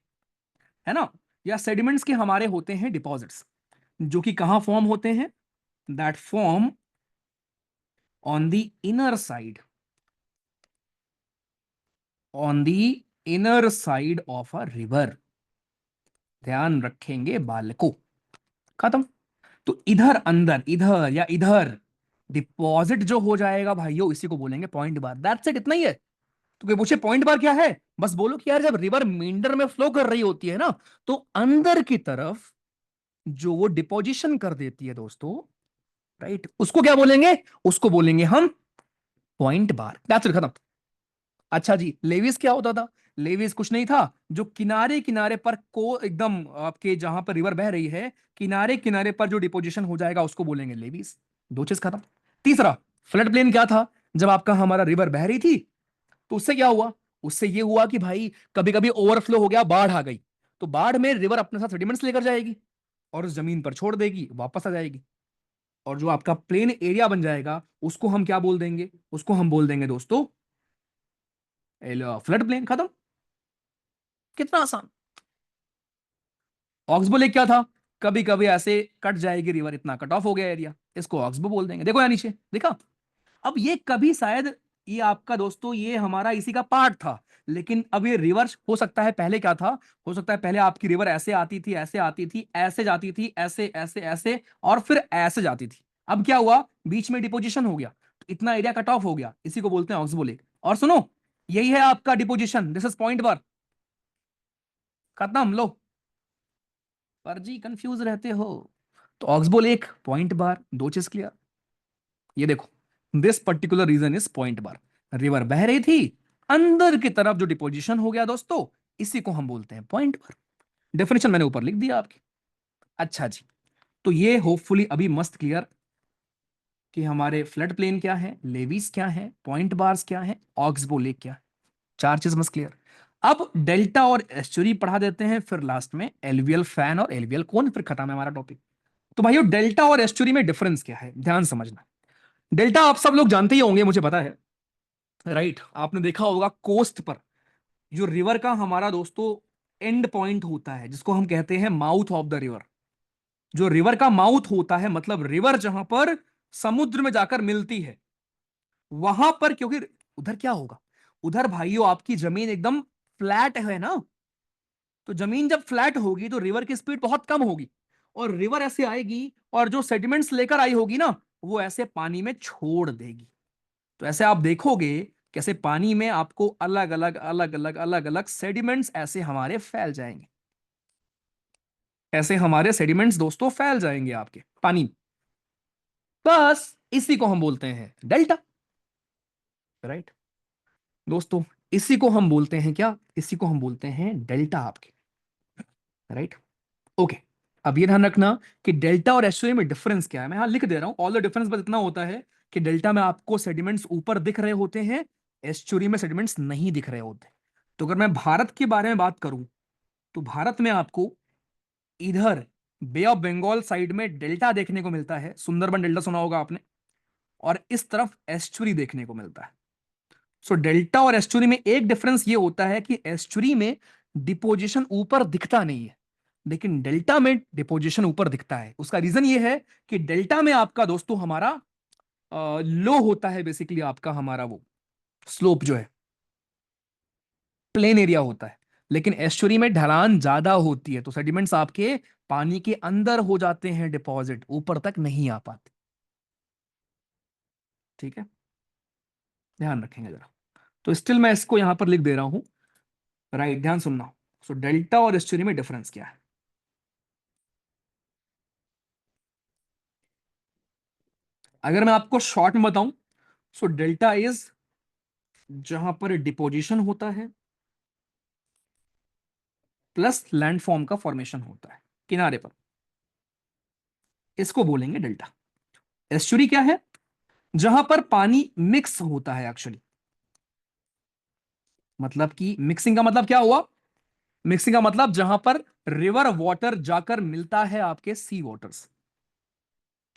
है ना, या सेडिमेंट्स के हमारे होते हैं डिपॉजिट्स, जो कि कहां फॉर्म होते हैं, that form on the inner side, on the inner side of a river. ध्यान रखेंगे बालको, खत्म। तो इधर अंदर, इधर या इधर डिपॉजिट जो हो जाएगा भाइयों, इसी को बोलेंगे पॉइंट बार। दैट्स इट, इतना ही है। तो कोई पूछे पॉइंट बार क्या है, बस बोलो कि यार जब रिवर मींडर में फ्लो कर रही होती है ना, तो अंदर की तरफ जो वो डिपोजिशन कर देती है दोस्तों, राइट, उसको क्या बोलेंगे, उसको बोलेंगे हम पॉइंट बार। दैट्स इट, खत्म। अच्छा जी, लेविस क्या होता था, लेविस कुछ नहीं था, जो किनारे किनारे पर को एकदम आपके जहां पर रिवर बह रही है, किनारे किनारे पर जो डिपोजिशन हो जाएगा उसको बोलेंगे लेविस। दो चीज खत्म। तीसरा, फ्लड प्लेन क्या था, जब आपका हमारा रिवर बह रही थी, तो उससे क्या हुआ, उससे ये हुआ कि भाई कभी कभी ओवरफ्लो हो गया, बाढ़ आ गई, तो बाढ़ में रिवर अपने साथ सेडिमेंट्स लेकर जाएगी और उस जमीन पर छोड़ देगी, वापस आ जाएगी, और जो आपका प्लेन एरिया बन जाएगा उसको हम क्या बोल देंगे, उसको हम बोल देंगे दोस्तों फ्लड प्लेन। खत्म, कितना आसान। ऑक्सबो लेक क्या था, कभी कभी ऐसे कट जाएगी रिवर, इतना कट ऑफ हो गया एरिया, इसको ऑक्सबो बोल देंगे। देखो यहाँ नीचे देखा, अब ये कभी शायद, ये आपका दोस्तों ये हमारा इसी का पार्ट था, लेकिन अब ये रिवर्स हो सकता है। पहले क्या था, हो सकता है पहले आपकी रिवर ऐसे आती थी, ऐसे आती थी, ऐसे जाती थी, ऐसे ऐसे ऐसे, और फिर ऐसे जाती थी। अब क्या हुआ, बीच में डिपोजिशन हो गया, तो इतना एरिया कट ऑफ हो गया, इसी को बोलते हैं ऑक्सबो लेक। और सुनो, यही है आपका डिपोजिशन, दिस इज पॉइंट बार। खत्म लो, पर जी कंफ्यूज रहते हो, तो ऑक्सबो लेक, पॉइंट बार, दो चीज क्लियर। ये देखो, this particular region is point bar, river बह रही थी, अंदर की तरफ जो डिपोजिशन हो गया दोस्तों, इसी को हम बोलते हैं पॉइंट बार। डेफिनेशन मैंने ऊपर लिख दिया आपकी। अच्छा जी, तो ये होपफुली अभी मस्त क्लियर कि हमारे फ्लड प्लेन क्या है, लेविस क्या है, पॉइंट बार्स क्या है, ऑक्सबो लेक क्या है, 4 चीज मस्त क्लियर। अब डेल्टा और एस्चुरी पढ़ा देते हैं, फिर लास्ट में एलवीएल फैन और एलवीएल कोन, फिर खत्म है हमारा टॉपिक। तो भाइयों डेल्टा और एस्चुरी में डिफरेंस क्या है, ध्यान समझना। डेल्टा आप सब लोग जानते ही होंगे, मुझे पता है, राइट, आपने देखा होगा कोस्ट पर जो रिवर का हमारा दोस्तों एंड पॉइंट होता है, जिसको हम कहते हैं माउथ ऑफ द रिवर। जो रिवर का माउथ होता है, मतलब रिवर जहां पर समुद्र में जाकर मिलती है, वहां पर, क्योंकि उधर क्या होगा, उधर भाइयों आपकी जमीन एकदम फ्लैट है ना, तो जमीन जब फ्लैट होगी तो रिवर की स्पीड बहुत कम होगी, और रिवर ऐसे आएगी और जो सेडिमेंट्स लेकर आई होगी ना, वो ऐसे पानी में छोड़ देगी। तो ऐसे आप देखोगे कैसे पानी में आपको अलग अलग सेडिमेंट्स ऐसे हमारे फैल जाएंगे, ऐसे हमारे सेडिमेंट्स दोस्तों फैल जाएंगे आपके पानी में। बस इसी को हम बोलते हैं डेल्टा, राइट दोस्तों, इसी को हम बोलते हैं क्या, इसी को हम बोलते हैं डेल्टा आपके, राइट। ओके, अब ये ध्यान रखना कि डेल्टा और एस्चुरी में डिफरेंस क्या है, मैं यहां लिख दे रहा हूं ऑल द डिफरेंस, बस इतना होता है कि डेल्टा में आपको सेडिमेंट्स ऊपर दिख रहे होते हैं, एस्चुरी में सेडिमेंट्स नहीं दिख रहे होते। तो अगर मैं भारत के बारे में बात करूं, तो भारत में आपको इधर बे ऑफ बंगाल साइड में डेल्टा देखने को मिलता है, सुंदरबन डेल्टा सुना होगा आपने, और इस तरफ एस्चुरी देखने को मिलता है। सो डेल्टा और एस्चुरी में एक डिफरेंस ये होता है कि एस्चुरी में डिपोजिशन ऊपर दिखता नहीं है, लेकिन डेल्टा में डिपोजिशन ऊपर दिखता है। उसका रीजन ये है कि डेल्टा में आपका दोस्तों हमारा लो होता है, बेसिकली आपका हमारा वो स्लोप जो है प्लेन एरिया होता है, लेकिन एस्चुरी में ढलान ज्यादा होती है, तो सेडिमेंट्स आपके पानी के अंदर हो जाते हैं डिपॉजिट, ऊपर तक नहीं आ पाते। ठीक है, ध्यान रखेंगे जरा। तो स्टिल मैं इसको यहां पर लिख दे रहा हूं, राइट, ध्यान सुनना। सो डेल्टा और एस्चुरी में डिफरेंस क्या है? अगर मैं आपको शॉर्ट में बताऊं, सो डेल्टा इज जहां पर डिपोजिशन होता है प्लस लैंडफॉर्म का फॉर्मेशन होता है किनारे पर, इसको बोलेंगे डेल्टा। एस्चुरी क्या है? जहां पर पानी मिक्स होता है एक्चुअली, मतलब कि मिक्सिंग का मतलब क्या हुआ? मिक्सिंग का मतलब जहां पर रिवर वाटर जाकर मिलता है आपके सी वाटर्स।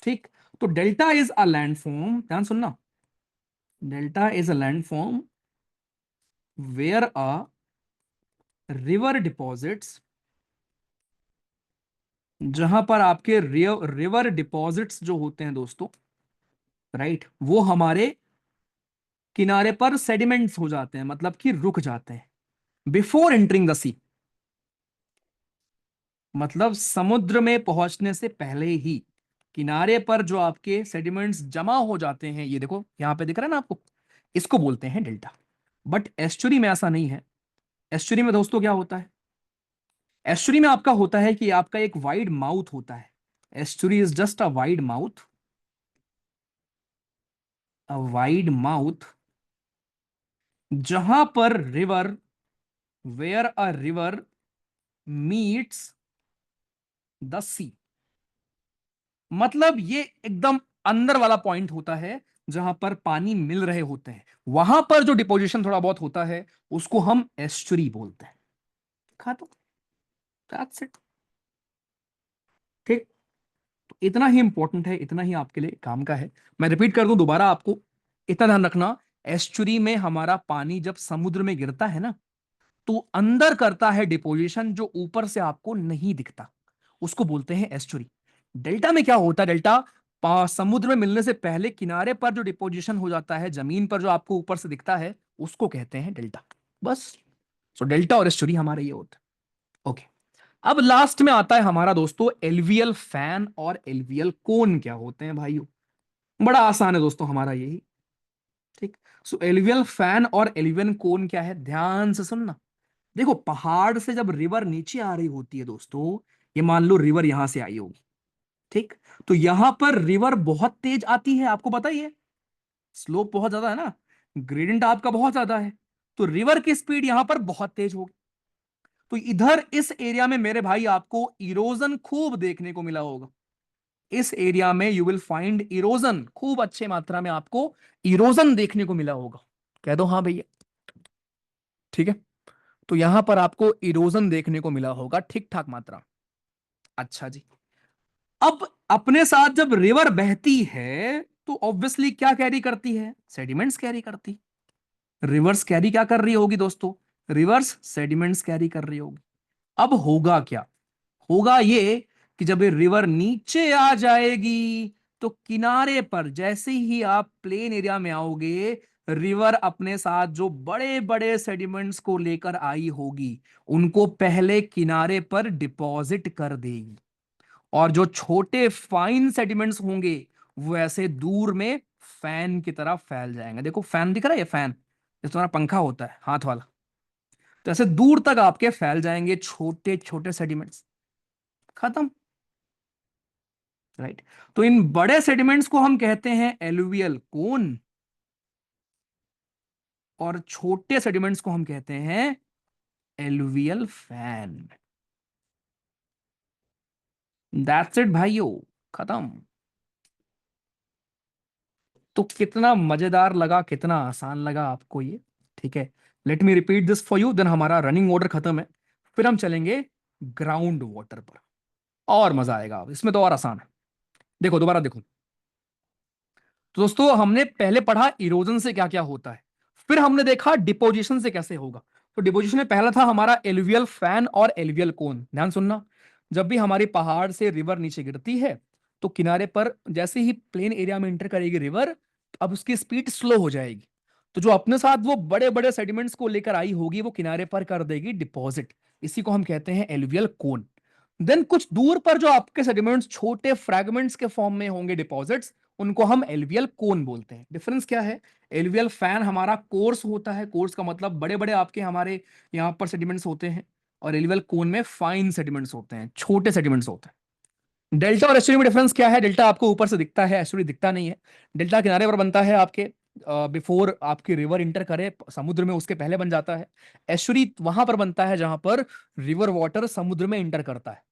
ठीक, तो डेल्टा इज अ लैंडफॉर्म, ध्यान सुनना, delta is a landform where a river deposits, जहां पर आपके रिवर डिपॉजिट्स जो होते हैं दोस्तों, राइट, वो हमारे किनारे पर सेडिमेंट्स हो जाते हैं, मतलब कि रुक जाते हैं बिफोर एंटरिंग द सी, मतलब समुद्र में पहुंचने से पहले ही किनारे पर जो आपके सेडिमेंट्स जमा हो जाते हैं, ये देखो यहां पे दिख रहा है ना आपको, इसको बोलते हैं डेल्टा। बट एस्चुरी में ऐसा नहीं है। एस्चुरी में दोस्तों क्या होता है? एस्चुरी में आपका होता है कि आपका एक वाइड माउथ होता है। Estuary is just a wide mouth, a wide mouth जहां पर river, where a river meets the sea, मतलब ये एकदम अंदर वाला पॉइंट होता है जहां पर पानी मिल रहे होते हैं, वहां पर जो डिपोजिशन थोड़ा बहुत होता है उसको हम एस्चुरी बोलते हैं। खा तो दैट्स इट। ठीक, तो इतना ही इंपॉर्टेंट है, इतना ही आपके लिए काम का है। मैं रिपीट कर दूं दोबारा आपको, इतना ध्यान रखना, एस्चुरी में हमारा पानी जब समुद्र में गिरता है ना, तो अंदर करता है डिपोजिशन जो ऊपर से आपको नहीं दिखता, उसको बोलते हैं एस्चुरी। डेल्टा में क्या होता है? डेल्टा समुद्र में मिलने से पहले किनारे पर जो डिपोजिशन हो जाता है, जमीन पर जो आपको ऊपर से दिखता है, उसको कहते हैं डेल्टा। बस। सो डेल्टा और एस्चुरी हमारे ये होता है। ओके, अब लास्ट में आता है हमारा दोस्तों एलवीएल फैन और एलवीएल कोन क्या होते हैं भाइयों। बड़ा आसान है दोस्तों हमारा यही। ठीक, सो एलवीएल फैन और एलवीएल कोन क्या है, ध्यान से सुनना। देखो, पहाड़ से जब रिवर नीचे आ रही होती है दोस्तों, ये मान लो रिवर यहां से आई होगी, ठीक, तो यहां पर रिवर बहुत तेज आती है, आपको पता ही है, स्लोप बहुत ज्यादा है ना, ग्रेडियंट आपका बहुत ज्यादा है, तो रिवर की स्पीड यहां पर बहुत तेज होगी। तो इधर इस एरिया में मेरे भाई आपको इरोजन खूब देखने को मिला होगा। इस एरिया में यू विल फाइंड इरोजन, खूब अच्छे मात्रा में आपको इरोजन देखने को मिला होगा। कह दो हाँ भैया। ठीक है, तो यहां पर आपको इरोजन देखने को मिला होगा ठीक ठाक मात्रा। अच्छा जी, अब अपने साथ जब रिवर बहती है तो ऑब्वियसली क्या कैरी करती है? सेडिमेंट्स कैरी करती। रिवर्स कैरी क्या कर रही होगी दोस्तों? रिवर्स सेडिमेंट्स कैरी कर रही होगी। अब होगा क्या? होगा ये कि जब ये रिवर नीचे आ जाएगी, तो किनारे पर जैसे ही आप प्लेन एरिया में आओगे, रिवर अपने साथ जो बड़े बड़े सेडिमेंट्स को लेकर आई होगी, उनको पहले किनारे पर डिपॉजिट कर देगी, और जो छोटे फाइन सेडिमेंट्स होंगे वो ऐसे दूर में फैन की तरह फैल जाएंगे। देखो फैन दिख रहा है, ये फैन, इस तुम्हारा पंखा होता है हाथ वाला, तो ऐसे दूर तक आपके फैल जाएंगे छोटे छोटे सेडिमेंट्स। खत्म, राइट। तो इन बड़े सेडिमेंट्स को हम कहते हैं एलुवियल कोन, और छोटे सेडिमेंट्स को हम कहते हैं एलुवियल फैन। दैट्स इट भाइयों, खत्म। तो कितना मजेदार लगा, कितना आसान लगा आपको ये। ठीक है, let me repeat this for you, then हमारा रनिंग वाटर खत्म है, फिर हम चलेंगे ग्राउंड वाटर पर, और मजा आएगा। अब इसमें तो और आसान है। देखो दोबारा देखो। तो दोस्तों हमने पहले पढ़ा इरोजन से क्या क्या होता है, फिर हमने देखा डिपोजिशन से कैसे होगा। तो डिपोजिशन में पहला था हमारा एलुवियल फैन और एलुवियल कोन। ध्यान सुनना, जब भी हमारी पहाड़ से रिवर नीचे गिरती है तो किनारे पर जैसे ही प्लेन एरिया में एंटर करेगी रिवर, अब उसकी स्पीड स्लो हो जाएगी। तो जो अपने साथ वो बड़े बड़े सेडिमेंट्स को लेकर आई होगी वो किनारे पर कर देगी डिपॉजिट, इसी को हम कहते हैं एलुवियल कोन। देन कुछ दूर पर जो आपके सेडिमेंट्स छोटे फ्रैगमेंट्स के फॉर्म में होंगे डिपॉजिट्स, उनको हम एलुवियल कोन बोलते हैं। डिफरेंस क्या है? एलुवियल फैन हमारा कोर्स होता है, कोर्स का मतलब बड़े बड़े आपके हमारे यहाँ पर सेडिमेंट्स होते हैं, और एलुवियल कोन में फाइन सेडिमेंट्स होते हैं, छोटे सेडिमेंट्स होते हैं। डेल्टा और एस्चुरी में डिफरेंस क्या है? डेल्टा आपको ऊपर से दिखता है, एस्चुरी दिखता नहीं है। डेल्टा किनारे पर बनता है आपके बिफोर आपकी रिवर इंटर करे समुद्र में, उसके पहले बन जाता है। एस्चुरी वहां पर बनता है जहां पर रिवर वाटर समुद्र में इंटर करता है,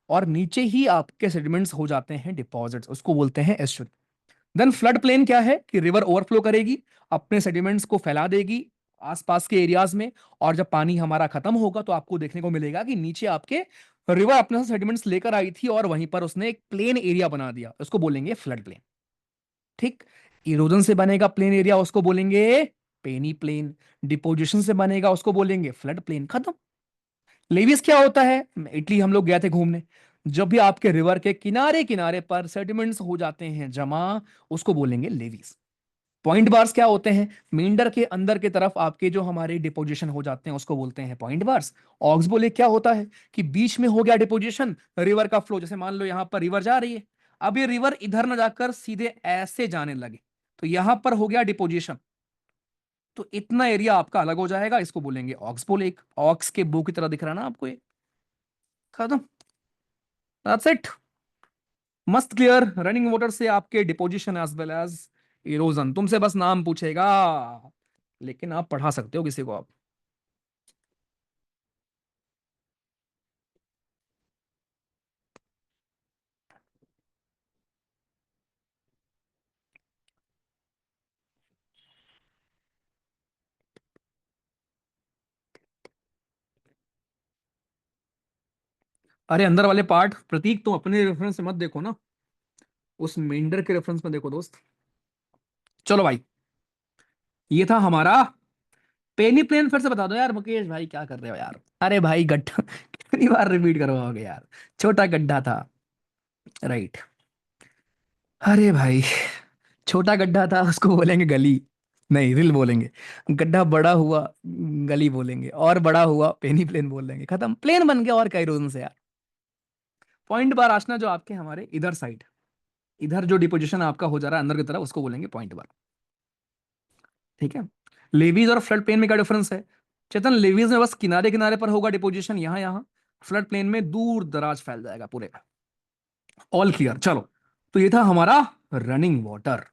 और नीचे ही आपके सेडिमेंट्स हो जाते हैं डिपॉजिट्स, उसको बोलते हैं एस्चुरी। देन फ्लड प्लेन क्या है? कि रिवर ओवरफ्लो करेगी, अपने सेडिमेंट्स को फैला देगी आसपास के एरियाज में, और जब पानी हमारा खत्म होगा तो आपको देखने को मिलेगा कि नीचे आपके रिवर अपने साथ सेडिमेंट्स लेकर आई थी और वहीं पर उसने एक प्लेन एरिया बना दिया, उसको बोलेंगे फ्लड प्लेन। ठीक, इरोजन से बनेगा प्लेन एरिया, उसको बोलेंगे पेनी प्लेन। डिपोजिशन से बनेगा उसको बोलेंगे फ्लड प्लेन। खत्म। लेविस क्या होता है? इटली हम लोग गए थे घूमने, जब भी आपके रिवर के किनारे किनारे पर सेडिमेंट्स हो जाते हैं जमा, उसको बोलेंगे लेविस। पॉइंट बार्स क्या होते हैं? मींडर के अंदर की तरफ आपके जो हमारे डिपोजिशन हो जाते हैं उसको बोलते हैं पॉइंट बार्स। ऑक्स बोले क्या होता है? कि बीच में हो गया डिपोजिशन, रिवर का फ्लो, जैसे मान लो यहां पर रिवर जा रही है, अब ये रिवर इधर ना जाकर सीधे ऐसे जाने लगे, तो यहां पर हो गया डिपोजिशन, तो इतना एरिया आपका अलग हो जाएगा, इसको बोलेंगे ऑक्स बोले। एक ऑक्स के बो की तरह दिख रहा है ना आपको ये। खत्म। That's it. मस्त क्लियर। रनिंग वाटर से आपके deposition as well as erosion. तुमसे बस नाम पूछेगा, लेकिन आप पढ़ा सकते हो किसी को आप। अरे अंदर वाले पार्ट प्रतीक तुम अपने रेफरेंस से मत देखो ना, उस मेंढर के रेफरेंस में देखो दोस्त। चलो भाई, ये था हमारा पेनी प्लेन। फिर से बता दो यार मुकेश भाई, क्या कर रहे हो यार? अरे भाई गड्ढा कितनी बार रिपीट करवाओगे यार? छोटा गड्ढा था, राइट। अरे भाई, छोटा गड्ढा था उसको बोलेंगे गली, नहीं रिल बोलेंगे। गड्ढा बड़ा हुआ, गली बोलेंगे, और बड़ा हुआ पेनी प्लेन बोल देंगे। खत्म, प्लेन बन गया। और कई रीजन से यार। पॉइंट बार आसना जो आपके हमारे इधर साइड, इधर जो डिपोजिशन आपका हो जा रहा है अंदर की तरफ, उसको बोलेंगे पॉइंट बार। ठीक है। लेवीज और फ्लड प्लेन में क्या डिफरेंस है? चेतन, लेवीज में बस किनारे किनारे पर होगा डिपोजिशन, यहां यहां। फ्लड प्लेन में दूर दराज फैल जाएगा पूरे। All clear. चलो, तो ये था हमारा रनिंग वाटर।